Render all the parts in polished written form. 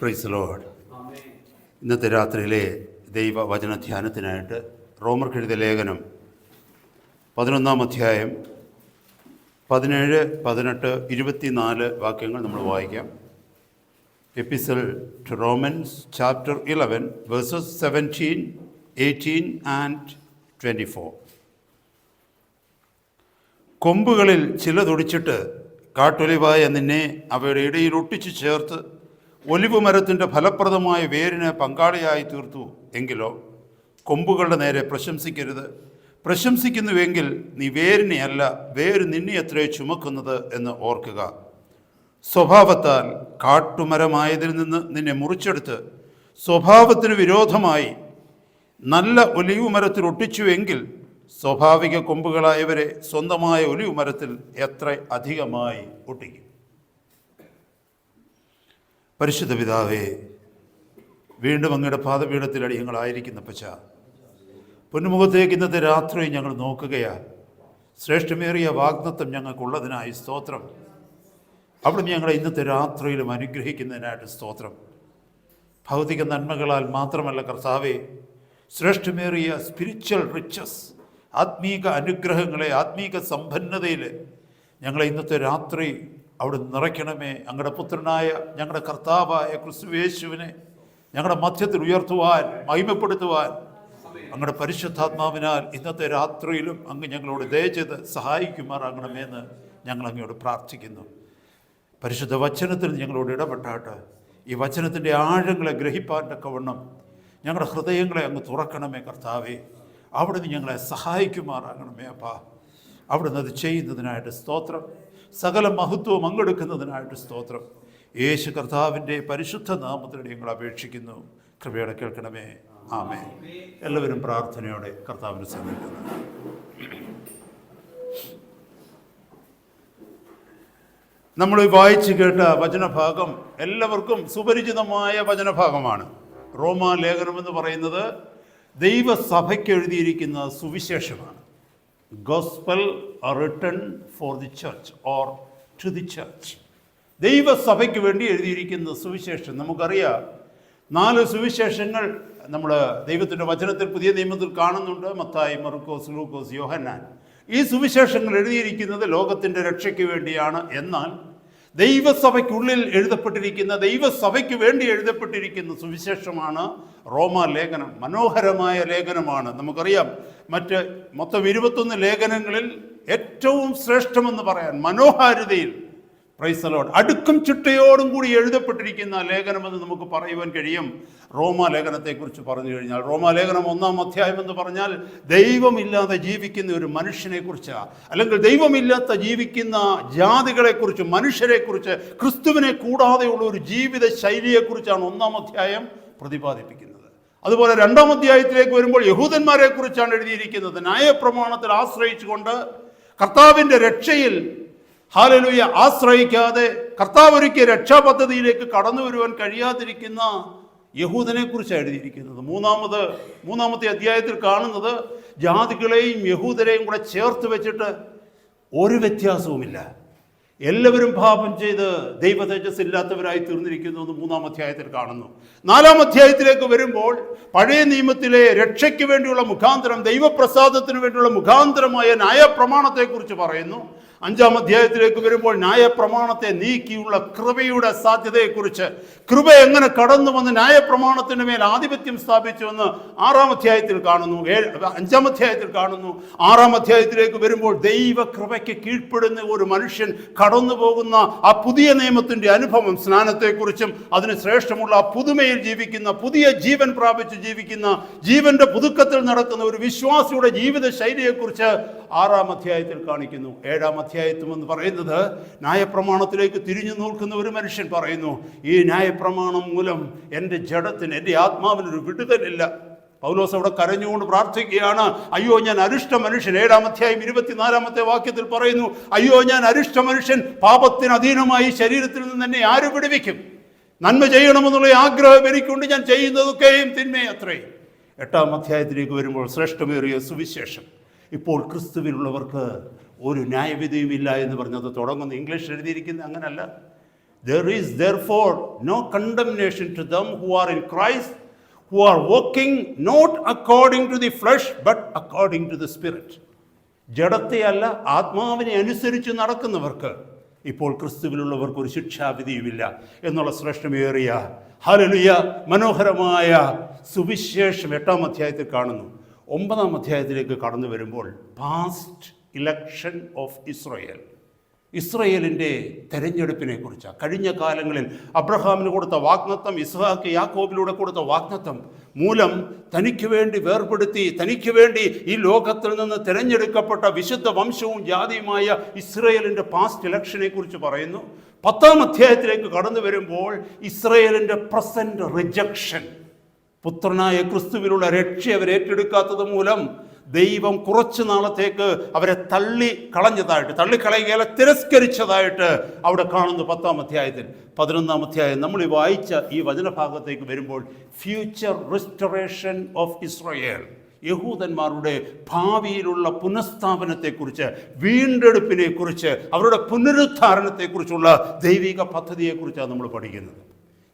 Praise Lord. ഇന്നത്തെ രാത്രിയിലെ ദൈവവചന ധ്യാനത്തിനായിട്ട് റോമർക്ക് എഴുതിയ ലേഖനം 11-ാം അധ്യായം 17, 18, 24 വാക്യങ്ങൾ നമ്മൾ വായിക്കാം. Epistle to Romans chapter 11 verses 17, 18 and 24. കൊമ്പുകളിൽ ചിലതൊടിച്ചിട്ട് കാട്ടൊലിവായ നിന്നെ അവയുടെ ഇടയിൽ ഒട്ടിച്ചു ചേർത്ത് ഒലിവ് മരത്തിൻ്റെ ഫലപ്രദമായ വേരിന് പങ്കാളിയായി തീർത്തു. എങ്കിലോ കൊമ്പുകളുടെ നേരെ പ്രശംസിക്കരുത്. പ്രശംസിക്കുന്നുവെങ്കിൽ നീ വേരിനെ അല്ല, വേര് നിന്നെ എത്രയോ ചുമക്കുന്നത് എന്ന് ഓർക്കുക. സ്വഭാവത്താൽ കാട്ടുമരമായതിൽ നിന്ന് നിന്നെ മുറിച്ചെടുത്ത് സ്വഭാവത്തിന് വിരോധമായി നല്ല ഒലിവ് മരത്തിൽ ഒട്ടിച്ചുവെങ്കിൽ സ്വാഭാവിക കൊമ്പുകളായവരെ സ്വന്തമായ ഒലിവ് മരത്തിൽ എത്ര അധികമായി ഒട്ടിക്കും. പരിശുദ്ധ പിതാവേ, വീണ്ടും അങ്ങയുടെ പാദപീഠത്തിലടി ഞങ്ങളായിരിക്കുന്ന പച്ച പൊന്നുമുഖത്തേക്ക് ഇന്നത്തെ രാത്രി ഞങ്ങൾ നോക്കുകയാണ്. ശ്രേഷ്ഠമേറിയ വാഗ്ദത്തം ഞങ്ങൾക്കുള്ളതിനായി സ്തോത്രം. അവിടുന്ന് ഞങ്ങളെ ഇന്നത്തെ രാത്രിയിലും അനുഗ്രഹിക്കുന്നതിനായിട്ട് സ്തോത്രം. ഭൗതിക നന്മകളാൽ മാത്രമല്ല കർത്താവേ, ശ്രേഷ്ഠമേറിയ സ്പിരിച്വൽ റിച്ചസ്, ആത്മീക അനുഗ്രഹങ്ങളെ, ആത്മീക സമ്പന്നതയിൽ ഞങ്ങളെ ഇന്നത്തെ രാത്രി അവിടെ നിറയ്ക്കണമേ. അങ്ങയുടെ പുത്രനായ ഞങ്ങളുടെ കർത്താവായ ക്രിസ്തുയേശുവിനെ ഞങ്ങളുടെ മധ്യത്തിൽ ഉയർത്തുവാൻ, മഹിമപ്പെടുത്തുവാൻ അങ്ങയുടെ പരിശുദ്ധാത്മാവിനാൽ ഇന്നത്തെ രാത്രിയിലും അങ്ങ് ഞങ്ങളോട് ദയ ചെയ്ത് സഹായിക്കുമാറാകണമെന്ന് ഞങ്ങൾ അങ്ങയോട് പ്രാർത്ഥിക്കുന്നു. പരിശുദ്ധ വചനത്തിൽ ഞങ്ങളോട് ഇടപെട്ടാട്ട് ഈ വചനത്തിൻ്റെ ആഴങ്ങളെ ഗ്രഹിപ്പാൻ തക്കവണ്ണം ഞങ്ങളുടെ ഹൃദയങ്ങളെ അങ്ങ് തുറക്കണമേ കർത്താവേ. അവിടുന്ന് ഞങ്ങളെ സഹായിക്കുമാറാകണമേ അപ്പാ. അവിടുന്ന് അത് ചെയ്യുന്നതിനായിട്ട് സ്തോത്രം. സകല മഹത്വവും അങ്ങെടുക്കുന്നതിനായിട്ട് സ്തോത്രം. യേശു കർത്താവിൻ്റെ പരിശുദ്ധ നാമത്തിലൂടെ ഞങ്ങൾ അപേക്ഷിക്കുന്നു. കൃപയോടെ കേൾക്കണമേ. ആമേൻ. എല്ലാവരും പ്രാർത്ഥനയോടെ കർത്താവിനെ സമീപിക്കുന്നു. നമ്മൾ വായിച്ചു കേട്ട വചനഭാഗം എല്ലാവർക്കും സുപരിചിതമായ വചനഭാഗമാണ്. റോമാ ലേഖനം എന്ന് പറയുന്നത് ദൈവസഭയ്ക്ക് എഴുതിയിരിക്കുന്ന സുവിശേഷമാണ്. Gospel written for the church or to the church. ദൈവസഭയ്ക്ക് വേണ്ടി എഴുതിയിരിക്കുന്ന സുവിശേഷം. നമുക്കറിയാം 4 സുവിശേഷങ്ങൾ നമ്മൾ ദൈവത്തിൻ്റെ വചനത്തിൽ പുതിയ നിയമത്തിൽ കാണുന്നുണ്ട്. മത്തായി, മർക്കോസ്, ലൂക്കോസ്, യോഹന്നാൻ. ഈ സുവിശേഷങ്ങൾ എഴുതിയിരിക്കുന്നത് ലോകത്തിൻ്റെ രക്ഷയ്ക്ക് വേണ്ടിയാണ്. എന്നാൽ ദൈവസഭയ്ക്കുള്ളിൽ എഴുതപ്പെട്ടിരിക്കുന്ന, ദൈവസഭയ്ക്ക് വേണ്ടി എഴുതപ്പെട്ടിരിക്കുന്ന സുവിശേഷമാണ് റോമാ ലേഖനം. മനോഹരമായ ലേഖനമാണ്. നമുക്കറിയാം മൊത്തം 21 ലേഖനങ്ങളിൽ ഏറ്റവും ശ്രേഷ്ഠമെന്ന് പറയാൻ മനോഹാരിതയിൽ, പ്രൈസ് ദി ലോർഡ്, അടുക്കും ചിട്ടയോടും കൂടി എഴുതപ്പെട്ടിരിക്കുന്ന ലേഖനമെന്ന് നമുക്ക് പറയുവാൻ കഴിയും റോമാ ലേഖനത്തെക്കുറിച്ച് പറഞ്ഞു കഴിഞ്ഞാൽ. റോമാ ലേഖനം 1-ാം അധ്യായം എന്ന് പറഞ്ഞാൽ ദൈവമില്ലാതെ ജീവിക്കുന്ന ഒരു മനുഷ്യനെക്കുറിച്ചാണ്, അല്ലെങ്കിൽ ദൈവമില്ലാത്ത ജീവിക്കുന്ന ജാതികളെക്കുറിച്ച്, മനുഷ്യരെക്കുറിച്ച്, ക്രിസ്തുവിനെ കൂടാതെയുള്ള ഒരു ജീവിത ശൈലിയെക്കുറിച്ചാണ് 1-ാം അധ്യായം പ്രതിപാദിപ്പിക്കുന്നത്. അതുപോലെ 2-ാം അധ്യായത്തിലേക്ക് വരുമ്പോൾ യഹൂദന്മാരെ കുറിച്ചാണ് എഴുതിയിരിക്കുന്നത്. ന്യായപ്രമാണത്തിൽ ആശ്രയിച്ചുകൊണ്ട് കർത്താവിൻ്റെ രക്ഷയിൽ ഹല്ലേലൂയ ആശ്രയിക്കാതെ കർത്താവ് ഒരുക്കിയ രക്ഷാപദ്ധതിയിലേക്ക് കടന്നു വരുവാൻ കഴിയാതിരിക്കുന്ന യഹൂദനെ കുറിച്ചാണ് എഴുതിയിരിക്കുന്നത്. മൂന്നാമത്തെ അധ്യായത്തിൽ കാണുന്നത് ജാതികളെയും യഹൂദരെയും കൂടെ ചേർത്ത് വെച്ചിട്ട് ഒരു വ്യത്യാസവുമില്ല, എല്ലാവരും പാപം ചെയ്ത് ദൈവ തേജസ് ഇല്ലാത്തവരായി തീർന്നിരിക്കുന്നു എന്ന് 3-ാം അധ്യായത്തിൽ കാണുന്നു. 4-ാം അധ്യായത്തിലേക്ക് വരുമ്പോൾ പഴയ നിയമത്തിലെ രക്ഷയ്ക്ക് വേണ്ടിയുള്ള മുഖാന്തരം, ദൈവപ്രസാദത്തിന് വേണ്ടിയുള്ള മുഖാന്തരമായ ന്യായപ്രമാണത്തെക്കുറിച്ച് പറയുന്നു. 5-ാം അധ്യായത്തിലേക്ക് വരുമ്പോൾ ന്യായപ്രമാണത്തെ നീക്കിയുള്ള കൃപയുടെ സാധ്യതയെക്കുറിച്ച്, കൃപ എങ്ങനെ കടന്നു വന്ന് ന്യായപ്രമാണത്തിന് മേൽ ആധിപത്യം സ്ഥാപിച്ചുവെന്ന് 6-ാം അധ്യായത്തിൽ കാണുന്നു, 5-ാം അധ്യായത്തിൽ കാണുന്നു. 6-ാം അധ്യായത്തിലേക്ക് വരുമ്പോൾ ദൈവകൃപയ്ക്ക് കീഴ്പ്പെടുന്ന ഒരു മനുഷ്യൻ കടന്നു പോകുന്ന ആ പുതിയ നിയമത്തിൻ്റെ അനുഭവം, സ്നാനത്തെക്കുറിച്ചും അതിന് ശ്രേഷ്ഠമുള്ള ആ പുതുമയിൽ ജീവിക്കുന്ന, പുതിയ ജീവൻ പ്രാപിച്ച് ജീവിക്കുന്ന, ജീവന്റെ പുതുക്കത്തിൽ നടക്കുന്ന ഒരു വിശ്വാസിയുടെ ജീവിത ശൈലിയെക്കുറിച്ച് 6-ാം അധ്യായത്തിൽ കാണിക്കുന്നു. 7-ാം അധ്യായത്തും എന്ന് പറയുന്നത് ന്യായപ്രമാണത്തിലേക്ക് തിരിഞ്ഞു നോക്കുന്ന ഒരു മനുഷ്യൻ പറയുന്നു, ഈ ന്യായപ്രമാണം മൂലം എൻ്റെ ജഡത്തിന്, എൻ്റെ ആത്മാവിനൊരു വിടുതലില്ല. പൗലോസ് അവിടെ കരഞ്ഞുകൊണ്ട് പ്രാർത്ഥിക്കുകയാണ്, അയ്യോ ഞാൻ അരിഷ്ട മനുഷ്യൻ. 7-ാം അധ്യായം 24-ാമത്തെ വാക്യത്തിൽ പറയുന്നു, അയ്യോ ഞാൻ അരിഷ്ട മനുഷ്യൻ, പാപത്തിന് അധീനമായി ശരീരത്തിൽ നിന്ന് എന്നെ ആര് വിടുവിക്കും? നന്മ ചെയ്യണമെന്നുള്ള ആഗ്രഹം എനിക്കുണ്ട്, ഞാൻ ചെയ്യുന്നതൊക്കെയും തിന്മയത്രേ. 8-ാം അധ്യായത്തിലേക്ക് വരുമ്പോൾ ശ്രേഷ്ഠമേറിയ സുവിശേഷം. ഇപ്പോൾ ക്രിസ്തുവിനുള്ളവർക്ക് ഒരു ന്യായവിധിയുമില്ല എന്ന് പറഞ്ഞത് തുടങ്ങുന്നു. ഇംഗ്ലീഷ് എഴുതിയിരിക്കുന്നത് അങ്ങനല്ല. There is therefore no condemnation to them who are in Christ, who are walking not according to the flesh, but according to the Spirit. ജഡത്തെയല്ല ആത്മാവിനെ അനുസരിച്ച് നടക്കുന്നവർക്ക് ഇപ്പോൾ ക്രിസ്തുവിലുള്ളവർക്ക് ഒരു ശിക്ഷാവിധിയുമില്ല എന്നുള്ള ശ്രേഷ്ഠമേറിയ ഹല്ലേലൂയ മനോഹരമായ സുവിശേഷം 8-ാം അധ്യായത്തിൽ കാണുന്നു. 9-ാം അധ്യായത്തിലേക്ക് കടന്നു വരുമ്പോൾ പാസ്റ്റ് ഇലക്ഷൻ ഓഫ് ഇസ്രായേൽ, ഇസ്രായേലിൻ്റെ തെരഞ്ഞെടുപ്പിനെ കുറിച്ചാണ്. കഴിഞ്ഞ കാലങ്ങളിൽ അബ്രഹാമിന് കൊടുത്ത വാഗ്ദത്തം, ഇസ്ഹാക്ക് യാക്കോബിലൂടെ കൊടുത്ത വാഗ്ദത്തം മൂലം തനിക്ക് വേണ്ടി വേർപെടുത്തി, തനിക്ക് വേണ്ടി ഈ ലോകത്തിൽ നിന്ന് തിരഞ്ഞെടുക്കപ്പെട്ട വിശുദ്ധ വംശവും ജാതിയുമായ ഇസ്രായേലിൻ്റെ പാസ്റ്റ് ഇലക്ഷനെ കുറിച്ച് പറയുന്നു. 10-ാം അധ്യായത്തിലേക്ക് കടന്നു വരുമ്പോൾ ഇസ്രായേലിൻ്റെ പ്രസന്റ് റിജക്ഷൻ, പുത്രനായ ക്രിസ്തുവിലുള്ള രക്ഷ അവർ ഏറ്റെടുക്കാത്തത് മൂലം ദൈവം കുറച്ചു നാളത്തേക്ക് അവരെ തള്ളിക്കളയുകയല്ല, തിരസ്കരിച്ചതായിട്ട് അവിടെ കാണുന്നു 10-ാം അധ്യായത്തിൽ. 11-ാം അധ്യായം നമ്മൾ ഈ വായിച്ച ഈ വചനഭാഗത്തേക്ക് വരുമ്പോൾ ഫ്യൂച്ചർ റിസ്റ്റോറേഷൻ ഓഫ് ഇസ്രായേൽ, യഹൂദന്മാരുടെ ഭാവിയിലുള്ള പുനഃസ്ഥാപനത്തെക്കുറിച്ച്, വീണ്ടെടുപ്പിനെക്കുറിച്ച്, അവരുടെ പുനരുദ്ധാരണത്തെക്കുറിച്ചുള്ള ദൈവിക പദ്ധതിയെക്കുറിച്ചാണ് നമ്മൾ പഠിക്കുന്നത്.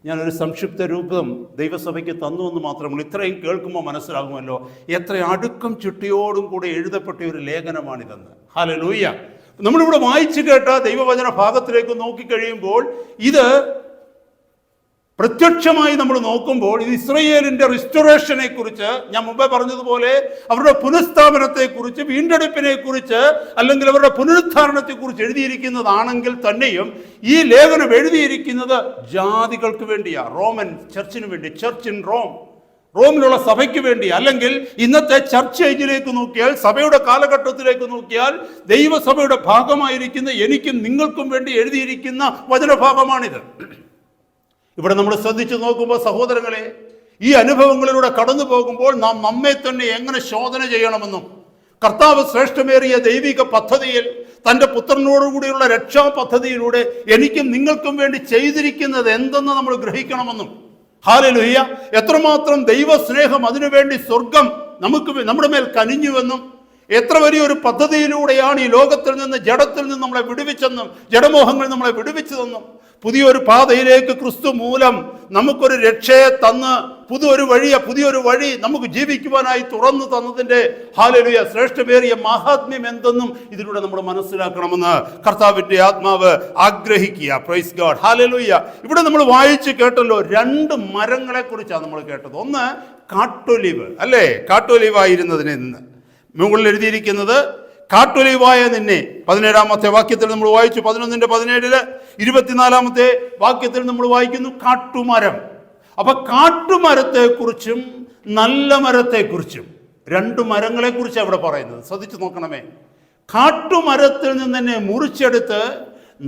ഞാനൊരു സംക്ഷിപ്ത രൂപം ദൈവസഭയ്ക്ക് തന്നു എന്ന് മാത്രമല്ല, ഇത്രയും കേൾക്കുമ്പോൾ മനസ്സിലാകുമല്ലോ എത്ര അടുക്കും ചിട്ടയോടും കൂടെ എഴുതപ്പെട്ട ഒരു ലേഖനമാണിതെന്ന്. ഹല്ലേലൂയ. നമ്മളിവിടെ വായിച്ചു കേട്ട ദൈവവചന ഭാഗത്തിലേക്ക് നോക്കിക്കഴിയുമ്പോൾ ഇത് പ്രത്യക്ഷമായി നമ്മൾ നോക്കുമ്പോൾ ഇത് ഇസ്രായേലിൻ്റെ റിസ്റ്റോറേഷനെ കുറിച്ച്, ഞാൻ മുമ്പേ പറഞ്ഞതുപോലെ അവരുടെ പുനഃസ്ഥാപനത്തെക്കുറിച്ച്, വീണ്ടെടുപ്പിനെക്കുറിച്ച്, അല്ലെങ്കിൽ അവരുടെ പുനരുദ്ധാരണത്തെക്കുറിച്ച് എഴുതിയിരിക്കുന്നതാണെങ്കിൽ തന്നെയും ഈ ലേഖനം എഴുതിയിരിക്കുന്നത് ജാതികൾക്ക് വേണ്ടിയാണ്, റോമൻ ചർച്ചിന് വേണ്ടി, ചർച്ച് ഇൻ റോം, റോമിലുള്ള സഭയ്ക്ക് വേണ്ടി. അല്ലെങ്കിൽ ഇന്നത്തെ ചർച്ച് ഏജിലേക്ക് നോക്കിയാൽ, സഭയുടെ കാലഘട്ടത്തിലേക്ക് നോക്കിയാൽ, ദൈവസഭയുടെ ഭാഗമായിരിക്കുന്ന എനിക്കും നിങ്ങൾക്കും വേണ്ടി എഴുതിയിരിക്കുന്ന വചനഭാഗമാണിത്. ഇവിടെ നമ്മൾ ശ്രദ്ധിച്ചു നോക്കുമ്പോൾ സഹോദരങ്ങളെ, ഈ അനുഭവങ്ങളിലൂടെ കടന്നു പോകുമ്പോൾ നാം നമ്മെ തന്നെ എങ്ങനെ ശോധന ചെയ്യണമെന്നും, കർത്താവ് ശ്രേഷ്ഠമേറിയ ദൈവിക പദ്ധതിയിൽ, തൻ്റെ പുത്രനോടുകൂടിയുള്ള രക്ഷാ പദ്ധതിയിലൂടെ എനിക്കും നിങ്ങൾക്കും വേണ്ടി ചെയ്തിരിക്കുന്നത് എന്തെന്ന് നമ്മൾ ഗ്രഹിക്കണമെന്നും, ഹല്ലേലൂയ, എത്രമാത്രം ദൈവസ്നേഹം അതിനുവേണ്ടി സ്വർഗം നമ്മുടെ മേൽ കനിഞ്ഞുവെന്നും, എത്ര വലിയൊരു പദ്ധതിയിലൂടെയാണ് ഈ ലോകത്തിൽ നിന്ന്, ജഡത്തിൽ നിന്ന് നമ്മളെ വിടുവിച്ചെന്നും, ജഡമോഹങ്ങൾ നമ്മളെ വിടുവിച്ചതെന്നും, പുതിയൊരു പാതയിലേക്ക് ക്രിസ്തു മൂലം നമുക്കൊരു രക്ഷയെ തന്ന് പുതിയൊരു വഴി നമുക്ക് ജീവിക്കുവാനായി തുറന്നു തന്നതിൻ്റെ ഹല്ലേലൂയ ശ്രേഷ്ഠമേറിയ മഹാത്മ്യം എന്തെന്നും ഇതിലൂടെ നമ്മൾ മനസ്സിലാക്കണമെന്ന് കർത്താവിൻ്റെ ആത്മാവ് ആഗ്രഹിക്കുക. Price God, hallelujah. ഇവിടെ നമ്മൾ വായിച്ച് കേട്ടല്ലോ, 2 മരങ്ങളെ കുറിച്ചാണ് നമ്മൾ കേട്ടത്. ഒന്ന് കാട്ടൊലിവ്, അല്ലേ, കാട്ടൊലിവായിരുന്നതിനെ നിന്ന് മുകളിൽ എഴുതിയിരിക്കുന്നത് കാട്ടൊലിവായ നിന്നെ 17-ാമത്തെ വാക്യത്തിൽ നമ്മൾ വായിച്ചു. 11:17 24-ാമത്തെ വാക്യത്തിൽ നമ്മൾ വായിക്കുന്നു കാട്ടുമരം. അപ്പൊ കാട്ടുമരത്തെക്കുറിച്ചും നല്ല മരത്തെക്കുറിച്ചും 2 മരങ്ങളെക്കുറിച്ച് അവിടെ പറയുന്നത്. ശ്രദ്ധിച്ചു നോക്കണമേ. കാട്ടുമരത്തിൽ നിന്ന് എന്നെ മുറിച്ചെടുത്ത്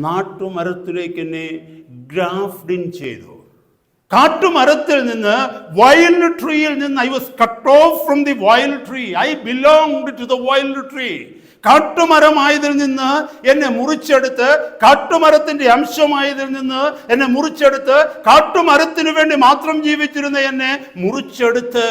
നാട്ടുമരത്തിലേക്ക് എന്നെ ഗ്രാഫ്റ്റിൻ ചെയ്തു. കാട്ടുമരത്തിൽ നിന്ന്, വൈൽഡ് ട്രീയിൽ നിന്ന്, I was cut off from the wild tree, I belonged to the wild tree. കാട്ടുമരമായതിൽ നിന്ന് എന്നെ മുറിച്ചെടുത്ത്, കാട്ടുമരത്തിന്റെ അംശമായതിൽ നിന്ന് എന്നെ മുറിച്ചെടുത്ത്, കാട്ടുമരത്തിന് വേണ്ടി മാത്രം ജീവിച്ചിരുന്ന എന്നെ മുറിച്ചെടുത്ത്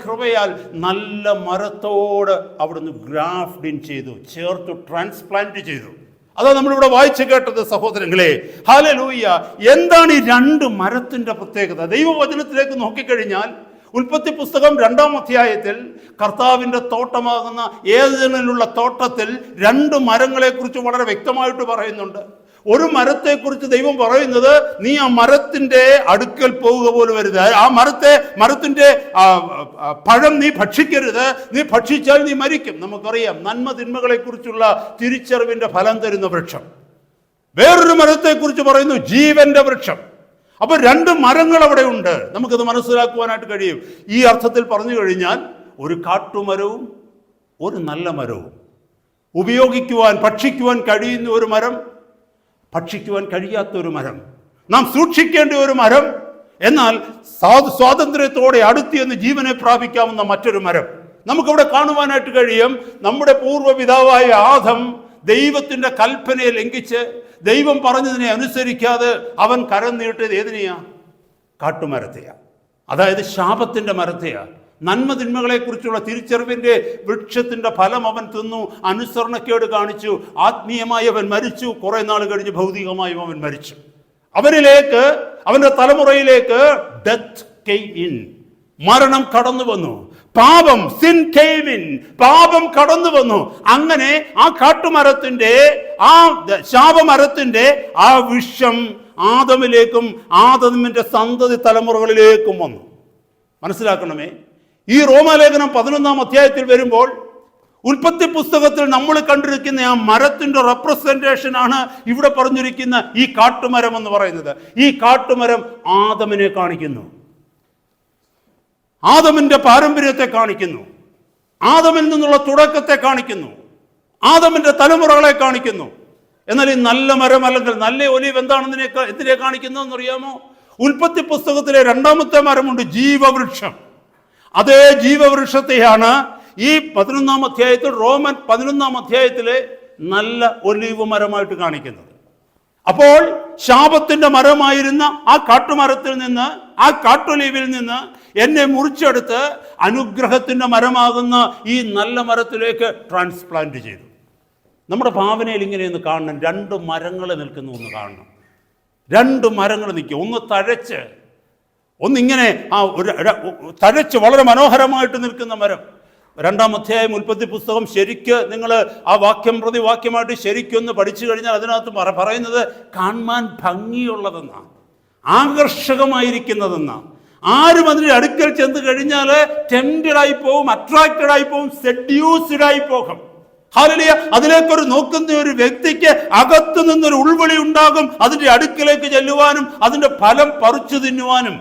കൃപയാൽ നല്ല മരത്തോട് അവിടുന്ന് ഗ്രാഫ്റ്റിൻ ചെയ്തു, ചേർത്ത് ട്രാൻസ്പ്ലാന്റ് ചെയ്തു. അതാ നമ്മളിവിടെ വായിച്ചു കേട്ടത് സഹോദരങ്ങളെ. ഹല്ലേലൂയ. എന്താണ് ഈ 2 മരത്തിന്റെ പ്രത്യേകത? ദൈവവചനത്തിലേക്ക് നോക്കിക്കഴിഞ്ഞാൽ ഉൽപ്പത്തി പുസ്തകം 2-ാം അധ്യായത്തിൽ കർത്താവിൻ്റെ തോട്ടമാകുന്ന ഏദനിലുള്ള തോട്ടത്തിൽ 2 മരങ്ങളെക്കുറിച്ച് വളരെ വ്യക്തമായിട്ട് പറയുന്നുണ്ട്. ഒരു മരത്തെക്കുറിച്ച് ദൈവം പറയുന്നത്, നീ ആ മരത്തിന്റെ അടുക്കൽ പോവുക പോലും വരുത്, ആ മരത്തിന്റെ പഴം നീ ഭക്ഷിക്കരുത്, നീ ഭക്ഷിച്ചാൽ നീ മരിക്കും. നമുക്കറിയാം, നന്മ തിന്മകളെ കുറിച്ചുള്ള തിരിച്ചറിവിന്റെ ഫലം തരുന്ന വൃക്ഷം. വേറൊരു മരത്തെക്കുറിച്ച് പറയുന്നു, ജീവന്റെ വൃക്ഷം. അപ്പൊ 2 മരങ്ങൾ അവിടെ ഉണ്ട്. നമുക്കത് മനസ്സിലാക്കുവാനായിട്ട് കഴിയും. ഈ അർത്ഥത്തിൽ പറഞ്ഞു കഴിഞ്ഞാൽ, ഒരു കാട്ടുമരവും ഒരു നല്ല മരവും, ഉപയോഗിക്കുവാൻ, ഭക്ഷിക്കുവാൻ കഴിയുന്ന ഒരു മരം, ഭക്ഷിക്കുവാൻ കഴിയാത്ത ഒരു മരം, നാം സൂക്ഷിക്കേണ്ട ഒരു മരം, എന്നാൽ സ്വാതന്ത്ര്യത്തോടെ അടുത്തിയെന്ന് ജീവനെ പ്രാപിക്കാവുന്ന മറ്റൊരു മരം നമുക്കവിടെ കാണുവാനായിട്ട് കഴിയും. നമ്മുടെ പൂർവ്വപിതാവായ ആദം ദൈവത്തിൻ്റെ കൽപ്പനയെ ലംഘിച്ച്, ദൈവം പറഞ്ഞതിനെ അനുസരിക്കാതെ അവൻ കരം നീട്ടിയത് ഏതിനെയാ? കാട്ടുമരത്തെയാ. അതായത് ശാപത്തിൻ്റെ മരത്തെയാ. നന്മ തിന്മകളെക്കുറിച്ചുള്ള തിരിച്ചറിവിൻ്റെ വൃക്ഷത്തിൻ്റെ ഫലം അവൻ തിന്നു, അനുസരണക്കേട് കാണിച്ചു, ആത്മീയമായി അവൻ മരിച്ചു, കുറേ നാൾ കഴിഞ്ഞ് ഭൗതികമായും അവൻ മരിച്ചു. അവനിലേക്ക്, അവന്റെ തലമുറയിലേക്ക് ഡെത്ത് കെയിം ഇൻ, മരണം കടന്നു വന്നു. പാപം, സിൻ കെയിം ഇൻ, പാപം കടന്നു വന്നു. അങ്ങനെ ആ കാട്ടുമരത്തിന്റെ, ആ ശാപമരത്തിന്റെ ആ വിഷം ആദമിലേക്കും ആദമിന്റെ സന്തതി തലമുറകളിലേക്കും വന്നു. മനസ്സിലാക്കണമേ, ഈ റോമാലേഖനം 11-ാം അധ്യായത്തിൽ വരുമ്പോൾ ഉൽപ്പത്തി പുസ്തകത്തിൽ നമ്മൾ കണ്ടിരിക്കുന്ന ആ മരത്തിന്റെ റെപ്രസെന്റേഷൻ ആണ് ഇവിടെ പറഞ്ഞിരിക്കുന്ന ഈ കാട്ടുമരം എന്ന് പറയുന്നത്. ഈ കാട്ടുമരം ആദമിനെ കാണിക്കുന്നു, ആദമിന്റെ പാരമ്പര്യത്തെ കാണിക്കുന്നു, ആദമിൽ നിന്നുള്ള തുടക്കത്തെ കാണിക്കുന്നു, ആദമിന്റെ തലമുറകളെ കാണിക്കുന്നു. എന്നാൽ ഈ നല്ല മരം അല്ലെങ്കിൽ നല്ല ഒലിവ് എന്താണെന്ന് എന്തിനെ കാണിക്കുന്നതെന്ന് അറിയാമോ? ഉൽപ്പത്തി പുസ്തകത്തിലെ 2-ാമത്തെ മരമുണ്ട്, ജീവവൃക്ഷം. അതേ ജീവവൃക്ഷത്തെയാണ് ഈ 11-ാം അധ്യായത്തിൽ, റോമൻ 11-ാം അധ്യായത്തിലെ നല്ല ഒലിവ് മരമായിട്ട് കാണിക്കുന്നത്. അപ്പോൾ ശാപത്തിന്റെ മരമായിരുന്ന ആ കാട്ടുമരത്തിൽ നിന്ന്, ആ കാട്ടൊലിവിൽ നിന്ന് എന്നെ മുറിച്ചെടുത്ത് അനുഗ്രഹത്തിന്റെ മരമാകുന്ന ഈ നല്ല മരത്തിലേക്ക് ട്രാൻസ്പ്ലാന്റ് ചെയ്തു. നമ്മുടെ ഭാവനയിൽ ഇങ്ങനെയൊന്ന് കാണണം, 2 മരങ്ങൾ നിൽക്കുന്നു ഒന്ന് കാണണം. 2 മരങ്ങൾ നിൽക്കുക, ഒന്ന് തഴച്ച്, ഒന്നിങ്ങനെ തഴച്ച് വളരെ മനോഹരമായിട്ട് നിൽക്കുന്ന മരം. 2-ാം അധ്യായം ഉൽപ്പത്തി പുസ്തകം ശരിക്ക് നിങ്ങൾ ആ വാക്യം പ്രതി വാക്യമായിട്ട് ശരിക്കൊന്ന് പഠിച്ചു കഴിഞ്ഞാൽ അതിനകത്ത് പറയുന്നത് കാണാൻ ഭംഗിയുള്ളതെന്നാണ്, ആകർഷകമായിരിക്കുന്നതെന്നാണ്. ആരും അതിൻ്റെ അടുക്കൽ ചെന്ന് കഴിഞ്ഞാൽ ടെംപ്റ്റഡ് ആയി പോകും, അട്രാക്റ്റഡ് ആയി പോകും, സെഡ്യൂസ്ഡ് ആയി പോകും. ഹല്ലേലൂയ. അതിലേക്കൊരു നോക്കുന്ന ഒരു വ്യക്തിക്ക് അകത്തു നിന്നൊരു ഉൾവിളി ഉണ്ടാകും, അതിൻ്റെ അടുക്കിലേക്ക് ചെല്ലുവാനും അതിൻ്റെ ഫലം പറിച്ചു തിന്നുവാനും.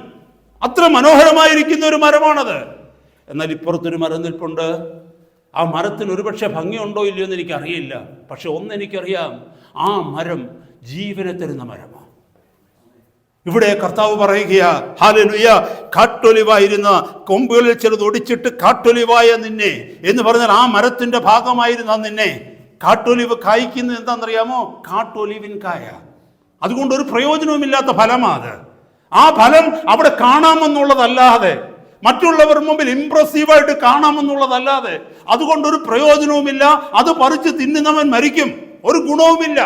അത്ര മനോഹരമായിരിക്കുന്ന ഒരു മരമാണത്. എന്നാൽ ഇപ്പുറത്തൊരു മരം നിൽപ്പുണ്ട്. ആ മരത്തിന് ഒരുപക്ഷെ ഭംഗിയുണ്ടോ ഇല്ലയോ എന്ന് എനിക്കറിയില്ല. പക്ഷെ ഒന്നെനിക്കറിയാം, ആ മരം ജീവനെ തരുന്ന മരമാണ്. ഇവിടെ കർത്താവ് പറയുകയാ, ഹല്ലേലൂയ, കാട്ടൊലിവായിരുന്ന കൊമ്പുകളിൽ ചിലത് ഒടിച്ചിട്ട് കാട്ടൊലിവായ നിന്നെ എന്ന് പറഞ്ഞാൽ ആ മരത്തിന്റെ ഭാഗമായിരുന്ന നിന്നെ. കാട്ടൊലിവ് കായ്ക്കുന്നത് എന്താണെന്നറിയാമോ? കാട്ടൊലിവിൻ കായ. അതുകൊണ്ട് ഒരു പ്രയോജനവുമില്ലാത്ത ഫലമാണ്. ആ ഫലം അവിടെ കാണാമെന്നുള്ളതല്ലാതെ, മറ്റുള്ളവർ മുമ്പിൽ ഇംപ്രസീവായിട്ട് കാണാമെന്നുള്ളതല്ലാതെ അതുകൊണ്ടൊരു പ്രയോജനവുമില്ല. അത് പറിച്ച് തിന്നുന്നവൻ മരിക്കും, ഒരു ഗുണവുമില്ല.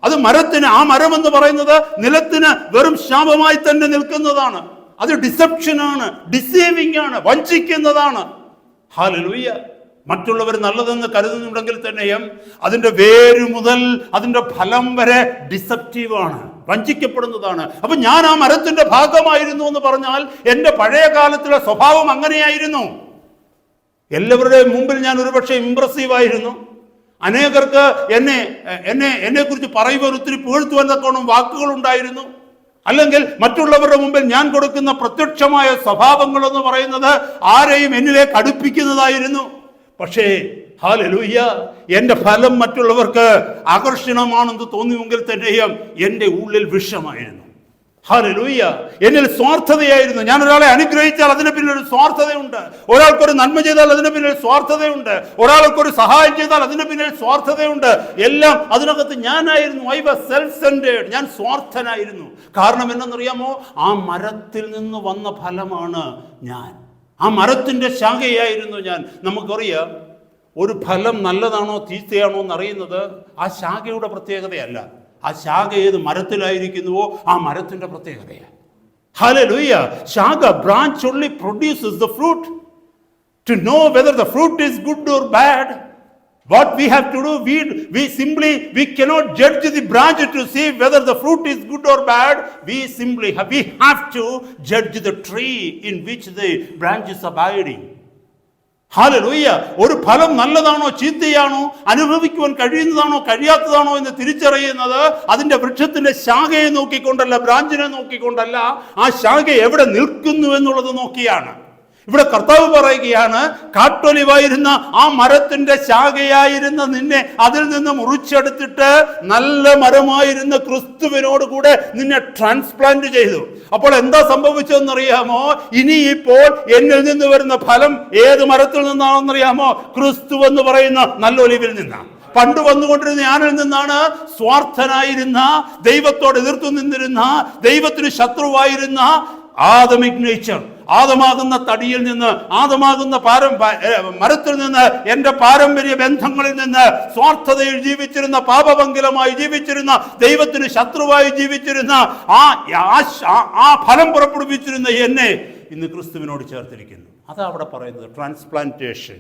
അത് മരത്തിന്, ആ മരം എന്ന് പറയുന്നത് നിലത്തിന് വെറും ശാപമായി തന്നെ നിൽക്കുന്നതാണ്. അത് ഡിസെപ്ഷനാണ്, ഡിസീവിംഗ് ആണ്, വഞ്ചിക്കുന്നതാണ്. ഹല്ലേലൂയ. മറ്റുള്ളവർ നല്ലതെന്ന് കരുതുന്നുണ്ടെങ്കിൽ തന്നെയും അതിൻ്റെ വേര് മുതൽ അതിൻ്റെ ഫലം വരെ ഡിസെപ്റ്റീവാണ്, വഞ്ചിക്കപ്പെടുന്നതാണ്. അപ്പൊ ഞാൻ ആ മരത്തിന്റെ ഭാഗമായിരുന്നു എന്ന് പറഞ്ഞാൽ എൻ്റെ പഴയ കാലത്തിലെ സ്വഭാവം അങ്ങനെയായിരുന്നു. എല്ലാവരുടെയും മുമ്പിൽ ഞാൻ ഒരുപക്ഷെ ഇംപ്രസീവായിരുന്നു. അനേകർക്ക് എന്നെ കുറിച്ച് പറയുവാൻ, ഒത്തിരി പുകഴ്ത്തുവാൻ തക്കോണം വാക്കുകൾ ഉണ്ടായിരുന്നു. അല്ലെങ്കിൽ മറ്റുള്ളവരുടെ മുമ്പിൽ ഞാൻ കൊടുക്കുന്ന പ്രത്യക്ഷമായ സ്വഭാവങ്ങൾ എന്ന് പറയുന്നത് ആരെയും എന്നിലേക്ക് അടുപ്പിക്കുന്നതായിരുന്നു. പക്ഷേ ഹല്ലേലൂയ, എൻ്റെ ഫലം മറ്റുള്ളവർക്ക് ആകർഷണമാണെന്ന് തോന്നിയെങ്കിൽ തന്നെയും എൻ്റെ ഉള്ളിൽ വിഷമായിരുന്നു. ഹല്ലേലൂയ, എന്നിൽ സ്വാർത്ഥതയായിരുന്നു. ഞാൻ ഒരാളെ അനുഗ്രഹിച്ചാൽ അതിന് പിന്നിൽ ഒരു സ്വാർത്ഥതയുണ്ട്. ഒരാൾക്കൊരു നന്മ ചെയ്താൽ അതിന് പിന്നിൽ സ്വാർത്ഥതയുണ്ട്. ഒരാൾക്കൊരു സഹായം ചെയ്താൽ അതിന് പിന്നിൽ സ്വാർത്ഥതയുണ്ട്. എല്ലാം അതിനകത്ത് ഞാനായിരുന്നു. I was self centred. ഞാൻ സ്വാർത്ഥനായിരുന്നു. കാരണം എന്നറിയാമോ? ആ മരത്തിൽ നിന്ന് വന്ന ഫലമാണ് ഞാൻ. ആ മരത്തിന്റെ ശാഖയായിരുന്നു ഞാൻ. നമുക്കറിയാം, ഒരു ഫലം നല്ലതാണോ ചീത്തയാണോ എന്നറിയുന്നത് ആ ശാഖയുടെ പ്രത്യേകതയല്ല, ആ ശാഖ ഏത് മരത്തിലായിരിക്കുന്നുവോ ആ മരത്തിന്റെ പ്രത്യേകതയാണ്. ഹല്ലേലൂയ. ശാഖ, branch only produces the fruit. To know whether the fruit is good or bad, what we have to do, we cannot judge the branch to see whether the fruit is good or bad. We have to judge the tree in which the branch is abiding. Hallelujah. ഒരു ഫലം നല്ലതാണോ ചീത്തയാണോ, അനുഭവിക്കുവാൻ കഴിയുന്നതാണോ കഴിയാത്തതാണോ എന്ന് തിരിച്ചറിയുന്നത് അതിന്റെ വൃക്ഷത്തിന്റെ ശാഖയെ നോക്കിക്കൊണ്ടല്ല, ബ്രാഞ്ചിനെ നോക്കിക്കൊണ്ടല്ല, ആ ശാഖ എവിടെ നിൽക്കുന്നു എന്നുള്ളത് നോക്കിയാണ്. ഇവിടെ കർത്താവ് പറയുകയാണ്, കാട്ടൊലിവായിരുന്ന ആ മരത്തിന്റെ ശാഖയായിരുന്ന നിന്നെ അതിൽ നിന്ന് മുറിച്ചെടുത്തിട്ട് നല്ല മരമായിരുന്ന ക്രിസ്തുവിനോട് കൂടെ നിന്നെ ട്രാൻസ്പ്ലാന്റ് ചെയ്തു. അപ്പോൾ എന്താ സംഭവിച്ചതെന്നറിയാമോ? ഇനിയിപ്പോൾ എന്നിൽ നിന്ന് വരുന്ന ഫലം ഏത് മരത്തിൽ നിന്നാണെന്നറിയാമോ? ക്രിസ്തു എന്ന് പറയുന്ന നല്ല ഒലിവിൽ നിന്നാണ്. പണ്ട് വന്നുകൊണ്ടിരുന്ന ഞാനിൽ നിന്നാണ്. സ്വാർത്ഥനായിരുന്ന, ദൈവത്തോട് എതിർത്തു നിന്നിരുന്ന, ദൈവത്തിന് ശത്രുവായിരുന്ന ആദമിക് നേച്ചർ, ആദമാകുന്ന തടിയിൽ നിന്ന്, ആദമാകുന്ന മരത്തിൽ നിന്ന്, എൻ്റെ പാരമ്പര്യ ബന്ധങ്ങളിൽ നിന്ന്, സ്വാർത്ഥതയിൽ ജീവിച്ചിരുന്ന, പാപഭംഗിലമായി ജീവിച്ചിരുന്ന, ദൈവത്തിന് ശത്രുവായി ജീവിച്ചിരുന്ന, ആ ഫലം പുറപ്പെടുവിച്ചിരുന്ന എന്നെ ഇന്ന് ക്രിസ്തുവിനോട് ചേർത്തിരിക്കുന്നു. അതാ അവിടെ പറയുന്നത് transplantation.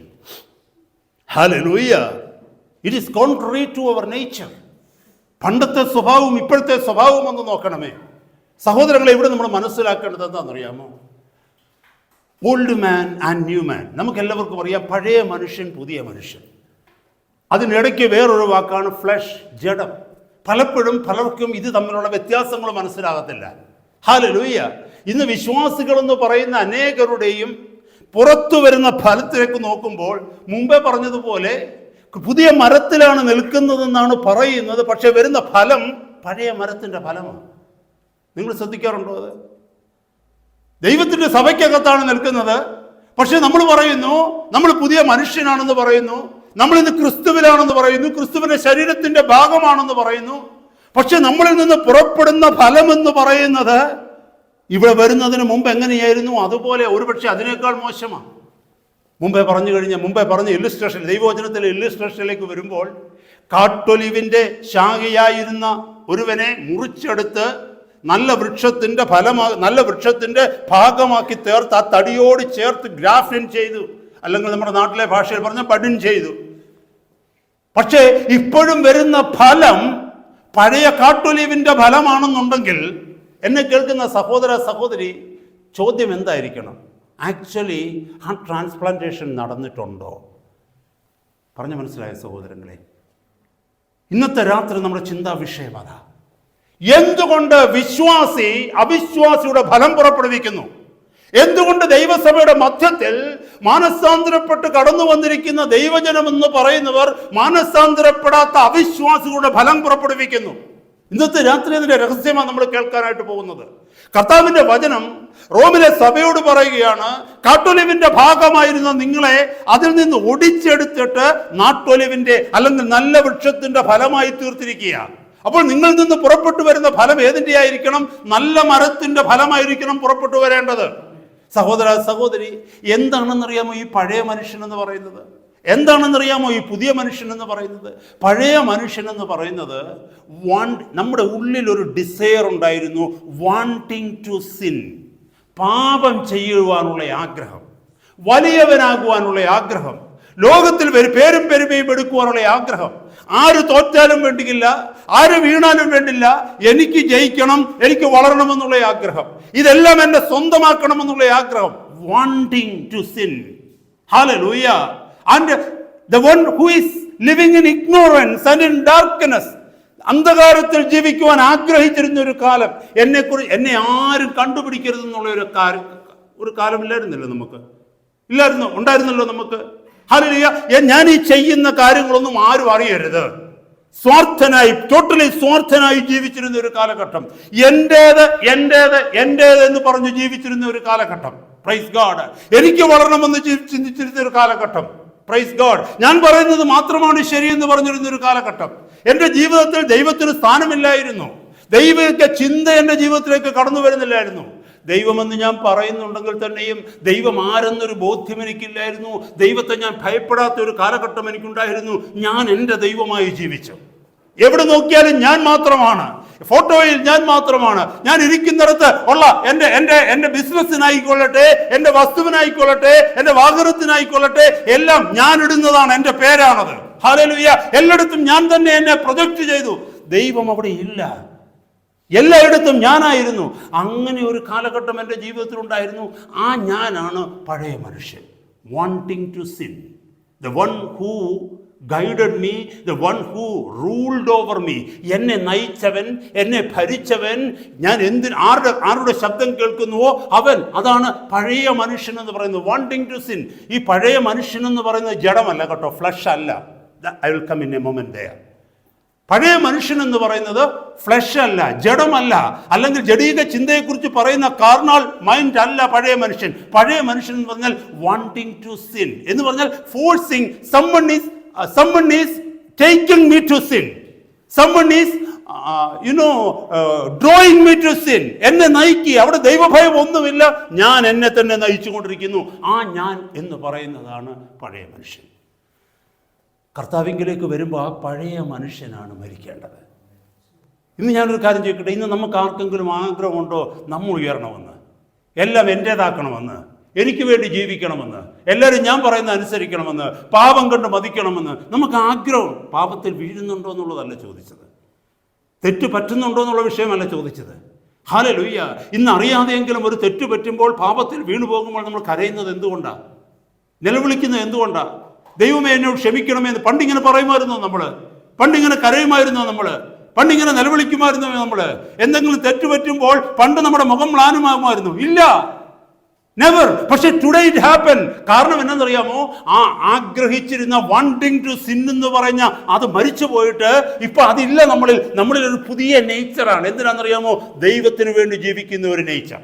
Hallelujah. It is contrary to our nature. പണ്ടത്തെ സ്വഭാവവും ഇപ്പോഴത്തെ സ്വഭാവവും ഒന്ന് നോക്കണമേ സഹോദരങ്ങളെ. ഇവിടെ നമ്മൾ മനസ്സിലാക്കേണ്ടത് എന്താണെന്നറിയാമോ? ഓൾഡ് മാൻ ആൻഡ് ന്യൂ മാൻ. നമുക്ക് എല്ലാവർക്കും അറിയാം, പഴയ മനുഷ്യൻ, പുതിയ മനുഷ്യൻ. അതിനിടയ്ക്ക് വേറൊരു വാക്കാണ് ഫ്ലഷ്, ജഡം. പലപ്പോഴും പലർക്കും ഇത് തമ്മിലുള്ള വ്യത്യാസങ്ങൾ മനസ്സിലാകത്തില്ല. ഹല്ലേലൂയ. ഇന്ന് വിശ്വാസികളെന്ന് പറയുന്ന അനേകരുടെയും പുറത്തു വരുന്ന ഫലത്തിലേക്ക് നോക്കുമ്പോൾ മുമ്പേ പറഞ്ഞതുപോലെ പുതിയ മരത്തിലാണ് നിൽക്കുന്നതെന്നാണ് പറയുന്നത്. പക്ഷെ വരുന്ന ഫലം പഴയ മരത്തിൻ്റെ ഫലമാണ്. നിങ്ങൾ ശ്രദ്ധിക്കാറുണ്ടോ അത്? ദൈവത്തിൻ്റെ സഭയ്ക്കകത്താണ് നിൽക്കുന്നത്. പക്ഷെ നമ്മൾ പറയുന്നു നമ്മൾ പുതിയ മനുഷ്യനാണെന്ന് പറയുന്നു, നമ്മളിന്ന് ക്രിസ്തുവിലാണെന്ന് പറയുന്നു, ക്രിസ്തുവിന്റെ ശരീരത്തിന്റെ ഭാഗമാണെന്ന് പറയുന്നു. പക്ഷെ നമ്മളിൽ നിന്ന് പുറപ്പെടുന്ന ഫലമെന്ന് പറയുന്നത് ഇവിടെ വരുന്നതിന് മുമ്പ് എങ്ങനെയായിരുന്നു അതുപോലെ, ഒരുപക്ഷെ അതിനേക്കാൾ മോശമാണ്. മുമ്പേ പറഞ്ഞ ഇല്ലുസ്ട്രേഷൻ, ദൈവവചനത്തിലെ ഇല്ലുസ്ട്രേഷനിലേക്ക് വരുമ്പോൾ, കാട്ടൊലിവിന്റെ ശാഖയായിരുന്ന ഒരുവനെ മുറിച്ചെടുത്ത് നല്ല വൃക്ഷത്തിന്റെ ഭാഗമാക്കി തീർത്ത് ആ തടിയോട് ചേർത്ത് ഗ്രാഫ്റ്റിൻ ചെയ്തു, അല്ലെങ്കിൽ നമ്മുടെ നാട്ടിലെ ഭാഷയിൽ പറഞ്ഞ ബഡിൻ ചെയ്തു. പക്ഷേ ഇപ്പോഴും വരുന്ന ഫലം പഴയ കാട്ടൊലിവിന്റെ ഫലമാണെന്നുണ്ടെങ്കിൽ എന്നെ കേൾക്കുന്ന സഹോദര സഹോദരി, ചോദ്യം എന്തായിരിക്കണം? ആക്ച്വലി ആ ട്രാൻസ്പ്ലാന്റേഷൻ നടന്നിട്ടുണ്ടോ? പറഞ്ഞു മനസ്സിലായ സഹോദരങ്ങളെ, ഇന്നത്തെ രാത്രി നമ്മുടെ ചിന്താ വിഷയം അതാ. എന്തുകൊണ്ട് വിശ്വാസി അവിശ്വാസിയുടെ ഫലം പുറപ്പെടുവിക്കുന്നു? എന്തുകൊണ്ട് ദൈവസഭയുടെ മധ്യത്തിൽ മാനസാന്തരപ്പെട്ട് കടന്നു വന്നിരിക്കുന്ന ദൈവജനം എന്ന് പറയുന്നവർ മാനസാന്തരപ്പെടാത്ത അവിശ്വാസികളുടെ ഫലം പുറപ്പെടുവിക്കുന്നു? ഇന്നത്തെ രാത്രി അതിന്റെ രഹസ്യമാണ് നമ്മൾ കേൾക്കാനായിട്ട് പോകുന്നത്. കർത്താവിന്റെ വചനം റോമിലെ സഭയോട് പറയുകയാണ്, കാട്ടൊലിവിന്റെ ഭാഗമായിരുന്ന നിങ്ങളെ അതിൽ നിന്ന് ഒടിച്ചെടുത്തിട്ട് നാട്ടൊലിവിന്റെ അല്ലെങ്കിൽ നല്ല വൃക്ഷത്തിന്റെ ഫലമായി തീർത്തിരിക്കുക. അപ്പോൾ നിങ്ങളിൽ നിന്ന് പുറപ്പെട്ടു വരുന്ന ഫലം ഏതിൻ്റെ ആയിരിക്കണം? നല്ല മരത്തിന്റെ ഫലമായിരിക്കണം പുറപ്പെട്ടു വരേണ്ടത്. സഹോദര സഹോദരി, എന്താണെന്നറിയാമോ ഈ പഴയ മനുഷ്യൻ എന്ന് പറയുന്നത്? എന്താണെന്നറിയാമോ ഈ പുതിയ മനുഷ്യൻ എന്ന് പറയുന്നത്? പഴയ മനുഷ്യൻ എന്ന് പറയുന്നത് നമ്മുടെ ഉള്ളിൽ ഒരു ഡിസയർ ഉണ്ടായിരുന്നു, വാണ്ടിങ് ടു സിൻ, പാപം ചെയ്യുവാനുള്ള ആഗ്രഹം, വലിയവനാകുവാനുള്ള ആഗ്രഹം, ലോകത്തിൽ പേരും പെരുമയും എടുക്കുവാനുള്ള ആഗ്രഹം. ആര് തോറ്റാലും വേണ്ടിയില്ല, ആര് വീണാലും വേണ്ടില്ല, എനിക്ക് ജയിക്കണം, എനിക്ക് വളരണമെന്നുള്ള ആഗ്രഹം, ഇതെല്ലാം എന്നെ സ്വന്തമാക്കണമെന്നുള്ള ആഗ്രഹം. Wanting to sin. Hallelujah. And the one who is living in ignorance and in darkness, അന്ധകാരത്തിൽ ജീവിക്കുവാൻ ആഗ്രഹിച്ചിരുന്ന ഒരു കാലം, എന്നെ ആരും കണ്ടുപിടിക്കരുതെന്നുള്ള ഒരു കാലമില്ലായിരുന്നല്ലോ നമുക്ക്? ഉണ്ടായിരുന്നല്ലോ നമുക്ക്. ഹല്ലേലൂയ. ഞാൻ ഈ ചെയ്യുന്ന കാര്യങ്ങളൊന്നും ആരും അറിയരുത്, ടോട്ടലി സ്വാർത്ഥനായി ജീവിച്ചിരുന്ന ഒരു കാലഘട്ടം, എന്റേത് എന്ന് പറഞ്ഞു ജീവിച്ചിരുന്ന ഒരു കാലഘട്ടം. Praise God. എനിക്ക് വളരണമെന്ന് ചിന്തിച്ചിരുന്ന ഒരു കാലഘട്ടം. Praise God. ഞാൻ പറയുന്നത് മാത്രമാണ് ശരിയെന്ന് പറഞ്ഞിരുന്ന ഒരു കാലഘട്ടം. എൻ്റെ ജീവിതത്തിൽ ദൈവത്തിന് സ്ഥാനമില്ലായിരുന്നു. ദൈവിക ചിന്ത എൻ്റെ ജീവിതത്തിലേക്ക് കടന്നു വരുന്നില്ലായിരുന്നു. ദൈവമെന്ന് ഞാൻ പറയുന്നുണ്ടെങ്കിൽ തന്നെയും ദൈവം ആരെന്നൊരു ബോധ്യം എനിക്കില്ലായിരുന്നു. ദൈവത്തെ ഞാൻ ഭയപ്പെടാത്ത ഒരു കാലഘട്ടം എനിക്കുണ്ടായിരുന്നു. ഞാൻ എൻ്റെ ദൈവമായി ജീവിച്ചു. എവിടെ നോക്കിയാലും ഞാൻ മാത്രമാണ്, ഫോട്ടോയിൽ ഞാൻ മാത്രമാണ്, ഞാൻ ഇരിക്കുന്നിടത്ത് ഉള്ള എൻ്റെ ബിസിനസ്സിനായിക്കൊള്ളട്ടെ, എൻ്റെ വസ്തുവിനായിക്കൊള്ളട്ടെ, എൻ്റെ വാഹനത്തിനായിക്കൊള്ളട്ടെ, എല്ലാം ഞാൻ ഇടുന്നതാണ്, എൻ്റെ പേരാണത്. ഹല്ലേലൂയ. എല്ലായിടത്തും ഞാൻ തന്നെ എന്നെ പ്രൊജക്റ്റ് ചെയ്തു. ദൈവം അവിടെ ഇല്ല, എല്ലായിടത്തും ഞാനായിരുന്നു. അങ്ങനെ ഒരു കാലഘട്ടം എൻ്റെ ജീവിതത്തിൽ ഉണ്ടായിരുന്നു. ആ ഞാനാണ് പഴയ മനുഷ്യൻ. Wanting to sin. The one who guided me, the one who ruled over me. എന്നെ നയിച്ചവൻ, എന്നെ ഭരിച്ചവൻ, ഞാൻ ആരുടെ ശബ്ദം കേൾക്കുന്നുവോ അവൻ. അതാണ് പഴയ മനുഷ്യൻ എന്ന് പറയുന്നത്. Wanting to sin. ഈ പഴയ മനുഷ്യൻ എന്ന് പറയുന്നത് ജഡമല്ല കേട്ടോ, ഫ്ലഷ് അല്ല. I will come in a moment there. പഴയ മനുഷ്യൻ എന്ന് പറയുന്നത് ഫ്ലഷ് അല്ല, ജഡമല്ല, അല്ലെങ്കിൽ ജഡീക ചിന്തയെക്കുറിച്ച് പറയുന്ന കാർണൽ മൈൻഡ് അല്ല പഴയ മനുഷ്യൻ. പഴയ മനുഷ്യൻ എന്ന് പറഞ്ഞാൽ വാണ്ടിങ് ടു സിൻ എന്ന് പറഞ്ഞാൽ forcing. someone is taking me to sin. Someone is drawing me to sin, എന്നെ നയിക്കുക. അവിടെ ദൈവഭയം ഒന്നുമില്ല, ഞാൻ എന്നെ തന്നെ നയിച്ചു കൊണ്ടിരിക്കുന്നു. ആ ഞാൻ എന്ന് പറയുന്നതാണ് പഴയ മനുഷ്യൻ. കർത്താവിങ്കിലേക്ക് വരുമ്പോൾ ആ പഴയ മനുഷ്യനാണ് മരിക്കേണ്ടത്. ഇന്ന് ഞാനൊരു കാര്യം ചോദിക്കട്ടെ, ഇന്ന് നമുക്ക് ആർക്കെങ്കിലും ആഗ്രഹമുണ്ടോ നമ്മൾ ഉയരണമെന്ന്, എല്ലാം എൻ്റേതാക്കണമെന്ന്, എനിക്ക് വേണ്ടി ജീവിക്കണമെന്ന്, എല്ലാവരും ഞാൻ പറയുന്നത് അനുസരിക്കണമെന്ന്, പാപം കണ്ട് മതിക്കണമെന്ന് നമുക്ക് ആഗ്രഹം? പാപത്തിൽ വീഴുന്നുണ്ടോ എന്നുള്ളതല്ല ചോദിച്ചത്, തെറ്റ് പറ്റുന്നുണ്ടോ എന്നുള്ള വിഷയമല്ല ചോദിച്ചത്. ഹല്ലേലൂയ. ഇന്ന് അറിയാതെയെങ്കിലും ഒരു തെറ്റ് പറ്റുമ്പോൾ, പാപത്തിൽ വീണു പോകുമ്പോൾ നമ്മൾ കരയുന്നത് എന്തുകൊണ്ടാണ്? നിലവിളിക്കുന്നത് എന്തുകൊണ്ടാണ്? ദൈവമേ എന്നോട് ക്ഷമിക്കണമെന്ന് പണ്ടിങ്ങനെ പറയുമായിരുന്നോ നമ്മൾ? പണ്ടിങ്ങനെ കരയുമായിരുന്നോ നമ്മൾ? പണ്ടിങ്ങനെ നിലവിളിക്കുമായിരുന്നോ നമ്മൾ? എന്തെങ്കിലും തെറ്റ് പറ്റുമ്പോൾ പണ്ട് നമ്മുടെ മുഖം മ്ലാനമാകുമായിരുന്നു? ഇല്ല, നെവർ. പക്ഷെ ടുഡേ ഇറ്റ് ഹാപ്പൻ. കാരണം എന്നറിയാമോ? ആ ആഗ്രഹിച്ചിരുന്ന വാണ്ടിങ് ടു സിൻ എന്ന് പറഞ്ഞ അത് മരിച്ചു പോയിട്ട് ഇപ്പൊ അതില്ല നമ്മളിൽ ഒരു പുതിയ നേച്ചറാണ്. എന്തിനാണെന്നറിയാമോ? ദൈവത്തിന് വേണ്ടി ജീവിക്കുന്ന ഒരു നേച്ചർ.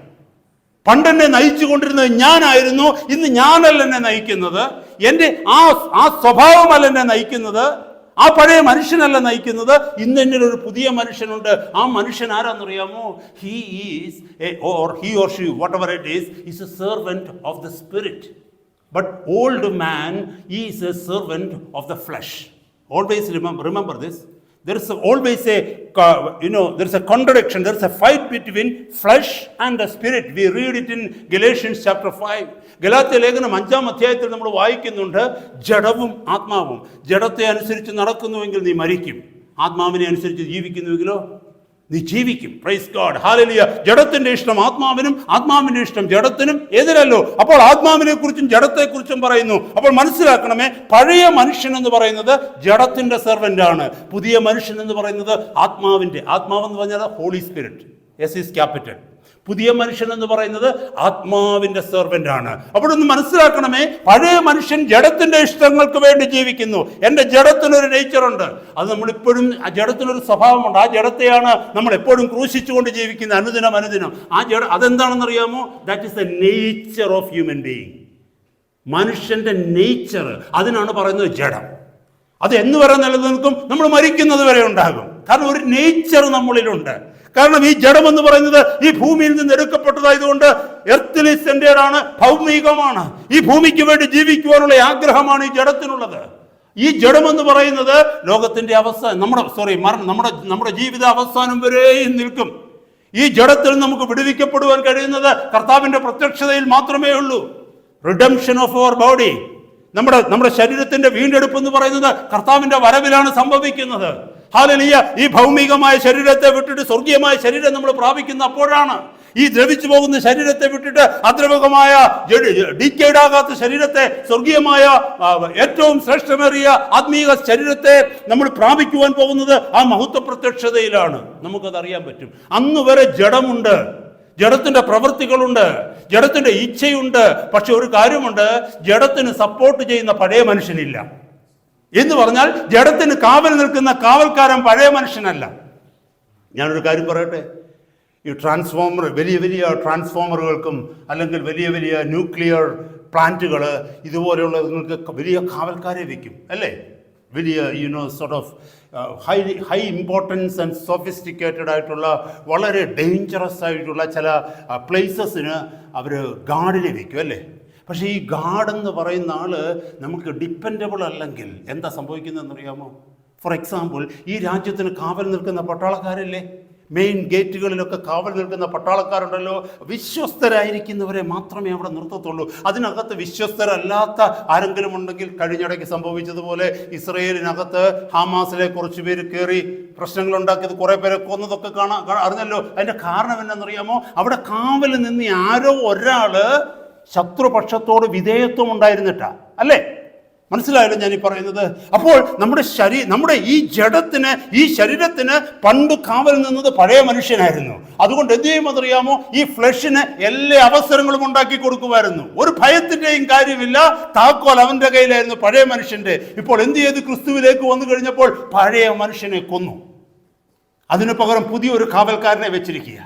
പണ്ടെന്നെ നയിച്ചു കൊണ്ടിരുന്നത് ഞാനായിരുന്നു, ഇന്ന് ഞാനല്ല എന്നെ നയിക്കുന്നത്. എൻ്റെ ആ സ്വഭാവമല്ല എന്നെ നയിക്കുന്നത്, ആ പഴയ മനുഷ്യനല്ല നയിക്കുന്നത്. ഇന്ന് എന്നിൽ ഒരു പുതിയ മനുഷ്യനുണ്ട്. ആ മനുഷ്യൻ ആരാന്നറിയാമോ? He or she whatever it is a servant of the spirit, but old man is a servant of the flesh. Always remember this. There is always there is a contradiction, there is a fight between flesh and the spirit. We read it in Galatians chapter 5. Galatia ലേഖനം 5-ാം അധ്യായത്തിൽ നമ്മൾ വായിക്കുന്നുണ്ട്, ജഡവും ആത്മാവും. ജഡത്തെ അനുസരിച്ച് നടക്കുന്നുവെങ്കിൽ നീ മരിക്കും, ആത്മാവിനെ അനുസരിച്ച് ജീവിക്കുന്നുവെങ്കിലോ നീ ജീവിക്കും. Praise God, hallelujah. ജഡത്തിന്റെ ഇഷ്ടം ആത്മാവിനും, ആത്മാവിന്റെ ഇഷ്ടം ജഡത്തിനും എതിരല്ലോ. അപ്പോൾ ആത്മാവിനെ കുറിച്ചും ജഡത്തെക്കുറിച്ചും പറയുന്നു. അപ്പോൾ മനസ്സിലാക്കണമേ, പഴയ മനുഷ്യൻ എന്ന് പറയുന്നത് ജഡത്തിന്റെ സെർവന്റ് ആണ്. പുതിയ മനുഷ്യൻ എന്ന് പറയുന്നത് ആത്മാവെന്ന് പറഞ്ഞാൽ holy spirit, S is capital. പുതിയ മനുഷ്യൻ എന്ന് പറയുന്നത് ആത്മാവിന്റെ സെർവന്റ് ആണ്. അപ്പോൾ ഒന്ന് മനസ്സിലാക്കണമേ, പഴയ മനുഷ്യൻ ജഡത്തിന്റെ ഇഷ്ടങ്ങൾക്ക് വേണ്ടി ജീവിക്കുന്നു. എൻ്റെ ജഡത്തിനൊരു നേച്ചറുണ്ട്, അത് നമ്മളിപ്പോഴും ആ ജഡത്തിനൊരു സ്വഭാവമുണ്ട്. ആ ജഡത്തെയാണ് നമ്മൾ എപ്പോഴും ക്രൂശിച്ചുകൊണ്ട് ജീവിക്കുന്നത്, അനുദിനം. ആ അതെന്താണെന്നറിയാമോ? That is the nature of human being. മനുഷ്യന്റെ നേച്ചർ, അതിനാണ് പറയുന്നത് ജഡം. അത് എന്ന് വരെ നിലനിൽക്കും? നമ്മൾ മരിക്കുന്നത് വരെ ഉണ്ടാകും. കാരണം ഒരു നേച്ചർ നമ്മളിലുണ്ട്. കാരണം ഈ ജഡം എന്ന് പറയുന്നത് ഈ ഭൂമിയിൽ നിന്ന് എടുക്കപ്പെട്ടതായതുകൊണ്ട് എർത്തിലി സെന്റേഡാണ്, ഭൗമികമാണ്. ഈ ഭൂമിക്ക് വേണ്ടി ജീവിക്കുവാനുള്ള ആഗ്രഹമാണ് ഈ ജഡത്തിനുള്ളത്. ഈ ജഡം എന്ന് പറയുന്നത് ലോകത്തിന്റെ അവസാനം, നമ്മുടെ ജീവിത അവസാനം വരെയും നിൽക്കും. ഈ ജഡത്തിൽ നമുക്ക് വിടുവിക്കപ്പെടുവാൻ കഴിയുന്നത് കർത്താവിന്റെ പ്രത്യക്ഷതയിൽ മാത്രമേ ഉള്ളൂ. റിഡംഷൻ ഓഫ് അവർ ബോഡി, നമ്മുടെ ശരീരത്തിന്റെ വീണ്ടെടുപ്പ് എന്ന് പറയുന്നത് കർത്താവിന്റെ വരവിലാണ് സംഭവിക്കുന്നത്. ഹല്ലേലൂയ. ഈ ഭൗമികമായ ശരീരത്തെ വിട്ടിട്ട് സ്വർഗീയമായ ശരീരം നമ്മൾ പ്രാപിക്കുന്ന അപ്പോഴാണ്. ഈ ദ്രവിച്ചു പോകുന്ന ശരീരത്തെ വിട്ടിട്ട് അദ്രവകമായ ഡിക്കേഡ് ആകാത്ത ശരീരത്തെ, സ്വർഗീയമായ ഏറ്റവും ശ്രേഷ്ഠമേറിയ ആത്മീയ ശരീരത്തെ നമ്മൾ പ്രാപിക്കുവാൻ പോകുന്നത് ആ മഹത്വ പ്രത്യക്ഷതയിലാണ്. നമുക്കത് അറിയാൻ പറ്റും. അന്ന് വരെ ജഡമുണ്ട്, ജഡത്തിന്റെ പ്രവൃത്തികളുണ്ട്, ജഡത്തിന്റെ ഇച്ഛയുണ്ട്. പക്ഷെ ഒരു കാര്യമുണ്ട്, ജഡത്തിന് സപ്പോർട്ട് ചെയ്യുന്ന പഴയ മനുഷ്യനില്ല. എന്ന് പറഞ്ഞാൽ ജഡത്തിന് കാവൽ നിൽക്കുന്ന കാവൽക്കാരൻ പഴയ മനുഷ്യനല്ല. ഞാനൊരു കാര്യം പറയട്ടെ, ഈ വലിയ ട്രാൻസ്ഫോമറുകൾക്കും അല്ലെങ്കിൽ വലിയ ന്യൂക്ലിയർ പ്ലാന്റുകൾ ഇതുപോലെയുള്ള നിങ്ങൾക്ക് വലിയ കാവൽക്കാരെ വയ്ക്കും അല്ലേ? വലിയ sort of high importance and sophisticated ആയിട്ടുള്ള വളരെ ഡേഞ്ചറസ് ആയിട്ടുള്ള ചില പ്ലേസസിന് അവർ ഗാർഡിനെ വയ്ക്കും അല്ലേ? പക്ഷേ ഈ ഗാർഡ് എന്ന് പറയുന്ന ആള് നമുക്ക് ഡിപ്പെൻഡബിൾ അല്ലെങ്കിൽ എന്താ സംഭവിക്കുന്നതെന്നറിയാമോ? ഫോർ എക്സാമ്പിൾ, ഈ രാജ്യത്തിന് കാവൽ നിൽക്കുന്ന പട്ടാളക്കാരല്ലേ? മെയിൻ ഗേറ്റുകളിലൊക്കെ കാവൽ നിൽക്കുന്ന പട്ടാളക്കാരുണ്ടല്ലോ, വിശ്വസ്തരായിരിക്കുന്നവരെ മാത്രമേ അവിടെ നിർത്തത്തുള്ളൂ. അതിനകത്ത് വിശ്വസ്തരല്ലാത്ത ആരെങ്കിലും ഉണ്ടെങ്കിൽ, കഴിഞ്ഞിടയ്ക്ക് സംഭവിച്ചതുപോലെ ഇസ്രയേലിനകത്ത് ഹമാസിലെ കുറച്ച് പേര് കയറി പ്രശ്നങ്ങൾ ഉണ്ടാക്കിയത്, കുറേ പേരെ കൊന്നതൊക്കെ അറിഞ്ഞല്ലോ. അതിൻ്റെ കാരണം എന്നറിയാമോ? അവിടെ കാവൽ നിന്ന് ആരോ ഒരാള് ശത്രുപക്ഷത്തോട് വിധേയത്വം ഉണ്ടായിരുന്നിട്ടാ അല്ലേ? മനസ്സിലായല്ലോ ഞാൻ ഈ പറയുന്നത്? അപ്പോൾ നമ്മുടെ ഈ ജഡത്തിന്, ഈ ശരീരത്തിന് പണ്ട് കാവൽ നിന്നത് പഴയ മനുഷ്യനായിരുന്നു. അതുകൊണ്ട് എന്ത് ചെയ്യുമെന്നറിയാമോ? ഈ ഫ്ലഷിന് എല്ലാ അവസരങ്ങളും ഉണ്ടാക്കി കൊടുക്കുമായിരുന്നു. ഒരു ഭയത്തിൻ്റെയും കാര്യമില്ല. താക്കോൽ അവന്റെ കയ്യിലായിരുന്നു, പഴയ മനുഷ്യന്റെ. ഇപ്പോൾ എന്ത് ചെയ്ത്? ക്രിസ്തുവിലേക്ക് വന്നു കഴിഞ്ഞപ്പോൾ പഴയ മനുഷ്യനെ കൊന്നു. അതിനു പകരം പുതിയൊരു കാവൽക്കാരനെ വെച്ചിരിക്കുക.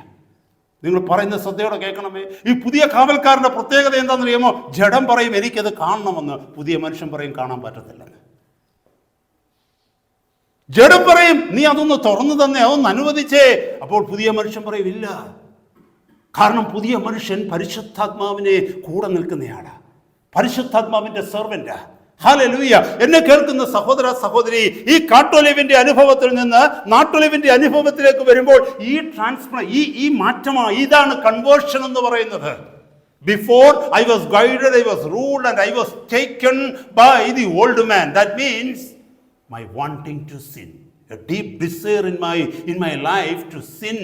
നിങ്ങൾ പറയുന്ന ശ്രദ്ധയോടെ കേൾക്കണമേ. ഈ പുതിയ കാവൽക്കാരൻ്റെ പ്രത്യേകത എന്താണെന്നറിയാമോ? ജഡം പറയും എനിക്കത് കാണണമെന്ന്, പുതിയ മനുഷ്യൻ പറയും കാണാൻ പറ്റത്തില്ലെന്ന്. ജഡം പറയും നീ അതൊന്ന് തുറന്നു തന്നെ, അതൊന്ന് അനുവദിച്ചേ. അപ്പോൾ പുതിയ മനുഷ്യൻ പറയും ഇല്ല. കാരണം പുതിയ മനുഷ്യൻ പരിശുദ്ധാത്മാവിനെ കൂടെ നിൽക്കുന്നയാളാ, പരിശുദ്ധാത്മാവിന്റെ സെർവന്റാ. ഹല്ലേലൂയ. എന്നെ കേൾക്കുന്ന സഹോദര സഹോദരി, ഈ കാട്ടൊലിവിന്റെ അനുഭവത്തിൽ നിന്ന് നാട്ടൊലിവിന്റെ അനുഭവത്തിലേക്ക് വരുമ്പോൾ ഈ മാറ്റമാണ്. ഇതാണ് കൺവേർഷൻ എന്ന് പറയുന്നത്. Before I was guided, I was ruled, and I was taken by the old man. That means my wanting to sin, a deep desire in my life to sin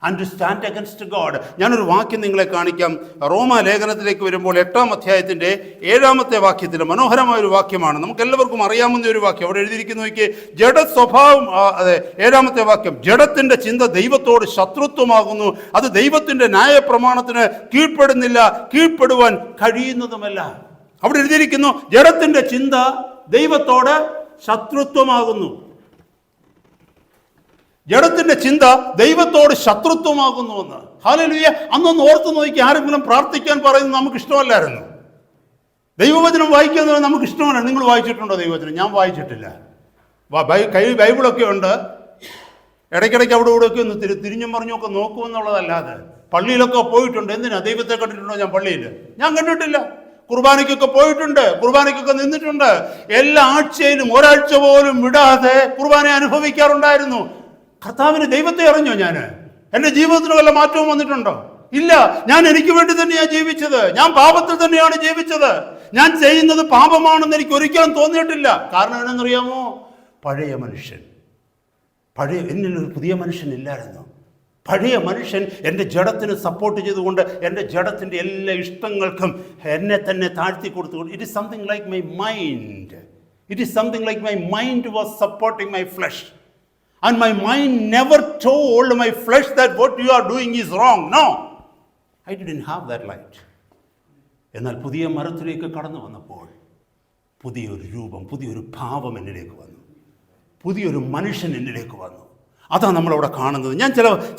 and to stand against God. ഞാനൊരു വാക്യം നിങ്ങളെ കാണിക്കാം. റോമാ ലേഖനത്തിലേക്ക് വരുമ്പോൾ 8-ാം അധ്യായത്തിന്റെ 7-ാമത്തെ വാക്യത്തിൽ മനോഹരമായ ഒരു വാക്യമാണ്, നമുക്ക് എല്ലാവർക്കും അറിയാവുന്ന ഒരു വാക്യം. അവിടെ എഴുതിയിരിക്കുന്നു, ജഡ സ്വഭാവം, അതെ 7-ാമത്തെ വാക്യം, ജഡത്തിന്റെ ചിന്ത ദൈവത്തോട് ശത്രുത്വമാകുന്നു, അത് ദൈവത്തിന്റെ ന്യായപ്രമാണത്തിന് കീഴ്പ്പെടുന്നില്ല, കീഴ്പ്പെടുവാൻ കഴിയുന്നതുമല്ല. അവിടെ എഴുതിയിരിക്കുന്നു ജഡത്തിന്റെ ചിന്ത ദൈവത്തോട് ശത്രുത്വമാകുന്നു. ജഡത്തിന്റെ ചിന്ത ദൈവത്തോട് ശത്രുത്വമാകുന്നുവെന്ന്. ഹല്ലേലൂയ. അന്നൊന്ന് ഓർത്ത് നോക്കി, ആരെങ്കിലും പ്രാർത്ഥിക്കാൻ പറയുന്നത് നമുക്ക് ഇഷ്ടമല്ലായിരുന്നു. ദൈവവചനം വായിക്കുന്നത് നമുക്ക് ഇഷ്ടമല്ല. നിങ്ങൾ വായിച്ചിട്ടുണ്ടോ ദൈവവചനം? ഞാൻ വായിച്ചിട്ടില്ല. ബൈബിളൊക്കെ ഉണ്ട്, ഇടയ്ക്കിടയ്ക്ക് അവിടെ ഇവിടെയൊക്കെ ഒന്ന് തിരിഞ്ഞും പറഞ്ഞുമൊക്കെ നോക്കുമെന്നുള്ളതല്ലാതെ. പള്ളിയിലൊക്കെ പോയിട്ടുണ്ട്. എന്തിനാ? ദൈവത്തെ കണ്ടിട്ടുണ്ടോ ഞാൻ പള്ളിയിൽ? ഞാൻ കണ്ടിട്ടില്ല. കുർബാനയ്ക്കൊക്കെ പോയിട്ടുണ്ട്, കുർബാനയ്ക്കൊക്കെ നിന്നിട്ടുണ്ട്. എല്ലാ ആഴ്ചയിലും ഒരാഴ്ച പോലും വിടാതെ കുർബാന അനുഭവിക്കാറുണ്ടായിരുന്നു. കർത്താവിന് ദൈവത്തെ അറിഞ്ഞോ ഞാൻ? എൻ്റെ ജീവിതത്തിന് വല്ല മാറ്റവും വന്നിട്ടുണ്ടോ? ഇല്ല. ഞാൻ എനിക്ക് വേണ്ടി തന്നെയാണ് ജീവിച്ചത്. ഞാൻ പാപത്തിൽ തന്നെയാണ് ജീവിച്ചത്. ഞാൻ ചെയ്യുന്നത് പാപമാണെന്ന് എനിക്ക് ഒരിക്കലും തോന്നിയിട്ടില്ല. കാരണം എന്നറിയാമോ? പഴയ മനുഷ്യൻ, എന്നിലൊരു പുതിയ മനുഷ്യൻ ഇല്ലായിരുന്നു. പഴയ മനുഷ്യൻ എൻ്റെ ജഡത്തിന് സപ്പോർട്ട് ചെയ്തുകൊണ്ട് എൻ്റെ ജഡത്തിൻ്റെ എല്ലാ ഇഷ്ടങ്ങൾക്കും എന്നെ തന്നെ താഴ്ത്തി കൊടുത്തുകൊണ്ട്, it is something like my mind. It is something like my mind was supporting my flush. And my mind never told my flesh that what you are doing is wrong. No, I didn't have that light. എന്നാൽ പുതിയ മരത്തിലേക്ക് കടന്നു വന്നപ്പോൾ പുതിയൊരു രൂപം, പുതിയൊരു ഭാവം എന്നിലേക്ക് വന്നു, പുതിയൊരു മനുഷ്യൻ എന്നിലേക്ക് വന്നു. അതാണ് നമ്മളവിടെ കാണുന്നത്. ഞാൻ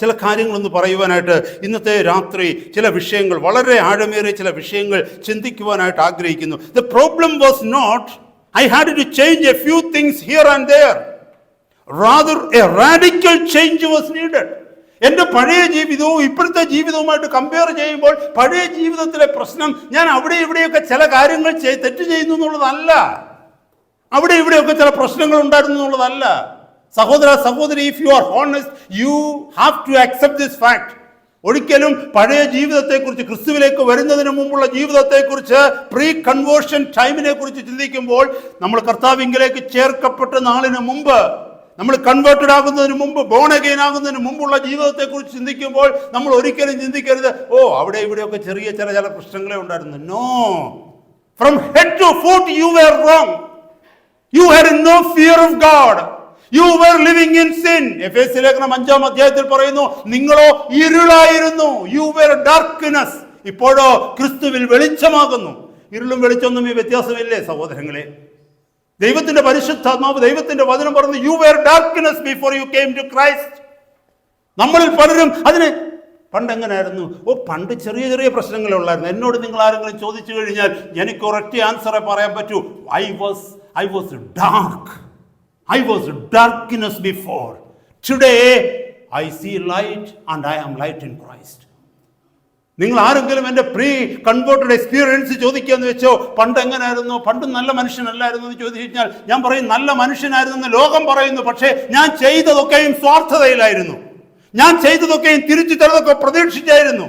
ചില കാര്യങ്ങളൊന്ന് പറയുവാനായിട്ട് ഇന്നത്തെ രാത്രി ചില വിഷയങ്ങൾ, വളരെ ആഴമേറിയ ചില വിഷയങ്ങൾ ചിന്തിക്കുവാനായിട്ട് ആഗ്രഹിക്കുന്നു. The problem was not I had to change a few things here and there. Rather, a radical change was needed. എൻ്റെ പഴയ ജീവിതവും ഇപ്പോഴത്തെ ജീവിതവുമായിട്ട് കമ്പയർ ചെയ്യുമ്പോൾ പഴയ ജീവിതത്തിലെ പ്രശ്നം ഞാൻ അവിടെ ഇവിടെയൊക്കെ ചില കാര്യങ്ങൾ തെറ്റ് ചെയ്യുന്നു എന്നുള്ളതല്ല, അവിടെ ഇവിടെയൊക്കെ ചില പ്രശ്നങ്ങൾ ഉണ്ടായിരുന്നു എന്നുള്ളതല്ല. സഹോദര സഹോദരി, if you are honest, you have to accept this fact. ഒരിക്കലും പഴയ ജീവിതത്തെക്കുറിച്ച്, ക്രിസ്തുവിലേക്ക് വരുന്നതിന് മുമ്പുള്ള ജീവിതത്തെക്കുറിച്ച്, പ്രീ കൺവേർഷൻ ടൈമിനെ കുറിച്ച് ചിന്തിക്കുമ്പോൾ, നമ്മൾ കർത്താവിങ്കിലേക്ക് ചേർക്കപ്പെട്ട നാളിന് മുമ്പ്, നമ്മൾ കൺവേർട്ടഡ് ആകുന്നതിന് മുമ്പ്, ബോൺ അഗെയിൻ ആകുന്നതിന് മുമ്പുള്ള ജീവിതത്തെക്കുറിച്ച് ചിന്തിക്കുമ്പോൾ നമ്മൾ ഒരിക്കലും ചിന്തിക്കരുത്, ഓ അവിടെ ഇവിടെയൊക്കെ ചെറിയ ചില പ്രശ്നങ്ങളെ ഉണ്ടായിരുന്നു. No, from head to foot you were wrong. You had no fear of God. You were living in sin. എഫേസ്യ ലേഖനം 5-ാം അധ്യായത്തിൽ പറയുന്നു, നിങ്ങളോ ഇരുളായിരുന്നു. U were darkness. ഇപ്പോഴോ ക്രിസ്തുവിൽ വെളിച്ചമാകുന്നു. ഇരുളും വെളിച്ചമൊന്നും ഈ വ്യത്യാസമില്ലേ സഹോദരങ്ങളെ? ദൈവത്തിന്റെ പരിശുദ്ധാത്മാവ്, ദൈവത്തിന്റെ വചനം പറഞ്ഞു, you were darkness before you came to Christ. നമ്മളിൽ പലരും അതിന് പണ്ട് എങ്ങനെയായിരുന്നു? പണ്ട് ചെറിയ ചെറിയ പ്രശ്നങ്ങളേ ഉള്ളായിരുന്നു. എന്നോട് നിങ്ങൾ ആരെങ്കിലും ചോദിച്ചു കഴിഞ്ഞാൽ എനിക്ക് ഒരൊറ്റ ആൻസറെ പറയാൻ പറ്റൂ, I was dark. I was darkness before. Today I see light and I am light in Christ. നിങ്ങൾ ആരെങ്കിലും എൻ്റെ പ്രീ കൺവേർട്ടഡ് എക്സ്പീരിയൻസ് ചോദിക്കുകയെന്ന് വെച്ചോ, പണ്ട് എങ്ങനെയായിരുന്നു? പണ്ട് നല്ല മനുഷ്യനല്ലായിരുന്നു എന്ന് ചോദിച്ചു കഴിഞ്ഞാൽ ഞാൻ പറയും നല്ല മനുഷ്യനായിരുന്നു എന്ന് ലോകം പറയുന്നു. പക്ഷേ ഞാൻ ചെയ്തതൊക്കെയും സ്വാർത്ഥതയിലായിരുന്നു. ഞാൻ ചെയ്തതൊക്കെയും തിരിച്ചു തരതൊക്കെ പ്രതീക്ഷിച്ചായിരുന്നു.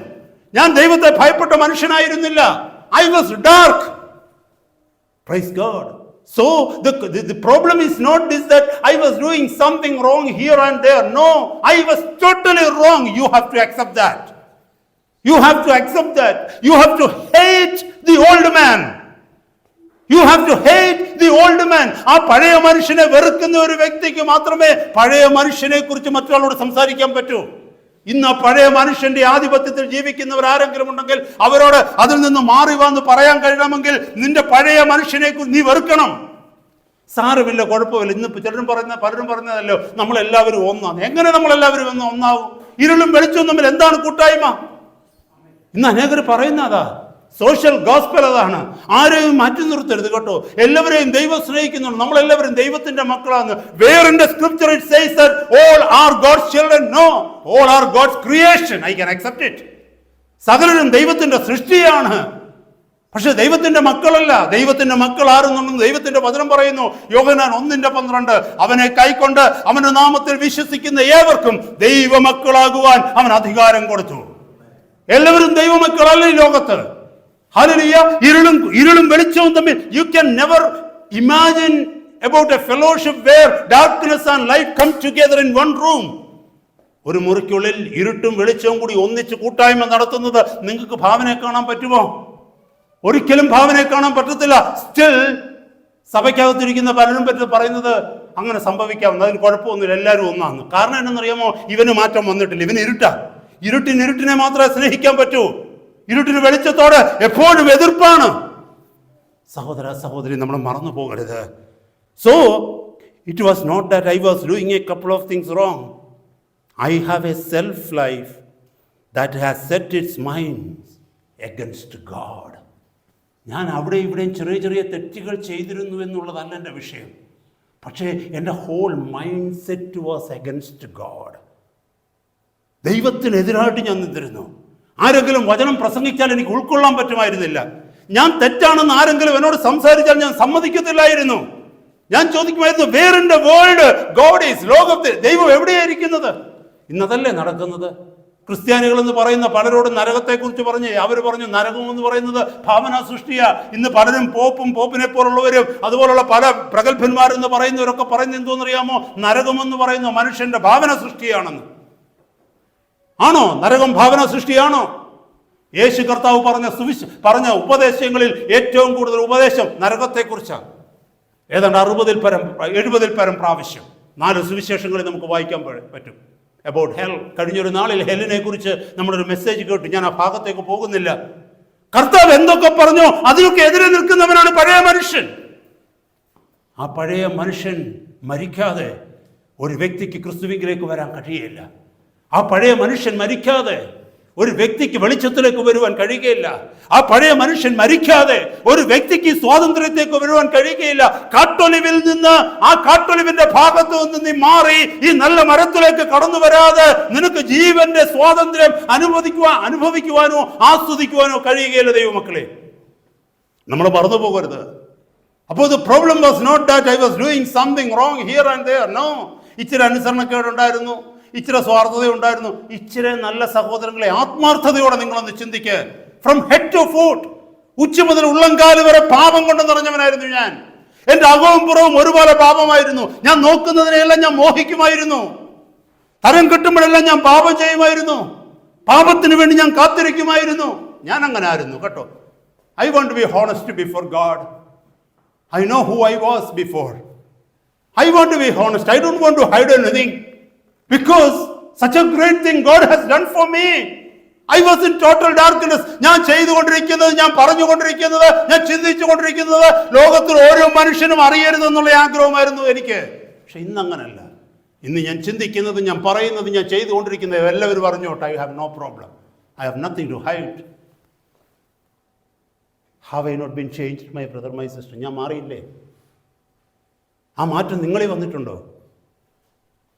ഞാൻ ദൈവത്തെ ഭയപ്പെട്ട മനുഷ്യനായിരുന്നില്ല. I was dark. Praise God. So the problem is not this that I was doing something wrong here and there. No, I was totally wrong. You have to accept that. You have to accept that. You have to hate the old man. You have to hate the old man. ആ പഴയ മനുഷ്യനെ വെറുക്കുന്ന ഒരു വ്യക്തിക്ക് മാത്രമേ പഴയ മനുഷ്യനെ കുറിച്ച് മറ്റൊരാളോട് സംസാരിക്കാൻ പറ്റൂ. ഇന്ന് പഴയ മനുഷ്യന്റെ ആധിപത്യത്തിൽ ജീവിക്കുന്നവർ ആരെങ്കിലും ഉണ്ടെങ്കിൽ അവരോട് അതിൽ നിന്ന് മാറി വന്ന് പറയാൻ കഴിയണമെങ്കിൽ നിന്റെ പഴയ മനുഷ്യനെ നീ വെറുക്കണം. സാരമില്ല, കുഴപ്പമില്ല. ഇന്ന് പലരും പറഞ്ഞതല്ലോ നമ്മളെല്ലാവരും ഒന്നാണ്. എങ്ങനെ നമ്മളെല്ലാവരും ഒന്നാവും? ഇരുളും വെളിച്ചവും തമ്മിൽ എന്താണ് കൂട്ടായ്മ? ഇന്ന് അനേകർ പറയുന്നതാ. സോഷ്യൽ ഗോസ്പൽ അതാണ്. ആരെയും മാറ്റി നിർത്തരുത് കേട്ടോ. എല്ലാവരെയും ദൈവം സ്നേഹിക്കുന്നുണ്ട്. നമ്മളെല്ലാവരും ദൈവത്തിന്റെ മക്കളാണ്. Where in the scripture it says that all are God's children? No, all are God's creation. I can accept it. സകലരും ദൈവത്തിന്റെ സൃഷ്ടിയാണ്. പക്ഷെ ദൈവത്തിന്റെ മക്കളല്ല. ദൈവത്തിന്റെ മക്കൾ ആരെന്നുണ്ടെന്ന് ദൈവത്തിന്റെ വചനം പറയുന്നു. യോഹന്നാൻ 1:12 അവനെ കൈക്കൊണ്ട് അവന്റെ നാമത്തിൽ വിശ്വസിക്കുന്ന ഏവർക്കും ദൈവമക്കളാകുവാൻ അവൻ അധികാരം കൊടുത്തു. എല്ലാവരും ദൈവമക്കളല്ല ഈ ലോകത്ത്. ഹല്ലേലൂയ. ഇരുളും വെളിച്ചവും തമ്മിൽ you can never imagine about a fellowship where darkness and light come together in one room. ഒരു മുറിക്കുള്ളിൽ ഇരുട്ടും വെളിച്ചവും കൂടി ഒന്നിച്ച് കൂട്ടായ്മ നടത്തുന്നത് നിങ്ങൾക്ക് ഭാവനയെ കാണാൻ പറ്റുമോ? ഒരിക്കലും ഭാവനയെ കാണാൻ പറ്റത്തില്ല. സ്റ്റിൽ സഭയ്ക്കകത്തിരിക്കുന്ന പലരും പറ്റി പറയുന്നത് അങ്ങനെ സംഭവിക്കാവുന്ന, അതിന് കുഴപ്പമൊന്നുമില്ല, എല്ലാവരും ഒന്നാണ്. കാരണം എന്നറിയാമോ? ഇവന് മാറ്റം വന്നിട്ടില്ല. ഇവന് ഇരുട്ടിനെ മാത്രമേ സ്നേഹിക്കാൻ പറ്റൂ. ഇരുട്ടിന് വെളിച്ചത്തോട് എപ്പോഴും എതിർപ്പാണ്. സഹോദര സഹോദരി, നമ്മൾ മറന്നു പോകരുത്. So it was not that I was doing a couple of things wrong. I have a self life that has set its mind against God. ഞാൻ അവിടെ ഇവിടെയും ചെറിയ ചെറിയ തെറ്റുകൾ ചെയ്തിരുന്നു എന്നുള്ളതല്ല എൻ്റെ വിഷയം. പക്ഷേ എൻ്റെ whole mind set was against God. ദൈവത്തിനെതിരായിട്ട് ഞാൻ നിന്നിരുന്നു. ആരെങ്കിലും വചനം പ്രസംഗിച്ചാൽ എനിക്ക് ഉൾക്കൊള്ളാൻ പറ്റുമായിരുന്നില്ല. ഞാൻ തെറ്റാണെന്ന് ആരെങ്കിലും എന്നോട് സംസാരിച്ചാൽ ഞാൻ സമ്മതിക്കത്തില്ലായിരുന്നു. ഞാൻ ചോദിക്കുമായിരുന്നു, where in the world God is? ലോകത്തിൽ ദൈവം എവിടെയായിരിക്കുന്നത്? ഇന്നതല്ലേ നടക്കുന്നത്? ക്രിസ്ത്യാനികൾ എന്ന് പറയുന്ന പലരോടും നരകത്തെക്കുറിച്ച് പറഞ്ഞ് അവർ പറഞ്ഞു നരകം എന്ന് പറയുന്നത് ഭാവന സൃഷ്ടിയാ. ഇന്ന് പലരും പോപ്പിനെ പോലുള്ളവരും അതുപോലുള്ള പല പ്രഗത്ഭന്മാരെന്ന് പറയുന്നവരൊക്കെ പറയുന്നത് എന്തോന്നറിയാമോ? നരകമെന്ന് പറയുന്ന മനുഷ്യന്റെ ഭാവന സൃഷ്ടിയാണെന്ന്. ആണോ? നരകം ഭാവന സൃഷ്ടിയാണോ? യേശു കർത്താവ് പറഞ്ഞ ഉപദേശങ്ങളിൽ ഏറ്റവും കൂടുതൽ ഉപദേശം നരകത്തെക്കുറിച്ചാണ്. ഏതാണ്ട് 70 പരം പ്രാവശ്യം 4 സുവിശേഷങ്ങളിൽ നമുക്ക് വായിക്കാൻ പറ്റും. About hell. കഴിഞ്ഞൊരു നാളിൽ ഹെല്ലിനെ കുറിച്ച് നമ്മളൊരു മെസ്സേജ് കേട്ടു. ഞാൻ ആ ഭാഗത്തേക്ക് പോകുന്നില്ല. കർത്താവ് എന്തൊക്കെ പറഞ്ഞോ അതിനൊക്കെ എതിരെ നിൽക്കുന്നവനാണ് പഴയ മനുഷ്യൻ. ആ പഴയ മനുഷ്യൻ മരിക്കാതെ ഒരു വ്യക്തിക്ക് ക്രിസ്തുവിലേക്ക് വരാൻ കഴിയില്ല. ആ പഴയ മനുഷ്യൻ മരിക്കാതെ ഒരു വ്യക്തിക്ക് വെളിച്ചത്തിലേക്ക് വരുവാൻ കഴിയുകയില്ല. ആ പഴയ മനുഷ്യൻ മരിക്കാതെ ഒരു വ്യക്തിക്ക് സ്വാതന്ത്ര്യത്തേക്ക് വരുവാൻ കഴിയുകയില്ല. കാട്ടൊലിവിൽ നിന്ന്, ആ കാട്ടൊലിവിന്റെ ഭാഗത്ത് നിന്ന് നീ മാറി ഈ നല്ല മരത്തിലേക്ക് കടന്നു വരാതെ നിനക്ക് ജീവന്റെ സ്വാതന്ത്ര്യം അനുഭവിക്കുവാനോ ആസ്വദിക്കുവാനോ കഴിയുകയില്ല ദൈവമക്കളെ. നമ്മൾ മറന്നു പോകരുത്. അപ്പോൾ the problem was not that I was doing something wrong here and there. No. ഇച്ചിരി അനുസരണക്കേടുണ്ടായിരുന്നു, ഇച്ചിരി സ്വാർത്ഥത ഉണ്ടായിരുന്നു. ഇച്ചിരി നല്ല സഹോദരങ്ങളെ, ആത്മാർത്ഥതയോടെ നിങ്ങളൊന്ന് ചിന്തിക്കുക. ഫ്രം ഹെഡ് ടു ഫുട്ട്, ഉച്ച മുതൽ ഉള്ളംകാല് വരെ പാപം കൊണ്ട് നിറഞ്ഞവനായിരുന്നു ഞാൻ. എൻ്റെ അകവും പുറവും ഒരുപോലെ പാപമായിരുന്നു. ഞാൻ നോക്കുന്നതിനെല്ലാം ഞാൻ മോഹിക്കുമായിരുന്നു. തരം കിട്ടുമ്പോഴെല്ലാം ഞാൻ പാപം ചെയ്യുമായിരുന്നു. പാപത്തിന് വേണ്ടി ഞാൻ കാത്തിരിക്കുമായിരുന്നു. ഞാൻ അങ്ങനെ ആയിരുന്നു കേട്ടോ. I want to be honest before God. I know who I was before. I want to be honest. I don't want to hide anything. Because such a great thing God has done for me. I was in total darkness. ഞാൻ ചെയ്തുകൊണ്ടിരിക്കുന്നത്, ഞാൻ പറഞ്ഞുകൊണ്ടിരിക്കുന്നത്, ഞാൻ ചിന്തിച്ചുകൊണ്ടിരിക്കുന്നത് ലോകത്തിൽ ഓരോ മനുഷ്യനും അറിയരുതെന്നുള്ള ആഗ്രഹമായിരുന്നു എനിക്ക്. പക്ഷെ ഇന്നങ്ങനല്ല. ഇന്ന് ഞാൻ ചിന്തിക്കുന്നത്, ഞാൻ പറയുന്നത്, ഞാൻ ചെയ്തുകൊണ്ടിരിക്കുന്നത് എല്ലാവരും അറിഞ്ഞോട്ടെ. I have no problem. I have nothing to hide. Have I not been changed, my brother, my sister? ഞാൻ മാറിയില്ലേ? ആ മാറ്റം നിങ്ങളിൽ വന്നിട്ടുണ്ടോ?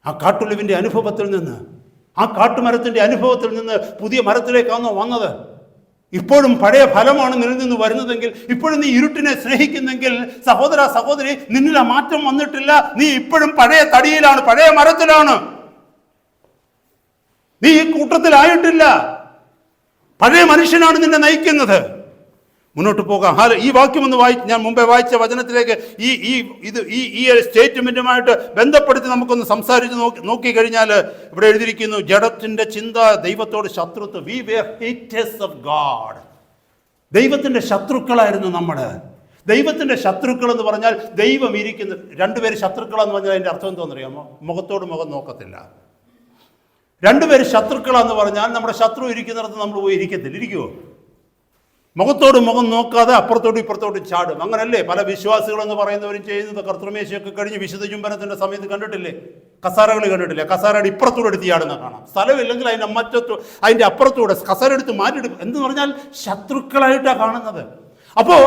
ആ കാട്ടൊലിവിൻ്റെ അനുഭവത്തിൽ നിന്ന്, ആ കാട്ടുമരത്തിൻ്റെ അനുഭവത്തിൽ നിന്ന് പുതിയ മരത്തിലേക്കാണോ വന്നത്? ഇപ്പോഴും പഴയ ഫലമാണ് നിന്നിൽ നിന്ന് വരുന്നതെങ്കിൽ, ഇപ്പോഴും നീ ഇരുട്ടിനെ സ്നേഹിക്കുന്നെങ്കിൽ, സഹോദര സഹോദരി, നിന്നിൽ ആ മാറ്റം വന്നിട്ടില്ല. നീ ഇപ്പോഴും പഴയ തടിയിലാണ്, പഴയ മരത്തിലാണ്. നീ ഈ കൂട്ടത്തിലായിട്ടില്ല. പഴയ മനുഷ്യനാണ് നിന്നെ നയിക്കുന്നത്. മുന്നോട്ട് പോകാം. ഈ വാക്യം ഒന്ന് ഞാൻ മുമ്പേ വായിച്ച വചനത്തിലേക്ക് ഈ സ്റ്റേറ്റ്മെന്റുമായിട്ട് ബന്ധപ്പെടുത്തി നമുക്കൊന്ന് സംസാരിച്ച് നോക്കിക്കഴിഞ്ഞാൽ ഇവിടെ എഴുതിയിരിക്കുന്നു, ജഡത്തിന്റെ ചിന്ത ദൈവത്തോട് ശത്രുത്വം. We were haters of God. ദൈവത്തിന്റെ ശത്രുക്കളായിരുന്നു നമ്മൾ. ദൈവത്തിന്റെ ശത്രുക്കൾ എന്ന് പറഞ്ഞാൽ ദൈവം ഇരിക്കുന്ന രണ്ടുപേര് ശത്രുക്കളെന്ന് പറഞ്ഞാൽ അതിൻ്റെ അർത്ഥം എന്താണെന്നറിയാമോ? മുഖത്തോട് മുഖം നോക്കത്തില്ല. രണ്ടുപേര് ശത്രുക്കളെന്ന് പറഞ്ഞാൽ നമ്മുടെ ശത്രു ഇരിക്കുന്നിടത്ത് നമ്മൾ പോയി ഇരിക്കത്തില്ല. ഇരിക്കുമോ? മുഖത്തോട് മുഖം നോക്കാതെ അപ്പുറത്തോട്ടും ഇപ്പുറത്തോട്ടും ചാടും. അങ്ങനല്ലേ പല വിശ്വാസികളെന്ന് പറയുന്നവരും ചെയ്യുന്നത്? കർത്തൃമേശയൊക്കെ കഴിഞ്ഞ് വിശുദ്ധ ചുംബനത്തിൻ്റെ സമയത്ത് കണ്ടിട്ടില്ലേ? കസാരകൾ കണ്ടിട്ടില്ലേ? കസാരയുടെ ഇപ്പുറത്തൂടെ എടുത്ത് ചാടുന്ന കാണാം. സ്ഥലമില്ലെങ്കിൽ അതിൻ്റെ അതിൻ്റെ അപ്പുറത്തൂടെ കസാര എടുത്ത് മാറ്റിയെടുക്കും. എന്ന് പറഞ്ഞാൽ ശത്രുക്കളായിട്ടാണ് കാണുന്നത്. അപ്പോൾ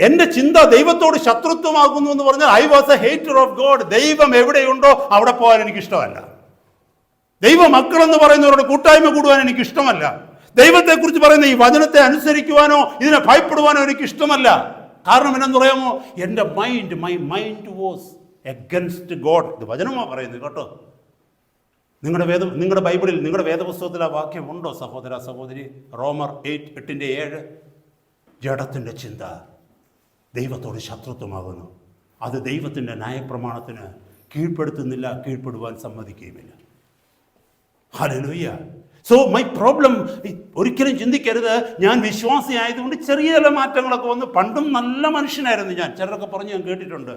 എൻ്റെ ചിന്ത ദൈവത്തോട് ശത്രുത്വമാകുന്നു എന്ന് പറഞ്ഞാൽ I was A hater of God. ദൈവം എവിടെയുണ്ടോ അവിടെ പോകാൻ എനിക്കിഷ്ടമല്ല. ദൈവ മക്കളെന്ന് പറയുന്നവരോട് കൂട്ടായ്മ കൂടുവാൻ എനിക്കിഷ്ടമല്ല. ദൈവത്തെക്കുറിച്ച് പറയുന്ന ഈ വചനത്തെ അനുസരിക്കുവാനോ ഇതിനെ ഭയപ്പെടുവാനോ എനിക്ക് ഇഷ്ടമല്ല. കാരണം എന്നാന്ന് പറയാമോ? എൻ്റെ my mind was against God. ഇത് വചനമാണ് പറയുന്നത് കേട്ടോ. നിങ്ങളുടെ ബൈബിളിൽ, നിങ്ങളുടെ വേദപുസ്തകത്തിൽ ആ വാക്യം ഉണ്ടോ സഹോദര സഹോദരി? റോമർ 8:7. ജഡത്തിൻ്റെ ചിന്ത ദൈവത്തോട് ശത്രുത്വമാകുന്നു. അത് ദൈവത്തിൻ്റെ ന്യായപ്രമാണത്തിന് കീഴ്പ്പെടുത്തുന്നില്ല, കീഴ്പ്പെടുവാൻ സമ്മതിക്കുകയുമില്ല. ഹല്ലേലൂയ. സോ മൈ പ്രോബ്ലം, ഒരിക്കലും ചിന്തിക്കരുത് ഞാൻ വിശ്വാസിയായതുകൊണ്ട് ചെറിയ ചില മാറ്റങ്ങളൊക്കെ വന്ന്. പണ്ടും നല്ല മനുഷ്യനായിരുന്നു ഞാൻ. ചിലരൊക്കെ പറഞ്ഞ് ഞാൻ കേട്ടിട്ടുണ്ട്.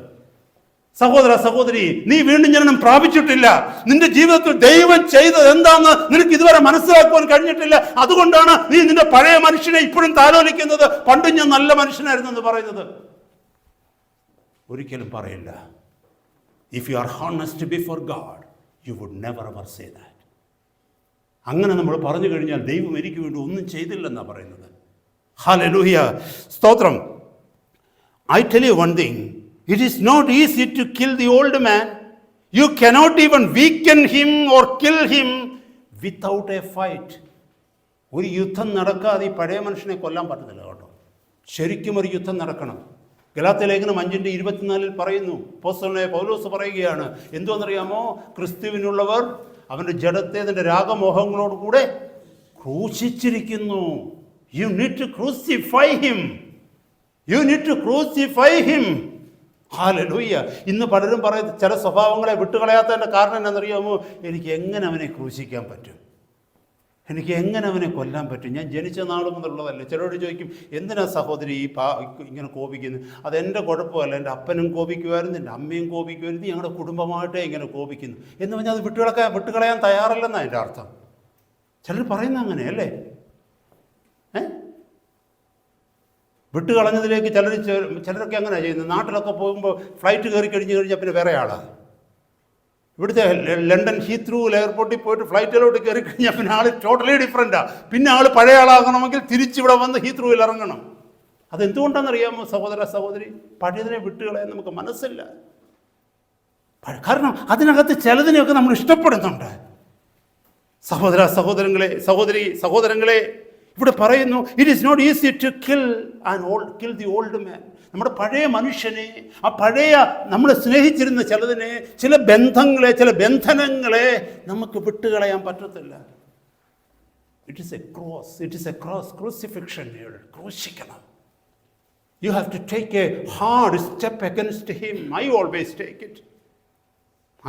സഹോദര സഹോദരി, നീ വീണ്ടും ജനനം പ്രാപിച്ചിട്ടില്ല. നിന്റെ ജീവിതത്തിൽ ദൈവം ചെയ്തത് എന്താണെന്ന് നിനക്ക് ഇതുവരെ മനസ്സിലാക്കുവാൻ കഴിഞ്ഞിട്ടില്ല. അതുകൊണ്ടാണ് നീ നിന്റെ പഴയ മനുഷ്യനെ ഇപ്പോഴും താലോലിക്കുന്നത്. പണ്ടും ഞാൻ നല്ല മനുഷ്യനായിരുന്നു എന്ന് പറയുന്നത്. ഒരിക്കലും പറയില്ല. If you are honest before God you would never ever say that. അങ്ങനെ നമ്മൾ പറഞ്ഞു കഴിഞ്ഞാൽ ദൈവം എനിക്ക് വേണ്ടി ഒന്നും ചെയ്തില്ലെന്നാണ് പറയുന്നത്. ഹല്ലേലൂയ, സ്തോത്രം. I tell you one thing, it is not easy to kill the old man. You cannot even weaken him or kill him without a fight. ഒരു യുദ്ധം നടക്കാതെ ഈ പഴയ മനുഷ്യനെ കൊല്ലാൻ പറ്റത്തില്ല കേട്ടോ. ശരിക്കും ഒരു യുദ്ധം നടക്കണം. ഗലാത്യ ലേഖനം 5:24 പറയുന്നു, അപ്പോസ്തലനായ പൗലോസ് പറയുകയാണ്, എന്തുവെന്നറിയാമോ? ക്രിസ്തുവിനുള്ളവർ അവൻ്റെ ജഡത്തെ അതിൻ്റെ രാഗമോഹങ്ങളോട് കൂടെ ക്രൂശിച്ചിരിക്കുന്നു. You need to crucify him. You need to crucify him. Hallelujah. ഇന്ന് പലരും പറയുന്ന ചില സ്വഭാവങ്ങളെ വിട്ടുകളയാത്തതിൻ്റെ കാരണം എന്താണെന്നറിയാമോ? എനിക്ക് എങ്ങനെ അവനെ ക്രൂശിക്കാൻ പറ്റും, എനിക്ക് എങ്ങനെ അവനെ കൊല്ലാൻ പറ്റും? ഞാൻ ജനിച്ച നാൾ മുതലുള്ളതല്ലേ. ചിലരോട് ചോദിക്കും, എന്തിനാ സഹോദരി ഇങ്ങനെ കോപിക്കുന്നത്? അതെൻ്റെ കുഴപ്പമല്ല. എൻ്റെ അപ്പനും കോപിക്കുമായിരുന്നു, എൻ്റെ അമ്മയും കോപിക്കുമായിരുന്നു, ഞങ്ങളുടെ കുടുംബമായിട്ടേ ഇങ്ങനെ കോപിക്കുന്നു എന്ന് പറഞ്ഞാൽ അത് വിട്ടുകളയാൻ തയ്യാറല്ലെന്നാണ് എൻ്റെ അർത്ഥം. ചിലർ പറയുന്നത് അങ്ങനെയല്ലേ? വിട്ടുകളഞ്ഞതിലേക്ക് ചിലരൊക്കെ അങ്ങനെ ചെയ്യുന്നത്. നാട്ടിലൊക്കെ പോകുമ്പോൾ ഫ്ലൈറ്റ് കയറി കഴിഞ്ഞാൽ പിന്നെ വേറെ ആളാണ്. ഇവിടുത്തെ ലണ്ടൻ ഹീത്രൂ എയർപോർട്ടിൽ പോയിട്ട് ഫ്ലൈറ്റിലോട്ട് കയറി കഴിഞ്ഞാൽ പിന്നെ ആൾ ടോട്ടലി ഡിഫറെൻറ്റാണ്. പിന്നെ ആൾ പഴയ ആളാകണമെങ്കിൽ തിരിച്ചിവിടെ വന്ന് ഹീത്രൂവിൽ ഇറങ്ങണം. അതെന്തുകൊണ്ടാണെന്നറിയാമോ സഹോദര സഹോദരി? പഴയതിനെ വിട്ടുകളയാൻ നമുക്ക് മനസ്സില്ല. കാരണം അതിനകത്ത് ചിലതിനെയൊക്കെ നമ്മൾ ഇഷ്ടപ്പെടുന്നുണ്ട്. സഹോദര സഹോദരങ്ങളെ ഇവിടെ പറയുന്നു, it is not easy to kill the old man. നമ്മുടെ പഴയ മനുഷ്യനെ, ആ പഴയ നമ്മൾ സ്നേഹിച്ചിരുന്ന ചിലതിനെ, ചില ബന്ധനങ്ങളെ നമുക്ക് വിട്ടുകളയാൻ പറ്റത്തില്ല. It is a cross, crucifixion. ക്രൂശിക്കണം. You have to take a hard step against him. I always take it.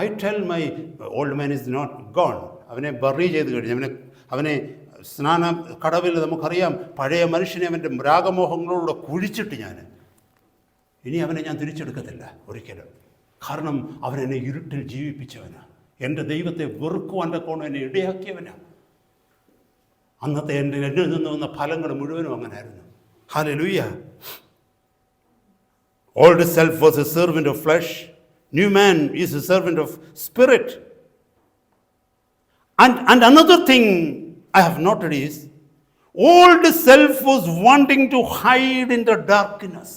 I tell my old man is not gone. അവനെ ബറി ചെയ്ത് കഴിഞ്ഞു, അവനെ സ്നാന കടവിൽ നമുക്കറിയാം, പഴയ മനുഷ്യനെ അവൻ്റെ രാഗമോഹങ്ങളോട് കുഴിച്ചിട്ട് ഇനി അവനെ ഞാൻ തിരിച്ചെടുക്കത്തില്ല ഒരിക്കലും. കാരണം അവൻ എന്നെ ഇരുട്ടിൽ ജീവിപ്പിച്ചവനാണ്. എൻ്റെ ദൈവത്തെ വെറുക്കുവാൻ്റെ കോണം എന്നെ ഇടയാക്കിയവനാണ്. അന്നത്തെ എന്നിൽ നിന്ന് വന്ന ഫലങ്ങൾ മുഴുവനും അങ്ങനെയായിരുന്നു. Hallelujah. Old self was a servant of flesh. New man is a servant of spirit. And another thing I have noted is, old self was wanting to hide in the darkness.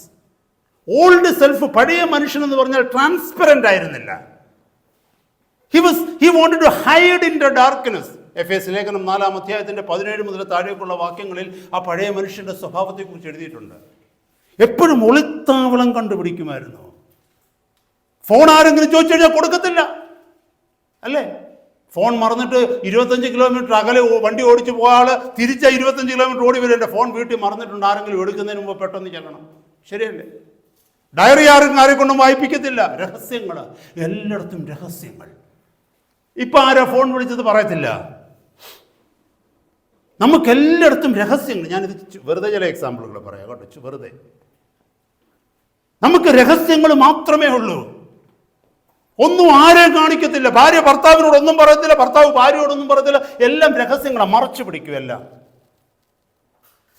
Old self, പഴയ മനുഷ്യൻ എന്ന് പറഞ്ഞാൽ transparent ആയിരുന്നില്ല. He wanted to hide in the darkness. എഫേസ്യ ലേഖനം 4-ാം അധ്യായത്തിൻ്റെ 17 മുതൽ താഴേക്കുള്ള വാക്യങ്ങളിൽ ആ പഴയ മനുഷ്യൻ്റെ സ്വഭാവത്തെക്കുറിച്ച് എഴുതിയിട്ടുണ്ട്. എപ്പോഴും ഒളിത്താവളം കണ്ടുപിടിക്കുമായിരുന്നു. ഫോൺ ആരെങ്കിലും ചോദിച്ചു കഴിഞ്ഞാൽ കൊടുക്കത്തില്ല, അല്ലേ? ഫോൺ മറന്നിട്ട് 25 കിലോമീറ്റർ അകലെ വണ്ടി ഓടിച്ച് പോയാൽ തിരിച്ച 25 കിലോമീറ്റർ ഓടി വരും. എൻ്റെ ഫോൺ വീട്ടിൽ മറന്നിട്ടുണ്ട്, ആരെങ്കിലും എടുക്കുന്നതിന് മുമ്പ് പെട്ടെന്ന് ചെല്ലണം. ശരിയല്ലേ? ഡയറി ആരെക്കൊണ്ടും വായിപ്പിക്കത്തില്ല. രഹസ്യങ്ങൾ, എല്ലായിടത്തും രഹസ്യങ്ങൾ. ഇപ്പം ആരാ ഫോൺ വിളിച്ചത് പറയത്തില്ല. നമുക്കെല്ലായിടത്തും രഹസ്യങ്ങൾ. ഞാനിത് വെറുതെ ചില എക്സാമ്പിളുകൾ പറയാം കേട്ടോ, വെറുതെ. നമുക്ക് രഹസ്യങ്ങൾ മാത്രമേ ഉള്ളൂ. ഒന്നും ആരെയും കാണിക്കത്തില്ല. ഭാര്യ ഭർത്താവിനോടൊന്നും പറയത്തില്ല, ഭർത്താവ് ഭാര്യയോടൊന്നും പറയത്തില്ല. എല്ലാം രഹസ്യങ്ങളാണ്, മറച്ചു പിടിക്കും എല്ലാം.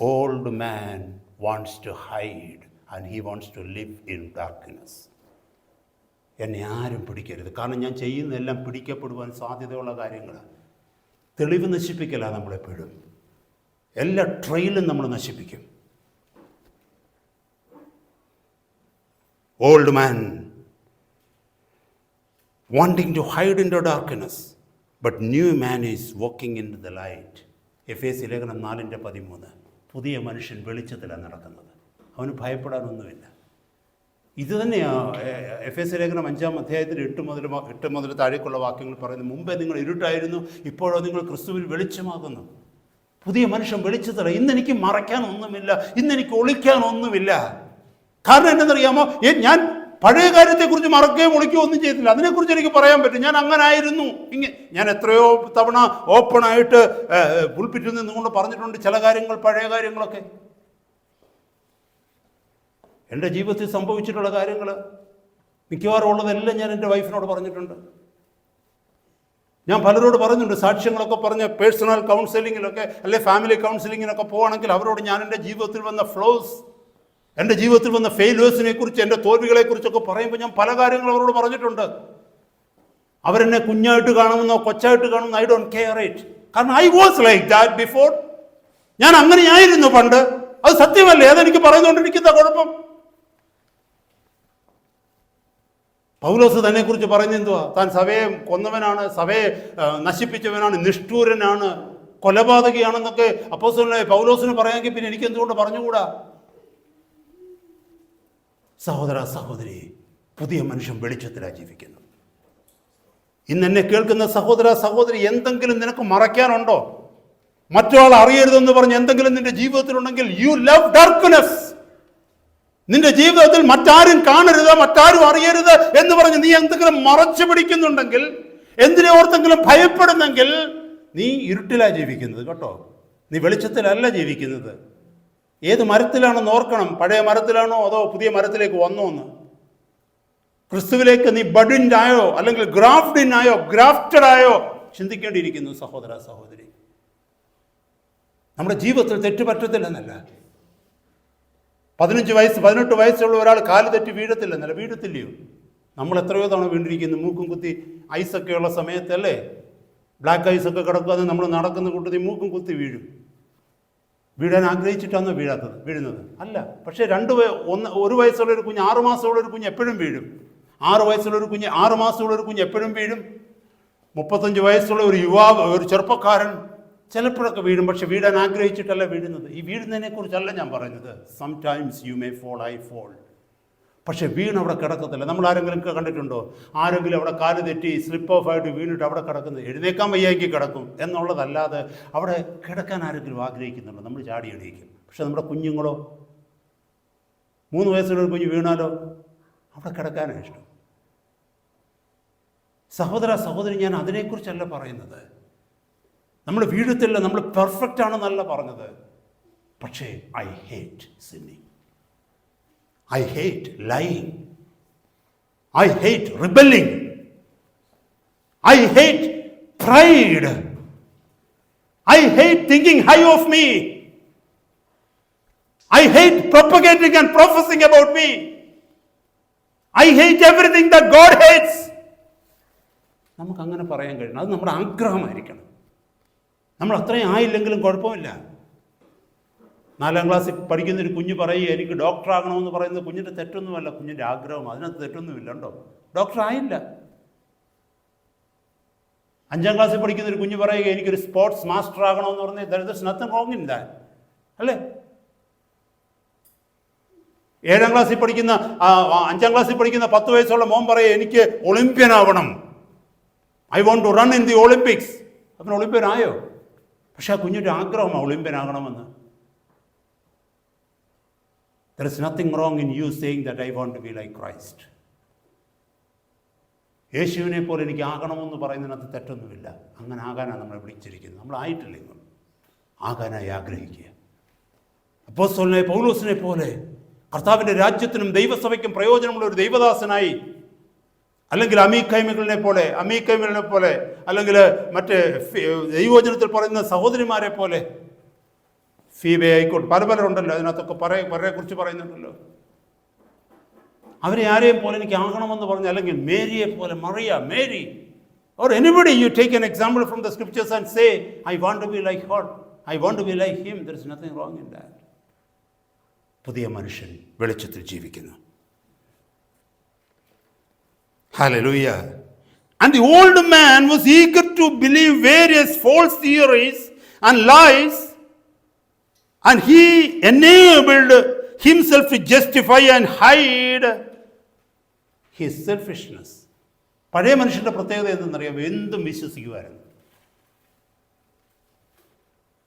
Old man wants to hide and he wants to live in darkness. എന്നെ ആരും പിടിക്കരുത്. കാരണം ഞാൻ ചെയ്യുന്നതെല്ലാം പിടിക്കപ്പെടുവാൻ സാധ്യതയുള്ള കാര്യങ്ങളാണ്. തെളിവ് നശിപ്പിക്കല നമ്മളെപ്പോഴും. എല്ലാ ട്രെയിലും നമ്മൾ നശിപ്പിക്കും. Old man wanting to hide in the darkness, but new man is walking into the light. എഫേസ്യ ലേഖനം 4:13. പുതിയ മനുഷ്യൻ വെളിച്ചത്തിലാണ് നടക്കുന്നത്. അവന് ഭയപ്പെടാനൊന്നുമില്ല. ഇത് തന്നെയാണ് എഫേസ്യ ലേഖനം 5-ാം അധ്യായത്തിൽ 8 മുതൽ താഴേക്കുള്ള വാക്യങ്ങൾ പറയുന്നത്. മുമ്പേ നിങ്ങൾ ഇരുട്ടായിരുന്നു, ഇപ്പോഴോ നിങ്ങൾ ക്രിസ്തുവിൽ വെളിച്ചമാകുന്നു. പുതിയ മനുഷ്യൻ വെളിച്ചത്തിലാണ്. ഇന്നെനിക്ക് മറയ്ക്കാനൊന്നുമില്ല, ഇന്നെനിക്ക് ഒളിക്കാനൊന്നുമില്ല. കാരണം എന്തെന്നറിയാമോ, ഞാൻ പഴയ കാര്യത്തെക്കുറിച്ച് മറക്കുകയോ ഒളിക്കുകയോ ഒന്നും ചെയ്തില്ല. അതിനെക്കുറിച്ച് എനിക്ക് പറയാൻ പറ്റും. ഞാൻ അങ്ങനെ ആയിരുന്നു. ഞാൻ എത്രയോ തവണ ഓപ്പണായിട്ട് പുൽപ്പിറ്റിൽ നിന്നുകൊണ്ട് പറഞ്ഞിട്ടുണ്ട് ചില കാര്യങ്ങൾ, പഴയ കാര്യങ്ങളൊക്കെ. എൻ്റെ ജീവിതത്തിൽ സംഭവിച്ചിട്ടുള്ള കാര്യങ്ങൾ മിക്കവാറും ഉള്ളതെല്ലാം ഞാൻ എൻ്റെ വൈഫിനോട് പറഞ്ഞിട്ടുണ്ട്. ഞാൻ പലരോട് പറഞ്ഞിട്ടുണ്ട്. സാക്ഷ്യങ്ങളൊക്കെ പറഞ്ഞ് പേഴ്സണൽ കൗൺസിലിങ്ങിലൊക്കെ അല്ലെ ഫാമിലി കൗൺസിലിങ്ങിനൊക്കെ പോവുകയാണെങ്കിൽ അവരോട് ഞാൻ എൻ്റെ ജീവിതത്തിൽ വന്ന ഫ്ലോസ്, എൻ്റെ ജീവിതത്തിൽ വന്ന ഫെയിലേഴ്സിനെ കുറിച്ച്, എൻ്റെ തോൽവികളെക്കുറിച്ചൊക്കെ പറയുമ്പോൾ ഞാൻ പല കാര്യങ്ങൾ അവരോട് പറഞ്ഞിട്ടുണ്ട്. അവരെന്നെ കുഞ്ഞായിട്ട് കാണുമെന്നോ കൊച്ചായിട്ട് കാണുമെന്നോ ഐ ഡോണ്ട് കെയർ ഇറ്റ്. കാരണം I was like that before. ഞാൻ അങ്ങനെയായിരുന്നു പണ്ട്. അത് സത്യമല്ലേ? അതെനിക്ക് പറയുന്നതുകൊണ്ടിരിക്കുന്ന കുഴപ്പം. പൗലോസ് തന്നെക്കുറിച്ച് പറയുന്നതെന്തുവാ? താൻ സഭയെ കൊന്നവനാണ്, സഭയെ നശിപ്പിച്ചവനാണ്, നിഷ്ഠൂരനാണ്, കൊലപാതകയാണെന്നൊക്കെ അപ്പോസ്തലനായ പൗലോസിന് പറയാമെങ്കിൽ പിന്നെ എനിക്ക് എന്തുകൊണ്ട് പറഞ്ഞുകൂടാ? സഹോദര സഹോദരി, പുതിയ മനുഷ്യൻ വെളിച്ചത്തിലാണ് ജീവിക്കുന്നത്. ഇന്ന് എന്നെ കേൾക്കുന്ന സഹോദര സഹോദരി, എന്തെങ്കിലും നിനക്ക് മറയ്ക്കാനുണ്ടോ? മറ്റൊരാൾ അറിയരുതെന്ന് പറഞ്ഞ് എന്തെങ്കിലും നിന്റെ ജീവിതത്തിലുണ്ടെങ്കിൽ യു ലവ് ഡാർക്ക്നെസ്. നിന്റെ ജീവിതത്തിൽ മറ്റാരും കാണരുത്, മറ്റാരും അറിയരുത് എന്ന് പറഞ്ഞ് നീ എന്തെങ്കിലും മറച്ചു പിടിക്കുന്നുണ്ടെങ്കിൽ, എന്തിനെ ഓർത്തെങ്കിലും ഭയപ്പെടുന്നെങ്കിൽ നീ ഇരുട്ടിലാണ് ജീവിക്കുന്നത് കേട്ടോ. നീ വെളിച്ചത്തിലല്ല ജീവിക്കുന്നത്. ഏത് മരത്തിലാണെന്ന് ഓർക്കണം. പഴയ മരത്തിലാണോ അതോ പുതിയ മരത്തിലേക്ക് വന്നോ എന്ന്. ക്രിസ്തുവിലേക്ക് നീ ബഡിൻഡ് ആയോ അല്ലെങ്കിൽ ഗ്രാഫ്ഡിൻ ആയോ, ഗ്രാഫ്റ്റഡ് ആയോ ചിന്തിക്കേണ്ടിയിരിക്കുന്നു സഹോദര സഹോദരി. നമ്മുടെ ജീവിതത്തിൽ തെറ്റ് പറ്റത്തില്ലെന്നല്ല. 15 വയസ്സ് 18 വയസ്സുള്ള ഒരാൾ കാല് തെറ്റി വീഴത്തില്ലെന്നല്ല, വീഴത്തില്ലയോ? നമ്മൾ എത്രയോ തവണ വീണ്ടിരിക്കുന്നു. മൂക്കും കുത്തി ഐസൊക്കെയുള്ള സമയത്തല്ലേ, ബ്ലാക്ക് ഐസൊക്കെ കിടക്കാതെ നമ്മൾ നടക്കുന്ന കൂട്ടത്തിൽ മൂക്കും കുത്തി വീഴും. വീഴാൻ ആഗ്രഹിച്ചിട്ടാണ് വീഴുന്നത് അല്ല. പക്ഷേ 1 വയസ്സുള്ള ഒരു കുഞ്ഞ്, 6 മാസമുള്ള ഒരു കുഞ്ഞ് എപ്പോഴും വീഴും. 6 വയസ്സുള്ള ഒരു കുഞ്ഞ്, 6 മാസമുള്ള ഒരു കുഞ്ഞ് എപ്പോഴും വീഴും. 35 വയസ്സുള്ള ഒരു യുവാവ്, ഒരു ചെറുപ്പക്കാരൻ ചിലപ്പോഴൊക്കെ വീഴും. പക്ഷെ വീഴാൻ ആഗ്രഹിച്ചിട്ടല്ല വീഴുന്നത്. ഈ വീഴുന്നതിനെ കുറിച്ചല്ല ഞാൻ പറയുന്നത്. Sometimes you may fall, I fall. പക്ഷെ വീണ് അവിടെ കിടക്കത്തില്ല. നമ്മൾ ആരെങ്കിലും കണ്ടിട്ടുണ്ടോ? ആരെങ്കിലും അവിടെ കാല് തെറ്റി സ്ലിപ്പ് ഓഫ് ആയിട്ട് വീണിട്ട് അവിടെ കിടക്കുന്നത്? എഴുന്നേക്കാൻ വയ്യെങ്കിൽ കിടക്കും എന്നുള്ളതല്ലാതെ അവിടെ കിടക്കാൻ ആരെങ്കിലും ആഗ്രഹിക്കുന്നുണ്ടോ? നമ്മൾ ചാടി എണീക്കും. പക്ഷെ നമ്മുടെ കുഞ്ഞുങ്ങളോ, 3 വയസ്സുള്ള ഒരു കുഞ്ഞ് വീണാലോ അവിടെ കിടക്കാനാണ് ഇഷ്ടം. സഹോദര സഹോദരി, ഞാൻ അതിനെക്കുറിച്ചല്ല പറയുന്നത്. നമ്മൾ വീഴത്തില്ല, നമ്മൾ പെർഫെക്റ്റ് ആണെന്നല്ല പറഞ്ഞത്. പക്ഷേ I hate sinning, I hate lying. I hate rebelling. I hate pride. I hate thinking high of me. I hate propagating and professing about me. I hate everything that God hates. നമുക്ക് അങ്ങനെ പറയാൻ കഴിയണം. അത് നമ്മുടെ ആഗ്രഹമായിരിക്കണം. നമ്മൾ അത്രയും ആയില്ലെങ്കിലും കുഴപ്പമില്ല. 4-ാം ക്ലാസ്സിൽ പഠിക്കുന്നൊരു കുഞ്ഞ് പറയുക എനിക്ക് ഡോക്ടറാകണമെന്ന് പറയുന്നത് കുഞ്ഞിൻ്റെ തെറ്റൊന്നുമല്ല, കുഞ്ഞിൻ്റെ ആഗ്രഹം. അതിനകത്ത് തെറ്റൊന്നുമില്ല. ഉണ്ടോ? ഡോക്ടറായില്ല. 5-ാം ക്ലാസ്സിൽ പഠിക്കുന്നൊരു കുഞ്ഞ് പറയുക എനിക്കൊരു സ്പോർട്സ് മാസ്റ്റർ ആകണമെന്ന് പറഞ്ഞാൽ there is nothing wrong in that. അല്ലേ? 7-ാം ക്ലാസ്സിൽ പഠിക്കുന്ന 5-ാം ക്ലാസ്സിൽ പഠിക്കുന്ന 10 വയസ്സുള്ള മോൻ പറയുക എനിക്ക് ഒളിമ്പ്യൻ ആവണം, I want to run in the Olympics. അവൻ ഒളിമ്പ്യൻ ആയോ? പക്ഷെ ആ കുഞ്ഞിൻ്റെ ആഗ്രഹമാണ് ഒളിമ്പ്യൻ ആകണമെന്ന്. There is nothing wrong in you saying that I want to be like Christ. യേശുവിനെ പോലെ എനിക്ക് ആകണമെന്ന് പറയുന്നതിനകത്ത് തെറ്റൊന്നുമില്ല. അങ്ങനെ ആകാനാണ് നമ്മളെ വിളിച്ചിരിക്കുന്നത്. നമ്മളായിട്ടില്ലെങ്കിൽ ആകാനായി ആഗ്രഹിക്കുക. അപ്പോസ്തലനായ പൗലോസിനെ പോലെ കർത്താവിൻ്റെ രാജ്യത്തിനും ദൈവസഭയ്ക്കും പ്രയോജനമുള്ള ഒരു ദൈവദാസനായി, അല്ലെങ്കിൽ അമീക്കൈമകളിനെ പോലെ അല്ലെങ്കിൽ മറ്റ് ദൈവവചനത്തിൽ പറയുന്ന സഹോദരിമാരെ പോലെ ഫീബെ ആയിക്കോട്ടെ, പലരുണ്ടല്ലോ അതിനകത്തൊക്കെ കുറിച്ച് പറയുന്നുണ്ടല്ലോ. അവരെ ആരെയും പോലെ എനിക്ക് ആകണമെന്ന് പറഞ്ഞ്, അല്ലെങ്കിൽ മേരിയെ പോലെ, Mary or anybody, you take an example from the scriptures and say, I want to be like her, I want to be like him. There is nothing wrong in that. പുതിയ മനുഷ്യൻ വെളിച്ചത്തിൽ ജീവിക്കുന്നു. Hallelujah. And the old man was eager to believe various false theories and lies, and he enabled himself to justify and hide his selfishness. പഴയ മനുഷ്യൻ്റെ പ്രത്യേകത എന്തെന്നറിയാമോ? എന്തും വിശ്വസിക്കുമായിരുന്നു.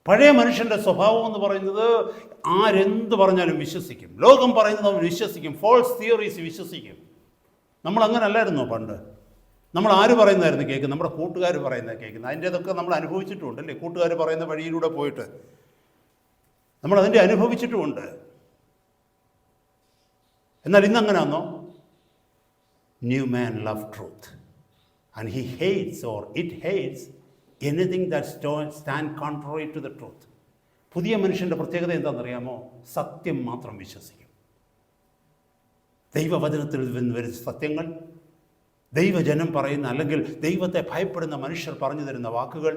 പഴയ മനുഷ്യൻ്റെ സ്വഭാവം എന്ന് പറയുന്നത് ആരെന്ത് പറഞ്ഞാലും വിശ്വസിക്കും. ലോകം പറയുന്നത് അവൻ വിശ്വസിക്കും. ഫോൾസ് തിയറീസ് വിശ്വസിക്കും. നമ്മൾ അങ്ങനെ അല്ലായിരുന്നോ പണ്ട്? നമ്മൾ ആര് പറയുന്നതായിരുന്നു കേൾക്കുന്നത്? നമ്മുടെ കൂട്ടുകാർ പറയുന്നത് കേൾക്കുന്നത്. അതിൻ്റെതൊക്കെ നമ്മൾ അനുഭവിച്ചിട്ടുമുണ്ട് അല്ലേ? കൂട്ടുകാർ പറയുന്ന വഴിയിലൂടെ പോയിട്ട് നമ്മൾ അതിൻ്റെ അനുഭവിച്ചിട്ടുമുണ്ട്. എന്നാൽ ഇന്നങ്ങനെയാണോ? New man love truth, and he hates, or it hates, anything that stand contrary to the truth. പുതിയ മനുഷ്യൻ്റെ പ്രത്യേകത എന്താണെന്നറിയാമോ? സത്യം മാത്രം വിശ്വസിക്കും. ദൈവവചനത്തിൽ നിന്ന് വരുന്ന സത്യങ്ങൾ, ദൈവജനം പറയുന്ന, അല്ലെങ്കിൽ ദൈവത്തെ ഭയപ്പെടുന്ന മനുഷ്യർ പറഞ്ഞു തരുന്ന വാക്കുകൾ.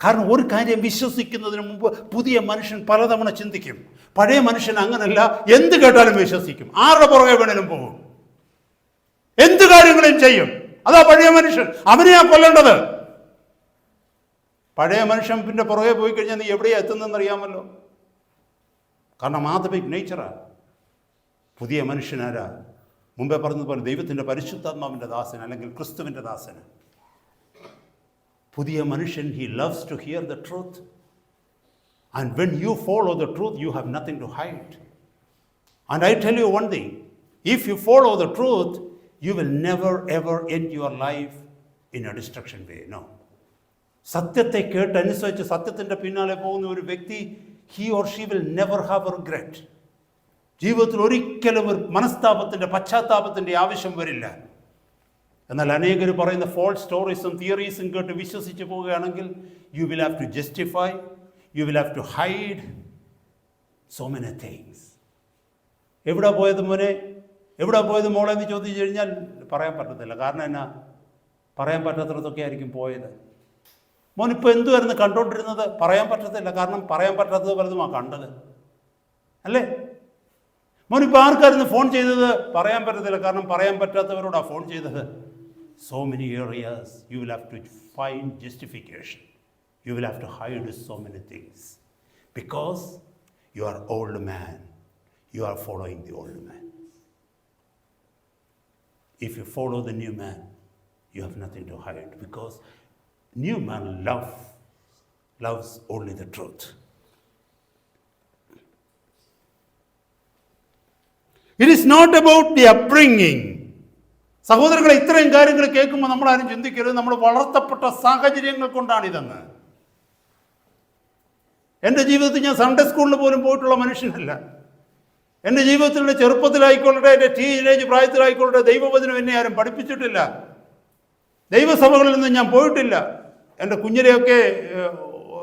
കാരണം ഒരു കാര്യം വിശ്വസിക്കുന്നതിന് മുമ്പ് പുതിയ മനുഷ്യൻ പലതവണ ചിന്തിക്കും. പഴയ മനുഷ്യൻ അങ്ങനല്ല, എന്ത് കേട്ടാലും വിശ്വസിക്കും. ആരുടെ പുറകെ വേണേലും പോകും, എന്ത് കാര്യങ്ങളും ചെയ്യും. അതാ പഴയ മനുഷ്യൻ. അവനെയാ കൊല്ലേണ്ടത്. പഴയ മനുഷ്യൻ പിന്നെ പുറകെ പോയി കഴിഞ്ഞാൽ നീ എവിടെയാ എത്തുന്നതെന്നറിയാമല്ലോ. കാരണം ആദമിക് നേച്ചറാ. പുതിയ മനുഷ്യനാരാ? മുമ്പേ പറഞ്ഞതുപോലെ ദൈവത്തിൻ്റെ പരിശുദ്ധാത്മാവിൻ്റെ ദാസൻ, അല്ലെങ്കിൽ ക്രിസ്തുവിൻ്റെ ദാസന്. പുതിയ മനുഷ്യൻ, he loves to hear the truth, and when you follow the truth you have nothing to hide. And I tell you one thing, if you follow the truth, you will never ever end your life in a destruction way. No. സത്യത്തെ കേട്ടനുസരിച്ച് സത്യത്തിൻ്റെ പിന്നാലെ പോകുന്ന ഒരു വ്യക്തി, he or she will never have a regret. ജീവിതത്തിൽ ഒരിക്കലും ഒരു മനസ്താപത്തിൻ്റെ, പശ്ചാത്താപത്തിൻ്റെ ആവശ്യം വരില്ല. എന്നാൽ അനേകർ പറയുന്ന ഫോൾസ് സ്റ്റോറീസും തിയറീസും കേട്ട് വിശ്വസിച്ച് പോവുകയാണെങ്കിൽ you will have to justify, you will have to hide so many things. എവിടെ പോയത് മോനെ, എവിടെ പോയത് മോളെ എന്ന് ചോദിച്ചു കഴിഞ്ഞാൽ പറയാൻ പറ്റത്തില്ല. കാരണം എന്നാ? പറയാൻ പറ്റാത്തടത്തൊക്കെ ആയിരിക്കും പോയത്. മോൻ ഇപ്പോൾ എന്തുവായിരുന്നു കണ്ടുകൊണ്ടിരുന്നത്? പറയാൻ പറ്റത്തില്ല. കാരണം പറയാൻ പറ്റാത്തത് പലതുമാണ് കണ്ടത് അല്ലേ? മോനിപ്പോൾ ആർക്കായിരുന്നു ഫോൺ ചെയ്തത്? പറയാൻ പറ്റത്തില്ല. കാരണം പറയാൻ പറ്റാത്തവരോടാണ് ഫോൺ ചെയ്തത്. So many areas you will have to find justification. You will have to hide so many things. Because you are old man. You are following the old man. If you follow the new man, you have nothing to hide. Because new man loves only the truth. It is not about the upbringing. സഹോദരങ്ങളെ, ഇത്രയും കാര്യങ്ങൾ കേൾക്കുമ്പോൾ നമ്മളാരും ചിന്തിക്കരുത് നമ്മൾ വളർത്തപ്പെട്ട സാഹചര്യങ്ങൾ കൊണ്ടാണിതെന്ന്. എൻ്റെ ജീവിതത്തിൽ ഞാൻ സൺഡേ സ്കൂളിൽ പോലും പോയിട്ടുള്ള മനുഷ്യനല്ല. എൻ്റെ ജീവിതത്തിൻ്റെ ചെറുപ്പത്തിലായിക്കൊള്ളട്ടെ, എൻ്റെ ടീനേജ് പ്രായത്തിലായിക്കൊള്ളട്ടെ, ദൈവവചനം എന്നെ ആരും പഠിപ്പിച്ചിട്ടില്ല. ദൈവസഭകളിൽ നിന്ന് ഞാൻ പോയിട്ടില്ല. എൻ്റെ കുഞ്ഞിലെയൊക്കെ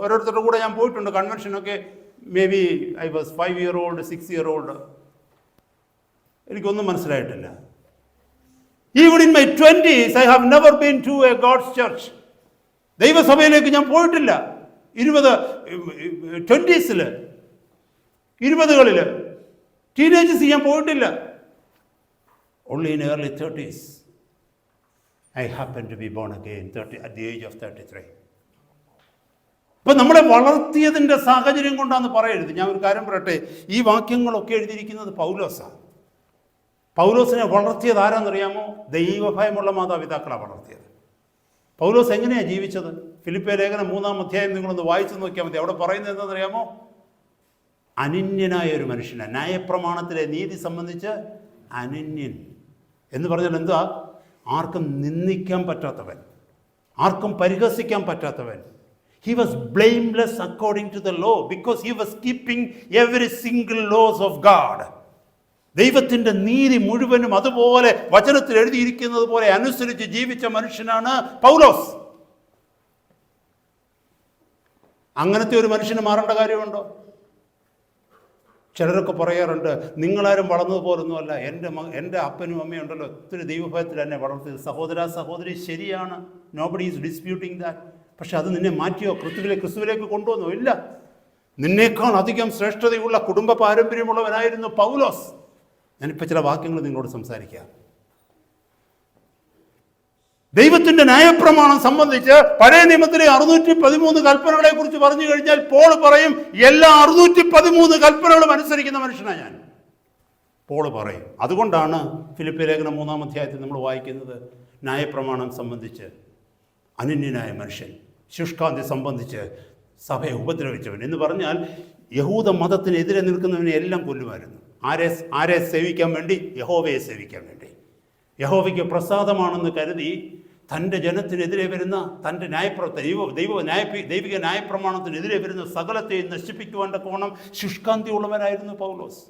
ഓരോരുത്തരുടെ കൂടെ ഞാൻ പോയിട്ടുണ്ട് കൺവെൻഷനൊക്കെ. Maybe I was 5 year old, 6 year old. എനിക്കൊന്നും മനസ്സിലായിട്ടില്ല. Even in my 20s, I have never been to a God's church. ദൈവസഭയിലേക്ക് ഞാൻ പോയിട്ടില്ല. 20s ടീനേജസ് ഞാൻ പോയിട്ടില്ല. Only in early 30s, I happened to be born again at the age of 33. അപ്പം നമ്മളെ വളർത്തിയതിൻ്റെ സാഹചര്യം കൊണ്ടാന്ന് പറയരുത്. ഞാൻ ഒരു കാര്യം പറയട്ടെ, ഈ വാക്യങ്ങളൊക്കെ എഴുതിയിരിക്കുന്നത് പൗലോസാണ്. പൗലോസിനെ വളർത്തിയത് ആരാന്നറിയാമോ? ദൈവഭയമുള്ള മാതാപിതാക്കളാണ് വളർത്തിയത്. പൗലോസ് എങ്ങനെയാണ് ജീവിച്ചത്? ഫിലിപ്പിയ ലേഖനം 3-ാം അധ്യായം നിങ്ങളൊന്ന് വായിച്ചു നോക്കിയാൽ മതി. അവിടെ പറയുന്നത് എന്താണെന്നറിയാമോ? അനന്യനായ ഒരു മനുഷ്യനാണ്. ന്യായപ്രമാണത്തിലെ നീതി സംബന്ധിച്ച് അനന്യൻ എന്ന് പറഞ്ഞാൽ എന്താ? ആർക്കും നിന്ദിക്കാൻ പറ്റാത്തവൻ, ആർക്കും പരിഹസിക്കാൻ പറ്റാത്തവൻ. He was blameless according to the law because he was keeping every single laws of God. ദൈവത്തിൻ്റെ നീതി മുഴുവനും അതുപോലെ വചനത്തിൽ എഴുതിയിരിക്കുന്നത് പോലെ അനുസരിച്ച് ജീവിച്ച മനുഷ്യനാണ് പൗലോസ്. അങ്ങനത്തെ ഒരു മനുഷ്യന് മാറേണ്ട കാര്യമുണ്ടോ? ചിലരൊക്കെ പറയാറുണ്ട്, നിങ്ങളാരും വളർന്നതുപോലൊന്നുമല്ല, എൻ്റെ അപ്പനും അമ്മയും ഉണ്ടല്ലോ ഒത്തിരി ദൈവഭയത്തിൽ എന്നെ വളർത്തിയത്. സഹോദരി ശരിയാണ്, നോബഡി ഈസ് ഡിസ്പ്യൂട്ടിങ് ദാറ്റ്. പക്ഷെ അത് നിന്നെ മാറ്റിയോ? ക്രിസ്തുവിലേക്ക് കൊണ്ടുവന്നോ? ഇല്ല. നിന്നേക്കാൾ അധികം ശ്രേഷ്ഠതയുള്ള കുടുംബ പാരമ്പര്യമുള്ളവനായിരുന്നു പൗലോസ്. ഞാനിപ്പോൾ ചില വാക്യങ്ങൾ നിങ്ങളോട് സംസാരിക്കാം. ദൈവത്തിന്റെ ന്യായപ്രമാണം സംബന്ധിച്ച് പഴയ നിയമത്തിലെ 613 കൽപ്പനകളെ കുറിച്ച് പറഞ്ഞു കഴിഞ്ഞാൽ പോൾ പറയും, എല്ലാ 613 കൽപ്പനകളും അനുസരിക്കുന്ന മനുഷ്യനാണ് ഞാൻ. പോൾ പറയും. അതുകൊണ്ടാണ് ഫിലിപ്പി ലേഖനം 3-ാം അധ്യായത്തിൽ നമ്മൾ വായിക്കുന്നത്, ന്യായപ്രമാണം സംബന്ധിച്ച് അനന്യനായ മനുഷ്യൻ, ശുഷ്കാന്തി സംബന്ധിച്ച് സഭയെ ഉപദ്രവിച്ചവൻ എന്ന് പറഞ്ഞാൽ യഹൂദ മതത്തിനെതിരെ നിൽക്കുന്നവനെ എല്ലാം കൊല്ലുമായിരുന്നു. ആരെ സേവിക്കാൻ വേണ്ടി? യഹോവയെ സേവിക്കാൻ വേണ്ടി. യഹോവയ്ക്ക് പ്രസാദമാണെന്ന് കരുതി തൻ്റെ ജനത്തിനെതിരെ വരുന്ന, തൻ്റെ ദൈവിക ന്യായപ്രമാണത്തിനെതിരെ വരുന്ന സകലത്തെയും നശിപ്പിക്കുവാൻ തക്കവണ്ണം ശുഷ്കാന്തിയുള്ളവനായിരുന്നു പൗലോസ്.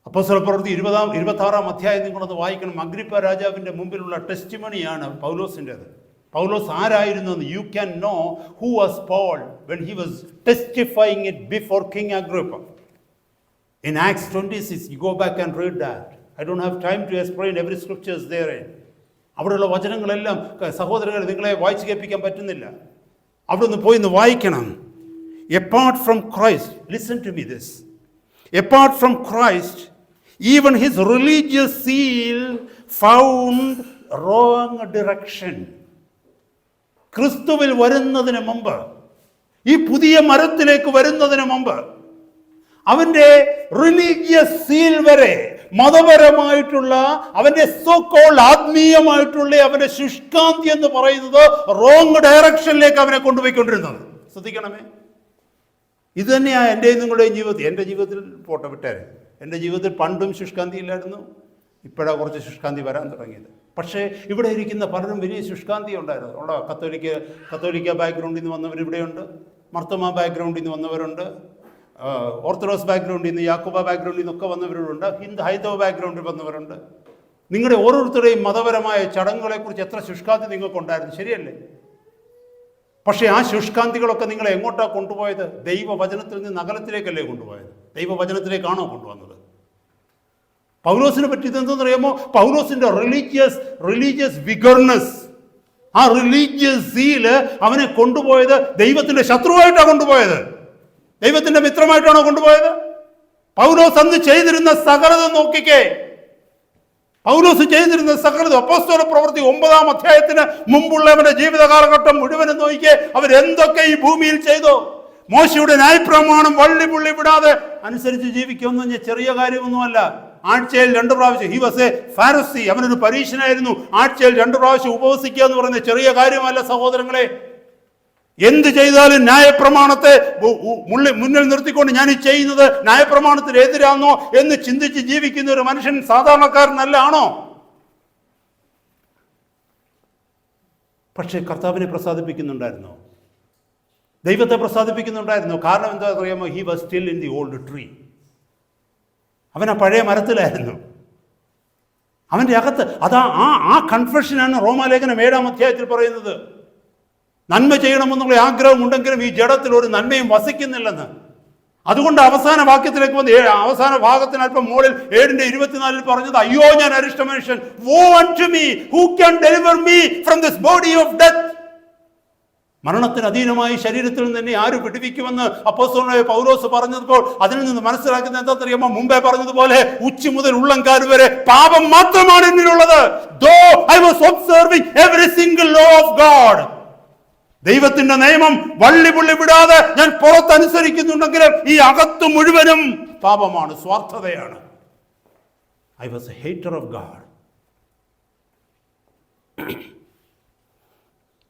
അപ്പോസ്തലപ്രവൃത്തി 26-ാം അധ്യായം നിങ്ങളൊന്ന് വായിക്കണം. അഗ്രിപ്പ രാജാവിൻ്റെ മുമ്പിലുള്ള ടെസ്റ്റിമണിയാണ് പൗലോസിൻ്റെത്. പൗലോസ് ആരായിരുന്നു എന്ന് you can know who was Paul when he was testifying it before King Agrippa. In Acts 26, you go back and read that. I don't have time to explain every scriptures therein. അവിടെയുള്ള വചനങ്ങളെല്ലാം സഹോദരങ്ങളെ നിങ്ങളെ വായിച്ചു കേൾപ്പിക്കാൻ പറ്റുന്നില്ല. അവിടെ ഒന്ന് പോയി ഒന്ന് വായിക്കണം. Apart from Christ, listen to me this. Apart from Christ, even his religious zeal found wrong direction. ക്രിസ്തുവിൽ വരുന്നതിന് മുമ്പ്, ഈ പുതിയ മരത്തിലേക്ക് വരുന്നതിന് മുമ്പ്, അവൻ്റെ റിലീജിയസ് സീൽ വരെ, മതപരമായിട്ടുള്ള അവൻ്റെ സോ കോൾഡ് ആത്മീയമായിട്ടുള്ള അവൻ്റെ ശുഷ്കാന്തി എന്ന് പറയുന്നത് റോങ് ഡയറക്ഷനിലേക്ക് അവനെ കൊണ്ടുപോയിക്കൊണ്ടിരുന്നത്. ശ്രദ്ധിക്കണമേ. ഇത് തന്നെയാണ് എൻ്റെയും നിങ്ങളുടെയും ജീവിതത്തിൽ. എൻ്റെ ജീവിതത്തിൽ പോട്ടെ വിട്ടേരെ, എൻ്റെ ജീവിതത്തിൽ പണ്ടും ശുഷ്കാന്തി ഇല്ലായിരുന്നു, ഇപ്പോഴാണ് കുറച്ച് ശുഷ്കാന്തി വരാൻ തുടങ്ങിയത്. പക്ഷേ ഇവിടെ ഇരിക്കുന്ന പലരും വലിയ ശുഷ്കാന്തി ഉണ്ടായിരുന്നു. കത്തോലിക്ക ബാക്ക്ഗ്രൗണ്ടിൽ നിന്ന് വന്നവർ ഇവിടെയുണ്ട്, മർത്തോമ ബാക്ക്ഗ്രൗണ്ടിൽ നിന്ന് വന്നവരുണ്ട്, ഓർത്തഡോക്സ് ബാക്ക്ഗ്രൗണ്ടിൽ നിന്ന്, യാക്കോബ ബാക്ക്ഗ്രൗണ്ടിൽ നിന്നൊക്കെ വന്നവരുണ്ട്, ഹൈന്ദവ ബാക്ക്ഗ്രൗണ്ടിൽ വന്നവരുണ്ട്. നിങ്ങളുടെ ഓരോരുത്തരുടെയും മതപരമായ ചടങ്ങുകളെക്കുറിച്ച് എത്ര ശുഷ്കാന്തി നിങ്ങൾക്കുണ്ടായിരുന്നു, ശരിയല്ലേ? പക്ഷേ ആ ശുഷ്കാന്തികളൊക്കെ നിങ്ങളെ എങ്ങോട്ടാണ് കൊണ്ടുപോയത്? ദൈവവചനത്തിൽ നിന്ന് അകലത്തിലേക്കല്ലേ കൊണ്ടുപോയത്? ദൈവവചനത്തിലേക്കാണോ കൊണ്ടുവന്നത്? പൗലോസിനെ പറ്റി ഇതെന്തെന്ന് അറിയാമോ? പൗലോസിന്റെ റിലീജിയസ് വിഗർനെസ്, ആ റിലീജിയസ് സീല് അവനെ കൊണ്ടുപോയത് ദൈവത്തിന്റെ ശത്രുവായിട്ടാണ് കൊണ്ടുപോയത്, ദൈവത്തിന്റെ മിത്രമായിട്ടാണോ കൊണ്ടുപോയത്? പൗലോസ് അന്ന് ചെയ്തിരുന്ന സകലത നോക്കിക്കേ. പൗലോസ് ചെയ്തിരുന്ന സകലത അപ്പോസ്തലപ്രവൃത്തി 9-ാം അധ്യായത്തിന് മുമ്പുള്ളവന്റെ ജീവിത കാലഘട്ടം മുഴുവനും നോക്കിക്കേ. അവരെന്തൊക്കെ ഈ ഭൂമിയിൽ ചെയ്തോ? മോശയുടെ ന്യായപ്രമാണം വള്ളി വിടാതെ അനുസരിച്ച് ജീവിക്കുമെന്ന് ചെറിയ കാര്യമൊന്നുമല്ല. ആഴ്ചയിൽ 2 പ്രാവശ്യം, ഹി വാസ് എ ഫാരിസി, അവനൊരു പരീക്ഷനായിരുന്നു. ആഴ്ചയിൽ 2 പ്രാവശ്യം ഉപവസിക്കുക എന്ന് പറയുന്നത് ചെറിയ കാര്യമല്ല സഹോദരങ്ങളെ. എന്ത് ചെയ്താലും ന്യായപ്രമാണത്തെ മുന്നിൽ നിർത്തിക്കൊണ്ട് ഞാൻ ഈ ചെയ്യുന്നത് ന്യായപ്രമാണത്തിന് എതിരാണോ എന്ന് ചിന്തിച്ച് ജീവിക്കുന്ന ഒരു മനുഷ്യൻ സാധാരണക്കാരനല്ല ആണോ? പക്ഷേ കർത്താവിനെ പ്രസാദിപ്പിക്കുന്നുണ്ടായിരുന്നോ? ദൈവത്തെ പ്രസാദിപ്പിക്കുന്നുണ്ടായിരുന്നോ? കാരണം എന്താ അറിയാമോ? He was still in the old tree. അവൻ ആ പഴയ മരത്തിലായിരുന്നു. അവൻ്റെ അകത്ത് അതാ ആ കൺഫെഷനാണ് റോമാലേഖനം 7-ാം അധ്യായത്തിൽ പറയുന്നത്. നന്മ ചെയ്യണമെന്നുള്ള ആഗ്രഹം ഉണ്ടെങ്കിലും ഈ ജഡത്തിൽ ഒരു നന്മയും വസിക്കുന്നില്ലെന്ന്. അതുകൊണ്ട് അവസാന വാക്യത്തിലേക്ക് വന്ന് അവസാന ഭാഗത്തിന് അല്പം മുകളിൽ 7:24 പറഞ്ഞത്, അയ്യോ ഞാൻ അരിഷ്ട മനുഷ്യൻ, woe unto me, who can deliver me from this body of death? മരണത്തിന് അധീനമായി ശരീരത്തിൽ നിന്ന് തന്നെ ആര് വിടുവിക്കുമെന്ന് അപ്പോസ്തലനായ പൗലോസ് പറഞ്ഞപ്പോൾ അതിൽ നിന്ന് മനസ്സിലാക്കുന്നത് എന്താണെന്നറിയാമോ? മുമ്പേ പറഞ്ഞതുപോലെ ഉച്ചി മുതൽ ഉള്ളംകാൽ വരെ പാപം മാത്രമാണ് എന്നിലുള്ളത്. Though I was observing every single law of God, ദൈവത്തിന്റെ നിയമം വള്ളി വിടാതെ ഞാൻ പുറത്തനുസരിക്കുന്നുണ്ടെങ്കിലും ഈ അകത്ത് മുഴുവനും പാപമാണ്, സ്വാർത്ഥതയാണ്. I was a hater of God.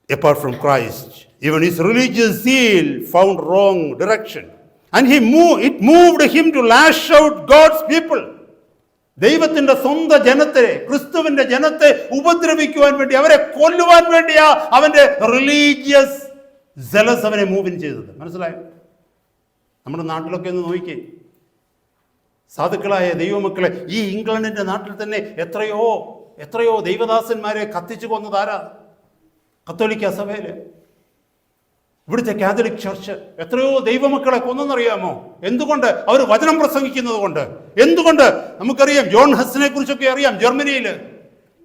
Apart from Christ, even his religious zeal found wrong direction, and it moved him to lash out God's people. ദൈവത്തിന്റെ സ്വന്തം ജനത്തെ, ക്രിസ്തുവിന്റെ ജനത്തെ ഉപദ്രവിക്കുവാൻ വേണ്ടി, അവരെ കൊല്ലുവാൻ വേണ്ടിയാ അവന്റെ റിലീജിയസ് സെലസ് അവനെ മൂവിൻ ചെയ്തത്. മനസ്സിലായോ? നമ്മുടെ നാട്ടിലൊക്കെ ഒന്ന് നോക്കിക്കേ. സാധുക്കളായ ദൈവമക്കളെ, ഈ ഇംഗ്ലണ്ടിന്റെ നാട്ടിൽ തന്നെ എത്രയോ ദൈവദാസന്മാരെ കത്തിച്ചു കൊന്നതാരാ? കത്തോലിക്ക സഭയിൽ, ഇവിടുത്തെ കാത്തലിക് ചർച്ച് എത്രയോ ദൈവമക്കളെ കൊന്നെന്നറിയാമോ? എന്തുകൊണ്ട്? അവർ വചനം പ്രസംഗിക്കുന്നത് കൊണ്ട്. എന്തുകൊണ്ട്? നമുക്കറിയാം, ജോൺ ഹസിനെ കുറിച്ചൊക്കെ അറിയാം. ജർമ്മനിയിൽ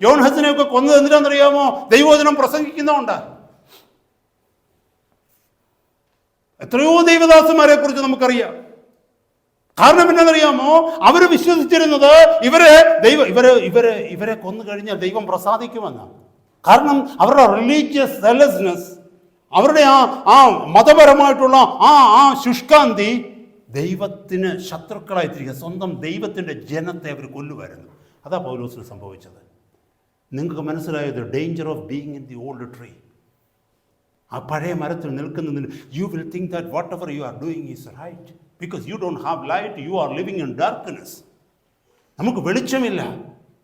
ജോൺ ഹസിനെയൊക്കെ കൊന്നത് എന്തിനാണെന്നറിയാമോ? ദൈവവചനം പ്രസംഗിക്കുന്നതുകൊണ്ട്. എത്രയോ ദൈവദാസന്മാരെ കുറിച്ച് നമുക്കറിയാം. കാരണം എന്നറിയാമോ? അവർ വിശ്വസിച്ചിരുന്നത് ഇവരെ കൊന്നു കഴിഞ്ഞാൽ ദൈവം പ്രസാദിക്കുമെന്നാണ്. കാരണം അവരുടെ റിലീജിയസ് സെലസ്നെസ്, അവരുടെ ആ മതപരമായിട്ടുള്ള ആ ശുഷ്കാന്തി ദൈവത്തിന് ശത്രുക്കളായിത്തിരിക്കുക. സ്വന്തം ദൈവത്തിൻ്റെ ജനത്തെ അവർ കൊല്ലുമായിരുന്നു. അതാ പൗലോസിന് സംഭവിച്ചത്. നിങ്ങൾക്ക് മനസ്സിലായത് danger of being in the old tree. ആ പഴയ മരത്തിൽ നിൽക്കുന്നതിന് you will think that whatever you are doing is right because you don't have light, you are living in darkness. നമുക്ക് വെളിച്ചമില്ല.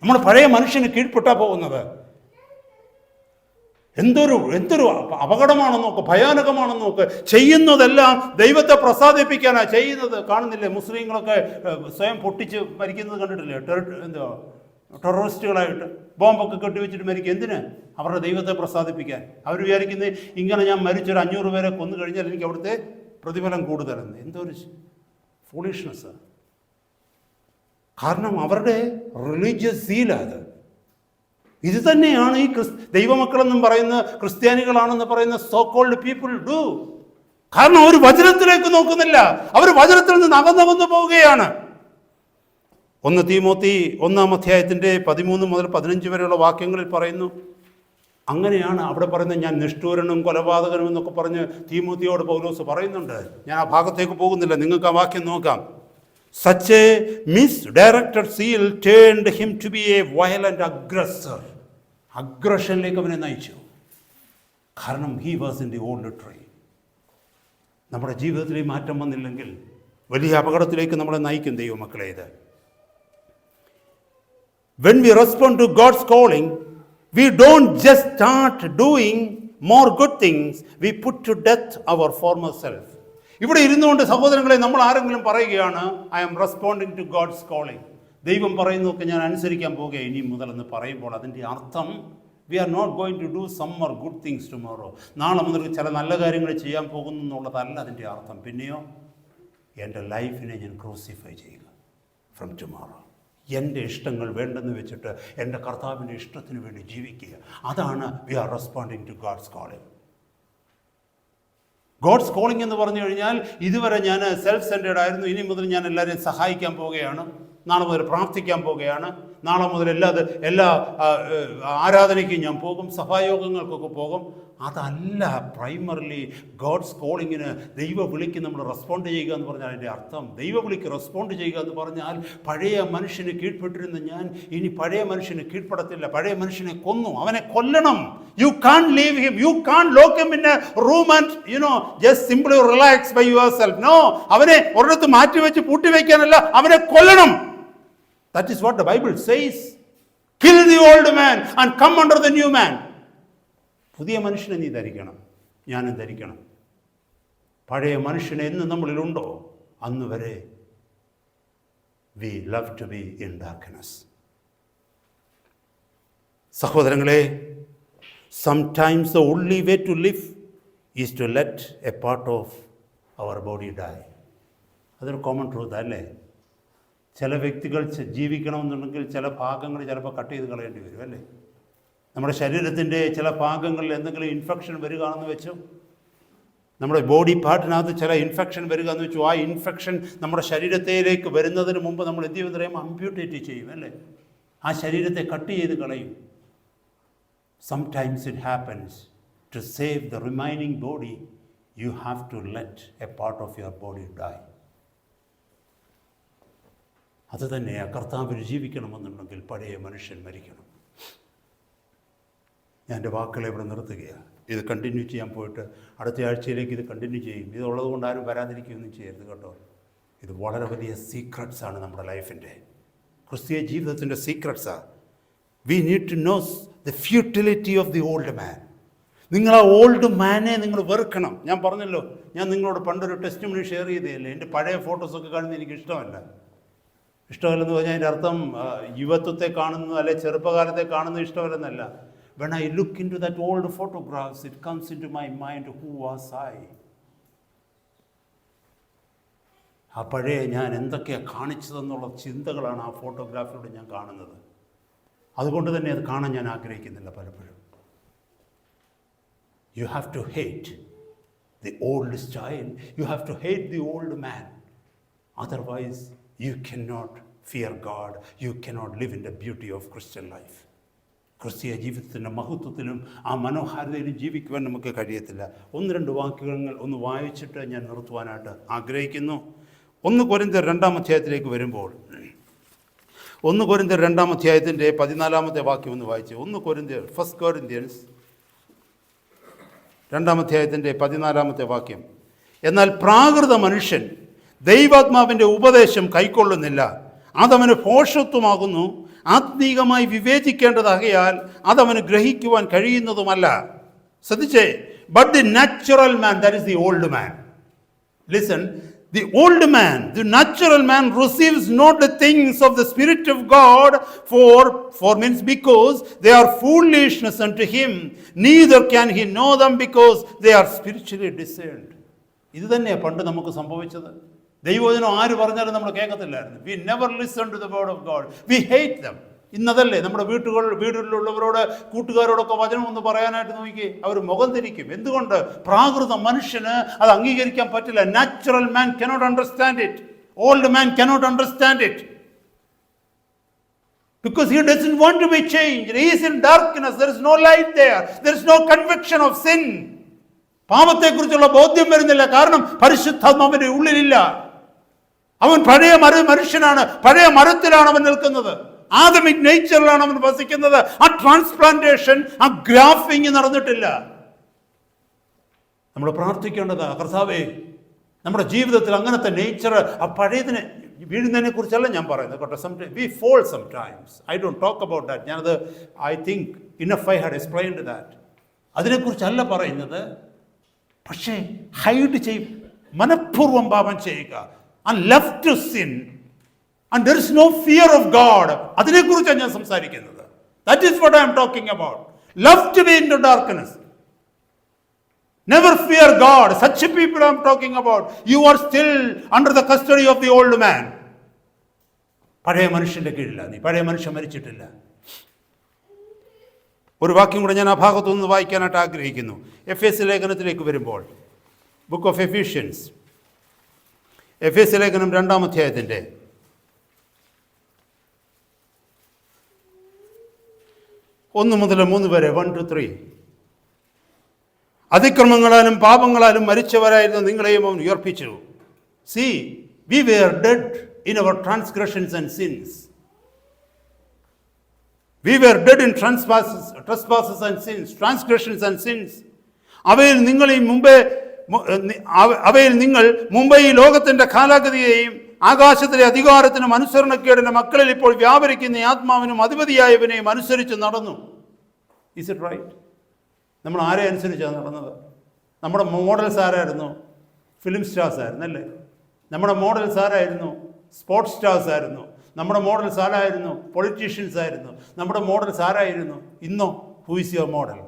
നമ്മുടെ പഴയ മനുഷ്യന് കീഴ്പ്പെട്ടാ പോകുന്നത്. എന്തൊരു അപകടമാണെന്ന് നോക്ക്, ഭയാനകമാണെന്ന് നോക്ക്. ചെയ്യുന്നതെല്ലാം ദൈവത്തെ പ്രസാദിപ്പിക്കാനാണ് ചെയ്യുന്നത്. കാണുന്നില്ലേ, മുസ്ലിങ്ങളൊക്കെ സ്വയം പൊട്ടിച്ച് മരിക്കുന്നത് കണ്ടിട്ടില്ലേ? ടെററിസ്റ്റുകളായിട്ട് ബോംബൊക്കെ കെട്ടിവെച്ചിട്ട് മരിക്കുക. എന്തിന്? അവരുടെ ദൈവത്തെ പ്രസാദിപ്പിക്കാൻ. അവർ വിചാരിക്കുന്നത് ഇങ്ങനെ ഞാൻ മരിച്ചൊരു 500 പേരെ കൊന്നു കഴിഞ്ഞാൽ എനിക്ക് അവിടുത്തെ പ്രതിഫലം കൂടുതലെന്ന്. എന്തൊരു ഫൂളിഷ്നെസ്! കാരണം അവരുടെ റിലീജിയസ് സീലാണ്. ഇത് തന്നെയാണ് ഈ ദൈവമക്കളെന്നും പറയുന്ന, ക്രിസ്ത്യാനികളാണെന്ന് പറയുന്ന സോ കോൾഡ് പീപ്പിൾ ഡു. കാരണം അവർ വചനത്തിലേക്ക് നോക്കുന്നില്ല. അവർ വചനത്തിൽ നിന്ന് അകന്നകന്നു പോവുകയാണ്. 1 തീമോത്തി 1-ാം അധ്യായത്തിൻ്റെ 13 മുതൽ 15 വരെയുള്ള വാക്യങ്ങളിൽ പറയുന്നു. അങ്ങനെയാണ് അവിടെ പറയുന്നത്. ഞാൻ നിഷ്ഠൂരനും കൊലപാതകനും എന്നൊക്കെ പറഞ്ഞ് തീമോത്തിയോട് പൗലോസ് പറയുന്നുണ്ട്. ഞാൻ ആ ഭാഗത്തേക്ക് പോകുന്നില്ല, നിങ്ങൾക്ക് ആ വാക്യം നോക്കാം. Such a misdirected zeal turned him to be a violent aggressor. അഗ്രഷനിലേക്ക് അവനെ നയിച്ചു. കാരണം he was in the old tree. നമ്മുടെ ജീവിതത്തിൽ ഈ മാറ്റം വന്നില്ലെങ്കിൽ വലിയ അപകടത്തിലേക്ക് നമ്മളെ നയിക്കും ദൈവമക്കളെ. ഇത് when we respond to God's calling, we don't just start doing more good things, we put to death our former self. ഇവിടെ ഇരുന്നുകൊണ്ട് സഹോദരങ്ങളെ, നമ്മൾ ആരെങ്കിലും പറയുകയാണ് I am responding to God's calling, ദൈവം പറയുന്നതൊക്കെ ഞാൻ അനുസരിക്കാൻ പോകുക ഇനി മുതലെന്ന് പറയുമ്പോൾ അതിൻ്റെ അർത്ഥം we are not going to do some more good things tomorrow. നാളെ മുതൽ ചില നല്ല കാര്യങ്ങൾ ചെയ്യാൻ പോകുന്നു എന്നുള്ളതല്ല അതിൻ്റെ അർത്ഥം. പിന്നെയോ, എൻ്റെ ലൈഫിനെ ഞാൻ ക്രൂസിഫൈ ചെയ്യുക ഫ്രം ടുമോറോ. എൻ്റെ ഇഷ്ടങ്ങൾ വേണ്ടെന്ന് വെച്ചിട്ട് എൻ്റെ കർത്താവിൻ്റെ ഇഷ്ടത്തിന് വേണ്ടി ജീവിക്കുക. അതാണ് we are responding to God's calling. God's calling എന്ന് പറഞ്ഞു കഴിഞ്ഞാൽ, ഇതുവരെ ഞാൻ സെൽഫ് സെൻറ്റേഡ് ആയിരുന്നു, ഇനി മുതൽ ഞാൻ എല്ലാവരെയും സഹായിക്കാൻ പോവുകയാണ്, നാളെ മുതൽ പ്രാർത്ഥിക്കാൻ പോവുകയാണ്, നാളെ മുതൽ എല്ലാ ആരാധനയ്ക്കും ഞാൻ പോകും, സഭായോഗങ്ങൾക്കൊക്കെ പോകും. അതല്ല പ്രൈമറിലി ഗോഡ്സ് കോളിങ്ങിന്. ദൈവ വിളിക്ക് നമ്മൾ റെസ്പോണ്ട് ചെയ്യുക എന്ന് പറഞ്ഞാൽ അതിൻ്റെ അർത്ഥം, ദൈവ വിളിക്ക് റെസ്പോണ്ട് ചെയ്യുക എന്ന് പറഞ്ഞാൽ പഴയ മനുഷ്യന് കീഴ്പ്പെട്ടിരുന്ന ഞാൻ ഇനി പഴയ മനുഷ്യന് കീഴ്പ്പെടത്തില്ല. പഴയ മനുഷ്യനെ കൊന്നു, അവനെ കൊല്ലണം. You can leave him, you can lock him in a room and just simply relax by your self. No, അവനെ ഒരിടത്ത് മാറ്റിവെച്ച് പൂട്ടിവെക്കാനല്ല, അവനെ കൊല്ലണം. That is what the Bible says. Kill the old man and come under the new man. പുതിയ മനുഷ്യനെ നീ ധരിക്കണം, ഞാനും ധരിക്കണം. പഴയ മനുഷ്യനെ എന്ന് നമ്മളിലുണ്ടോ അന്ന് വരെ we love to be in darkness. സഹോദരങ്ങളെ, sometimes the only way to live is to let a part of our body die. അതൊരു കോമൺ ട്രൂത്ത് അല്ലേ? ചില വ്യക്തികൾ ജീവിക്കണമെന്നുണ്ടെങ്കിൽ ചില ഭാഗങ്ങൾ ചിലപ്പോൾ കട്ട് ചെയ്ത് കളയേണ്ടി വരും അല്ലേ? നമ്മുടെ ശരീരത്തിൻ്റെ ചില ഭാഗങ്ങളിൽ എന്തെങ്കിലും ഇൻഫെക്ഷൻ വരികയാണെന്ന് വെച്ചു, നമ്മുടെ ബോഡി പാർട്ടിനകത്ത് ചില ഇൻഫെക്ഷൻ വരിക എന്ന് വെച്ചു, ആ ഇൻഫെക്ഷൻ നമ്മുടെ ശരീരത്തിലേക്ക് വരുന്നതിന് മുമ്പ് നമ്മൾ എന്ത് ചെയ്യുമെന്ന് പറയുമ്പോൾ അമ്പ്യൂട്ടേറ്റ് ചെയ്യും അല്ലേ? ആ ശരീരത്തെ കട്ട് ചെയ്ത് കളയും. Sometimes it happens to save the remaining body you have to let a part of your body die. അത് തന്നെ കർത്താവിൽ ജീവിക്കണമെന്നുണ്ടെങ്കിൽ പഴയ മനുഷ്യൻ മരിക്കണം. ഞാൻ എൻ്റെ വാക്കുകളെ ഇവിടെ നിർത്തുകയാണ്. ഇത് കണ്ടിന്യൂ ചെയ്യാൻ പോയിട്ട് അടുത്ത ആഴ്ചയിലേക്ക് ഇത് കണ്ടിന്യൂ ചെയ്യും. ഇതുള്ളത് കൊണ്ട് ആരും വരാതിരിക്കുകയൊന്നും ചെയ്യരുത് കേട്ടോ. ഇത് വളരെ വലിയ സീക്രട്സാണ് നമ്മുടെ ലൈഫിൻ്റെ, ക്രിസ്തീയ ജീവിതത്തിൻ്റെ സീക്രട്സാണ്. We need to know the futility of the old man. നിങ്ങൾ ആ ഓൾഡ് മാനെ നിങ്ങൾ വെറുക്കണം. ഞാൻ പറഞ്ഞല്ലോ, ഞാൻ നിങ്ങളോട് പണ്ടൊരു ടെസ്റ്റിമണി ഷെയർ ചെയ്തതല്ലേ, എൻ്റെ പഴയ ഫോട്ടോസൊക്കെ കാണുന്നത് എനിക്ക് ഇഷ്ടമല്ലെന്ന് പറഞ്ഞാൽ അതിൻ്റെ അർത്ഥം യുവത്വത്തെ കാണുന്നത് അല്ലെ ചെറുപ്പകാലത്തെ കാണുന്നത് ഇഷ്ടമല്ലെന്നല്ല. when I look into that old photographs, it comes into my mind, who was I? ആ പഴയ ഞാൻ എന്തൊക്കെയാണ് കാണിച്ചതെന്നുള്ള ചിന്തകളാണ് ആ ഫോട്ടോഗ്രാഫിലൂടെ ഞാൻ കാണുന്നത്. അതുകൊണ്ട് തന്നെ അത് കാണാൻ ഞാൻ ആഗ്രഹിക്കുന്നില്ല പലപ്പോഴും. You have to hate the old style. You have to hate the old man. Otherwise, you cannot fear God. You cannot live in the beauty of Christian life. ക്രിസ്തീയ ജീവിതത്തിൻ്റെ മഹത്വത്തിലും ആ മനോഹാരിതയിലും ജീവിക്കുവാൻ നമുക്ക് കഴിയത്തില്ല. 1-2 വാക്യങ്ങൾ ഒന്ന് വായിച്ചിട്ട് ഞാൻ നിർത്തുവാനായിട്ട് ആഗ്രഹിക്കുന്നു. 1 കൊരിന്ത്യർ 2-ാം അധ്യായത്തിലേക്ക് വരുമ്പോൾ 1 കൊരിന്ത്യർ 2-ാം അധ്യായത്തിൻ്റെ 14-ാമത്തെ വാക്യം ഒന്ന് വായിച്ച്. 1 കൊരിന്ത്യൻസ് 2-ാം അധ്യായത്തിൻ്റെ 14-ാമത്തെ വാക്യം. എന്നാൽ പ്രാകൃത മനുഷ്യൻ ദൈവാത്മാവിൻ്റെ ഉപദേശം കൈക്കൊള്ളുന്നില്ല, അതവന് ഭോഷത്വമാകുന്നു, ആത്മീകമായി വിവേചിക്കേണ്ടതാകയാൽ അതവന് ഗ്രഹിക്കുവാൻ കഴിയുന്നതുമല്ല. ശ്രദ്ധിച്ചേ, but the natural man, that is the old man. Listen, the old man, the natural man receives not the things of the Spirit of God, for means because they are foolishness unto him, neither can he know them because they are spiritually discerned. ഇത് തന്നെയാണ് പണ്ട് നമുക്ക് സംഭവിച്ചത്. ദൈവവചനം ആര് പറഞ്ഞാലും നമ്മൾ കേൾക്കത്തില്ലായിരുന്നു. We never listen to the word of God. We hate them. ഇന്നതല്ലേ നമ്മുടെ വീടുകളിലുള്ളവരോട് കൂട്ടുകാരോടൊക്കെ വചനം ഒന്ന് പറയാനായിട്ട് നോക്കി അവർ മുഖം തിരിക്കും. എന്തുകൊണ്ട്? പ്രാകൃത മനുഷ്യന് അത് അംഗീകരിക്കാൻ പറ്റില്ല. Natural man cannot understand it. Old man cannot understand it. Because he doesn't want to be changed. He is in darkness. There is no light there. There is no conviction of sin. പാപത്തെക്കുറിച്ചുള്ള ബോധ്യം വരുന്നില്ല. കാരണം പരിശുദ്ധാത്മാവിന്റെ ഉള്ളിലില്ല. അവൻ പഴയ മനുഷ്യനാണ്. പഴയ മരത്തിലാണ് അവൻ നിൽക്കുന്നത്. ആദമിക് നേച്ചറിലാണ് അവൻ വസിക്കുന്നത്. ആ ട്രാൻസ്പ്ലാന്റേഷൻ, ആ ഗ്രാഫിങ് നടന്നിട്ടില്ല. നമ്മൾ പ്രാർത്ഥിക്കേണ്ടതാ, കർത്താവേ നമ്മുടെ ജീവിതത്തിൽ അങ്ങനത്തെ നേച്ചർ, ആ പഴയതിനെ വീഴുന്നതിനെ കുറിച്ചല്ല ഞാൻ പറയുന്നത് കേട്ടോ. We fall sometimes. I don't talk about that. ഞാനത് I think enough I had explained that. അതിനെക്കുറിച്ചല്ല പറയുന്നത്. പക്ഷേ ഹൈഡ് ചെയ്യും, മനഃപൂർവ്വം പാപം ചെയ്യുക, and left to sin, and there is no fear of God. അതിനെക്കുറിച്ചാണ് ഞാൻ സംസാരിക്കുന്നത്. That is what I am talking about. Love to be into darkness. Never fear God. Such people I am talking about. You are still under the custody of the old man. പഴയ മനുഷ്യന്റെ കീഴിലാണ് നീ. പഴയ മനുഷ്യൻ മരിച്ചിട്ടില്ല. ഒരു വാക്യം കൂടെ ഞാൻ ആ ഭാഗത്തുനിന്ന് വായിക്കാനായിട്ട് ആഗ്രഹിക്കുന്നു. എഫേസ്യ ലേഖനത്തിലേക്ക് വരുമ്പോൾ, ബുക്ക് ഓഫ് എഫീഷ്യൻസ്, എഫേസ്യ ലേഖനം 2-ാം അധ്യായത്തിൻ്റെ 1 മുതൽ 3 വരെ, 1 to 3. അതിക്രമങ്ങളാലും പാപങ്ങളാലും മരിച്ചവരായിരുന്ന നിങ്ങളെയും അവൻ ഉയർപ്പിച്ചു. See, we were dead in our transgressions and sins. We were dead in trespasses and sins, transgressions and sins. അവയിൽ നിങ്ങൾ മുമ്പേ ഈ ലോകത്തിന്റെ കാലാഗതിയെയും ആകാശത്തിലെ അധികാരത്തിനും അനുസരണക്കേടിന്റെ മക്കളിൽ ഇപ്പോൾ വ്യാപരിക്കുന്ന ആത്മാവിനും അധിപതിയായവനെയും അനുസരിച്ച് നടന്നു. Is it right? നമ്മൾ ആരെ അനുസരിച്ചാണ് നടന്നത്? നമ്മുടെ മോഡൽസ് ആരായിരുന്നു? ഫിലിം സ്റ്റാർസ് ആയിരുന്നല്ലേ? നമ്മുടെ മോഡൽസ് ആരായിരുന്നു? സ്പോർട്സ് സ്റ്റാർസ് ആയിരുന്നു. നമ്മുടെ മോഡൽസ് ആരായിരുന്നു? പൊളിറ്റീഷ്യൻസ് ആയിരുന്നു. നമ്മുടെ മോഡൽസ് ആരായിരുന്നു? ഇന്നോ who is your model?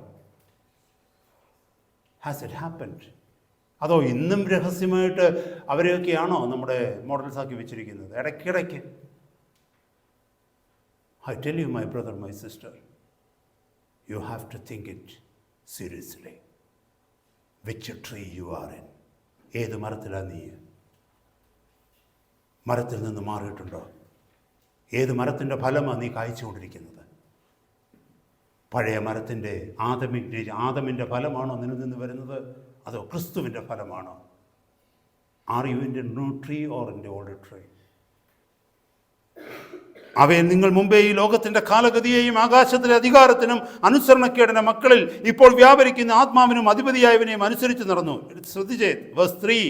Has it happened? അതോ ഇന്നും രഹസ്യമായിട്ട് അവരെയൊക്കെയാണോ നമ്മുടെ മോഡൽസ് ആക്കി വെച്ചിരിക്കുന്നത്? ഇടയ്ക്കിടയ്ക്ക് I tell you my brother, my sister, you have to think it seriously. Which tree you are in? ഏത് മരത്തിലാണ് നീ? മരത്തിൽ നിന്ന് മാറിയിട്ടുണ്ടോ? ഏത് മരത്തിൻ്റെ ഫലമാണ് നീ കായ്ച്ചുകൊണ്ടിരിക്കുന്നത്? പഴയ മരത്തിൻ്റെ ആദമിൻ്റെ ഫലമാണോ നിന്നിൽ നിന്ന് വരുന്നത്? അതോ ക്രിസ്തുവിൻ്റെ ഫലമാണോ? Are you in the new tree or in the old tree? അവയെ നിങ്ങൾ മുമ്പേ ഈ ലോകത്തിൻ്റെ കാലഗതിയെയും ആകാശത്തിലെ അധികാരത്തിനും അനുസരണക്കേടിന്റെ മക്കളിൽ ഇപ്പോൾ വ്യാപരിക്കുന്ന ആത്മാവിനും അധിപതിയായവനെയും അനുസരിച്ച് നടന്നു. ശ്രദ്ധിച്ചേ, വേഴ്സ് 3,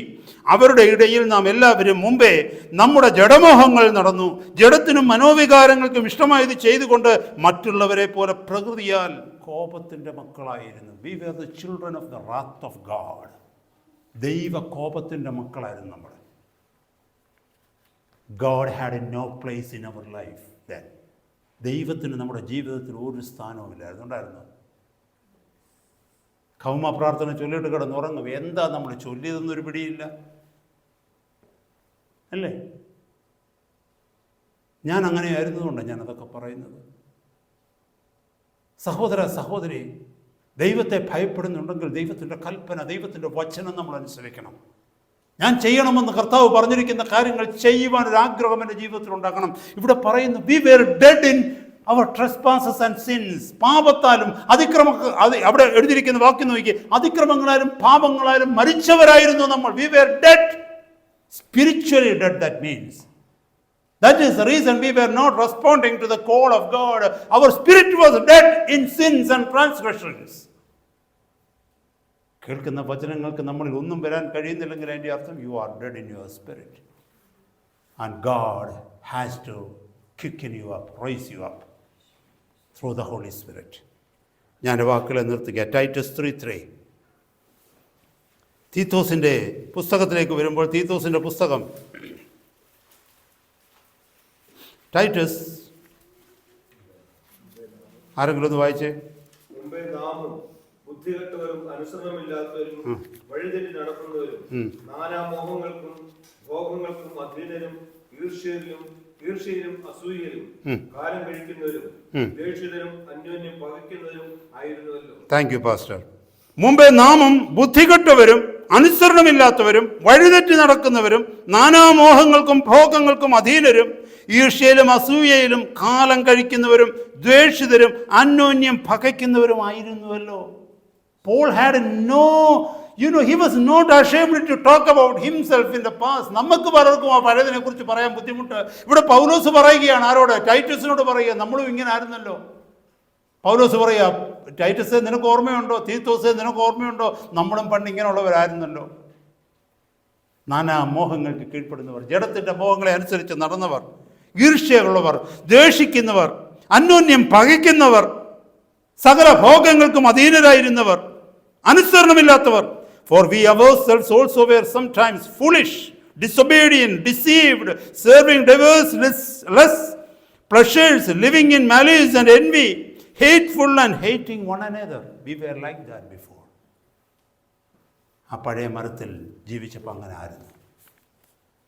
അവരുടെ ഇടയിൽ നാം എല്ലാവരും മുമ്പേ നമ്മുടെ ജഡമോഹങ്ങൾ നടന്നു, ജഡത്തിനും മനോവികാരങ്ങൾക്കും ഇഷ്ടമായത് ചെയ്തുകൊണ്ട് മറ്റുള്ളവരെ പോലെ പ്രകൃതിയാൽ കോപത്തിൻ്റെ മക്കളായിരുന്നു. We were the children of the wrath of God. ദൈവ കോപത്തിൻ്റെ മക്കളായിരുന്നു നമ്മൾ. God had no place in our life then. ദൈവത്തിന് നമ്മുടെ ജീവിതത്തിൽ ഒരു സ്ഥാനവുമില്ലായിരുന്നു. കൗമ പ്രാർത്ഥന ചൊല്ലിയിട്ട് കിടന്നുറങ്ങും. എന്താ നമ്മൾ ചൊല്ലിയതെന്നൊരു പിടിയില്ല അല്ലേ? ഞാൻ അങ്ങനെയായിരുന്നതുകൊണ്ടാണ് ഞാനതൊക്കെ പറയുന്നത്. സഹോദര സഹോദരി, ദൈവത്തെ ഭയപ്പെടുന്നുണ്ടെങ്കിൽ ദൈവത്തിൻ്റെ കൽപ്പന, ദൈവത്തിൻ്റെ വചനം നമ്മൾ അനുസരിക്കണം. ഞാൻ ചെയ്യണമെന്ന് കർത്താവ് പറഞ്ഞിരിക്കുന്ന കാര്യങ്ങൾ ചെയ്യുവാൻ ഒരു ആഗ്രഹം എൻ്റെ ജീവിതത്തിൽ ഉണ്ടാക്കണം. ഇവിടെ പറയുന്നു, we were dead in our trespasses and sins. പാപത്താലും അവിടെ എഴുതിയിരിക്കുന്ന വാക്യം നോക്കി, അതിക്രമങ്ങളാലും പാപങ്ങളാലും മരിച്ചവരായിരുന്നു നമ്മൾ. We were dead, spiritually dead, that means. That is the reason we were not responding to the call of God. Our spirit was dead in sins and transgressions. കേൾക്കുന്ന വചനങ്ങൾക്ക് നമ്മളിൽ ഒന്നും വരാൻ കഴിയുന്നില്ലെങ്കിൽ അതിൻ്റെ അർത്ഥം you are dead in your spirit. And God has to kick in you up, rise you up through the Holy Spirit. ഞാൻ വാക്കുകളെ നിർത്തുക. ടൈറ്റസ് 3:3. തീത്തോസിൻ്റെ പുസ്തകത്തിലേക്ക് വരുമ്പോൾ, തീത്തോസിൻ്റെ പുസ്തകം ടൈറ്റസ്, ആരെങ്കിലും ഒന്ന് വായിച്ചേ. മുമ്പേ നാമും ബുദ്ധികെട്ടവരും അനുസരണമില്ലാത്തവരും വഴിതെറ്റി നടക്കുന്നവരും നാനാമോഹങ്ങൾക്കും ഭോഗങ്ങൾക്കും അധീനരും ഈർഷ്യയിലും അസൂയയിലും കാലം കഴിക്കുന്നവരും ദേഷ്യതരും അന്യോന്യം പകയ്ക്കുന്നവരും ആയിരുന്നുവല്ലോ. Thank you pastor. മുമ്പേ നാമും ബുദ്ധികെട്ടവരും അനുസരണമില്ലാത്തവരും വഴിതെറ്റി നടക്കുന്നവരും നാനാമോഹങ്ങൾക്കും ഭോഗങ്ങൾക്കും അധീനരും ഈർഷ്യയിലും അസൂയയിലും കാലം കഴിക്കുന്നവരും ദ്വേഷിതരും അന്യോന്യം പകയ്ക്കുന്നവരുമായിരുന്നുവല്ലോ. Paul had he was not ashamed to talk about himself in the past. നമുക്ക് പലർക്കും ആ പഴയതിനെ കുറിച്ച് പറയാൻ ബുദ്ധിമുട്ട്. ഇവിടെ പൗലോസ് പറയുകയാണ്, ആരോട്? ടൈറ്റസിനോട് പറയുക, നമ്മളും ഇങ്ങനെ ആയിരുന്നല്ലോ. പൗലോസ് പറയുക, ടൈറ്റസേ നിനക്ക് ഓർമ്മയുണ്ടോ? തീത്തോസേ നിനക്ക് ഓർമ്മയുണ്ടോ? നമ്മളും പണ്ട് ഇങ്ങനെയുള്ളവരായിരുന്നല്ലോ. നാനാ മോഹങ്ങൾക്ക് കീഴ്പ്പെടുന്നവർ, ജഡത്തിൻ്റെ മോഹങ്ങളെ അനുസരിച്ച് നടന്നവർ, ഈർഷ്യയുള്ളവർ, ദ്വേഷിക്കുന്നവർ, അന്യോന്യം പകയ്ക്കുന്നവർ, സകല ഭോഗങ്ങൾക്കും അധീനരായിരുന്നവർ, അനുസരണമില്ലാത്തവർ. For we ourselves also were sometimes foolish, disobedient, deceived, serving diverse lusts, pleasures, living in malice and envy, hateful and hating one another. We were like that before. ആ പഴയ മരത്തിൽ ജീവിച്ചപ്പോൾ അങ്ങനെ ആയിരുന്നു.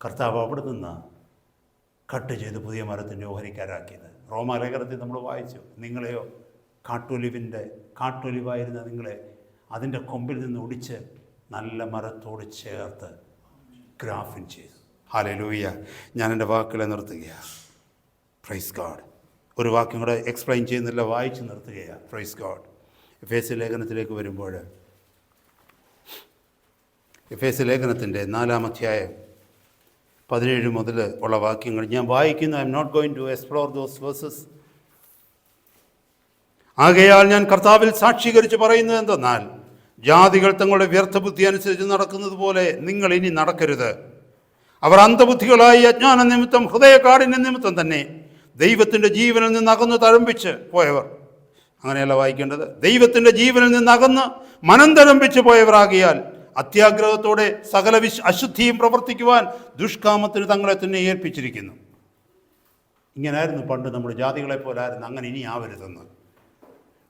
കർത്താവ് അവിടെ നിന്ന് കട്ട് ചെയ്ത് പുതിയ മരത്തിൻ്റെ ഓഹരിക്കാരാക്കിയത്. റോമാലേഖനത്തിൽ നമ്മൾ വായിച്ചു, നിങ്ങളെയോ കാട്ടൊലിവായിരുന്ന നിങ്ങളെ അതിൻ്റെ കൊമ്പിൽ നിന്ന് ഒടിച്ച് നല്ല മരത്തോട് ചേർത്ത് ഗ്രാഫിൻ ചെയ്തു. ഹല്ലേലൂയ. ഞാൻ എൻ്റെ വാക്കുകളെ നിർത്തുകയാണ്. Praise God. ഒരു വാക്യം കൂടെ എക്സ്പ്ലെയിൻ ചെയ്യുന്നില്ല, വായിച്ച് നിർത്തുകയാണ്. Praise God. എഫേസ്യ ലേഖനത്തിലേക്ക് വരുമ്പോൾ, എഫേസ്യ ലേഖനത്തിൻ്റെ 4-ാം അധ്യായം 17 മുതൽ ഉള്ള വാക്യങ്ങൾ ഞാൻ വായിക്കുന്നു. I am not going to explore those verses. ആകയാൽ ഞാൻ കർത്താവിൽ സാക്ഷീകരിച്ച് പറയുന്നത് എന്തെന്നാൽ, ജാതികൾ തങ്ങളുടെ വ്യർത്ഥ ബുദ്ധി അനുസരിച്ച് നടക്കുന്നത് പോലെ നിങ്ങൾ ഇനി നടക്കരുത്. അവർ അന്ധബുദ്ധികളായി അജ്ഞാന നിമിത്തം, ഹൃദയകാഠിന്യ നിമിത്തം തന്നെ ദൈവത്തിൻ്റെ ജീവനിൽ നിന്ന് അകന്ന് തഴമ്പിച്ച് പോയവർ. അങ്ങനെയല്ല വായിക്കേണ്ടത്. ദൈവത്തിൻ്റെ ജീവനിൽ നിന്ന് അകന്ന് മനം തഴമ്പിച്ച് പോയവരാകിയാൽ അത്യാഗ്രഹത്തോടെ സകല അശുദ്ധിയും പ്രവർത്തിക്കുവാൻ ദുഷ്കാമത്തിന് തങ്ങളെ തന്നെ ഏൽപ്പിച്ചിരിക്കുന്നു. ഇങ്ങനായിരുന്നു പണ്ട് നമ്മൾ ജാതികളെ പോലായിരുന്നു. അങ്ങനെ ഇനി ആവരുതെന്ന്.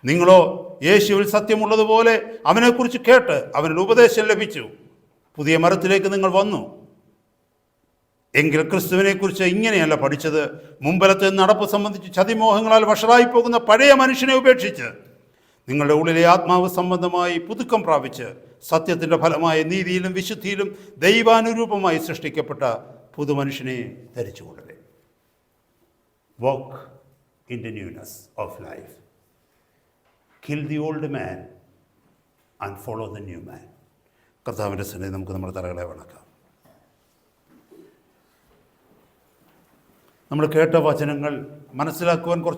നിങ്ങളോ യേശുവിൽ സത്യമുള്ളതുപോലെ അവനെക്കുറിച്ച് കേട്ട് അവനിൽ ഉപദേശം ലഭിച്ചു, പുതിയ മരത്തിലേക്ക് നിങ്ങൾ വന്നു. എങ്കിൽ ക്രിസ്തുവിനെക്കുറിച്ച് ഇങ്ങനെയല്ല പഠിച്ചത്. മുമ്പലത്തെ നടപ്പ് സംബന്ധിച്ച് ചതിമോഹങ്ങളാൽ വഷളായി പോകുന്ന പഴയ മനുഷ്യനെ ഉപേക്ഷിച്ച് നിങ്ങളുടെ ഉള്ളിലെ ആത്മാവ് സംബന്ധമായി പുതുക്കം പ്രാപിച്ച് സത്യത്തിൻ്റെ ഫലമായ നീതിയിലും വിശുദ്ധിയിലും ദൈവാനുരൂപമായി സൃഷ്ടിക്കപ്പെട്ട പുതുമനുഷ്യനെ ധരിച്ചുകൊള്ളേ. Walk in the newness of life. Kill the old man and follow the new man. കർത്താവിൻ്റെ സന്നിധി നമുക്ക് നമ്മുടെ തലകളെ വണക്കാം. നമ്മൾ കേട്ട വചനങ്ങൾ മനസ്സിലാക്കുവാൻ കുറച്ച്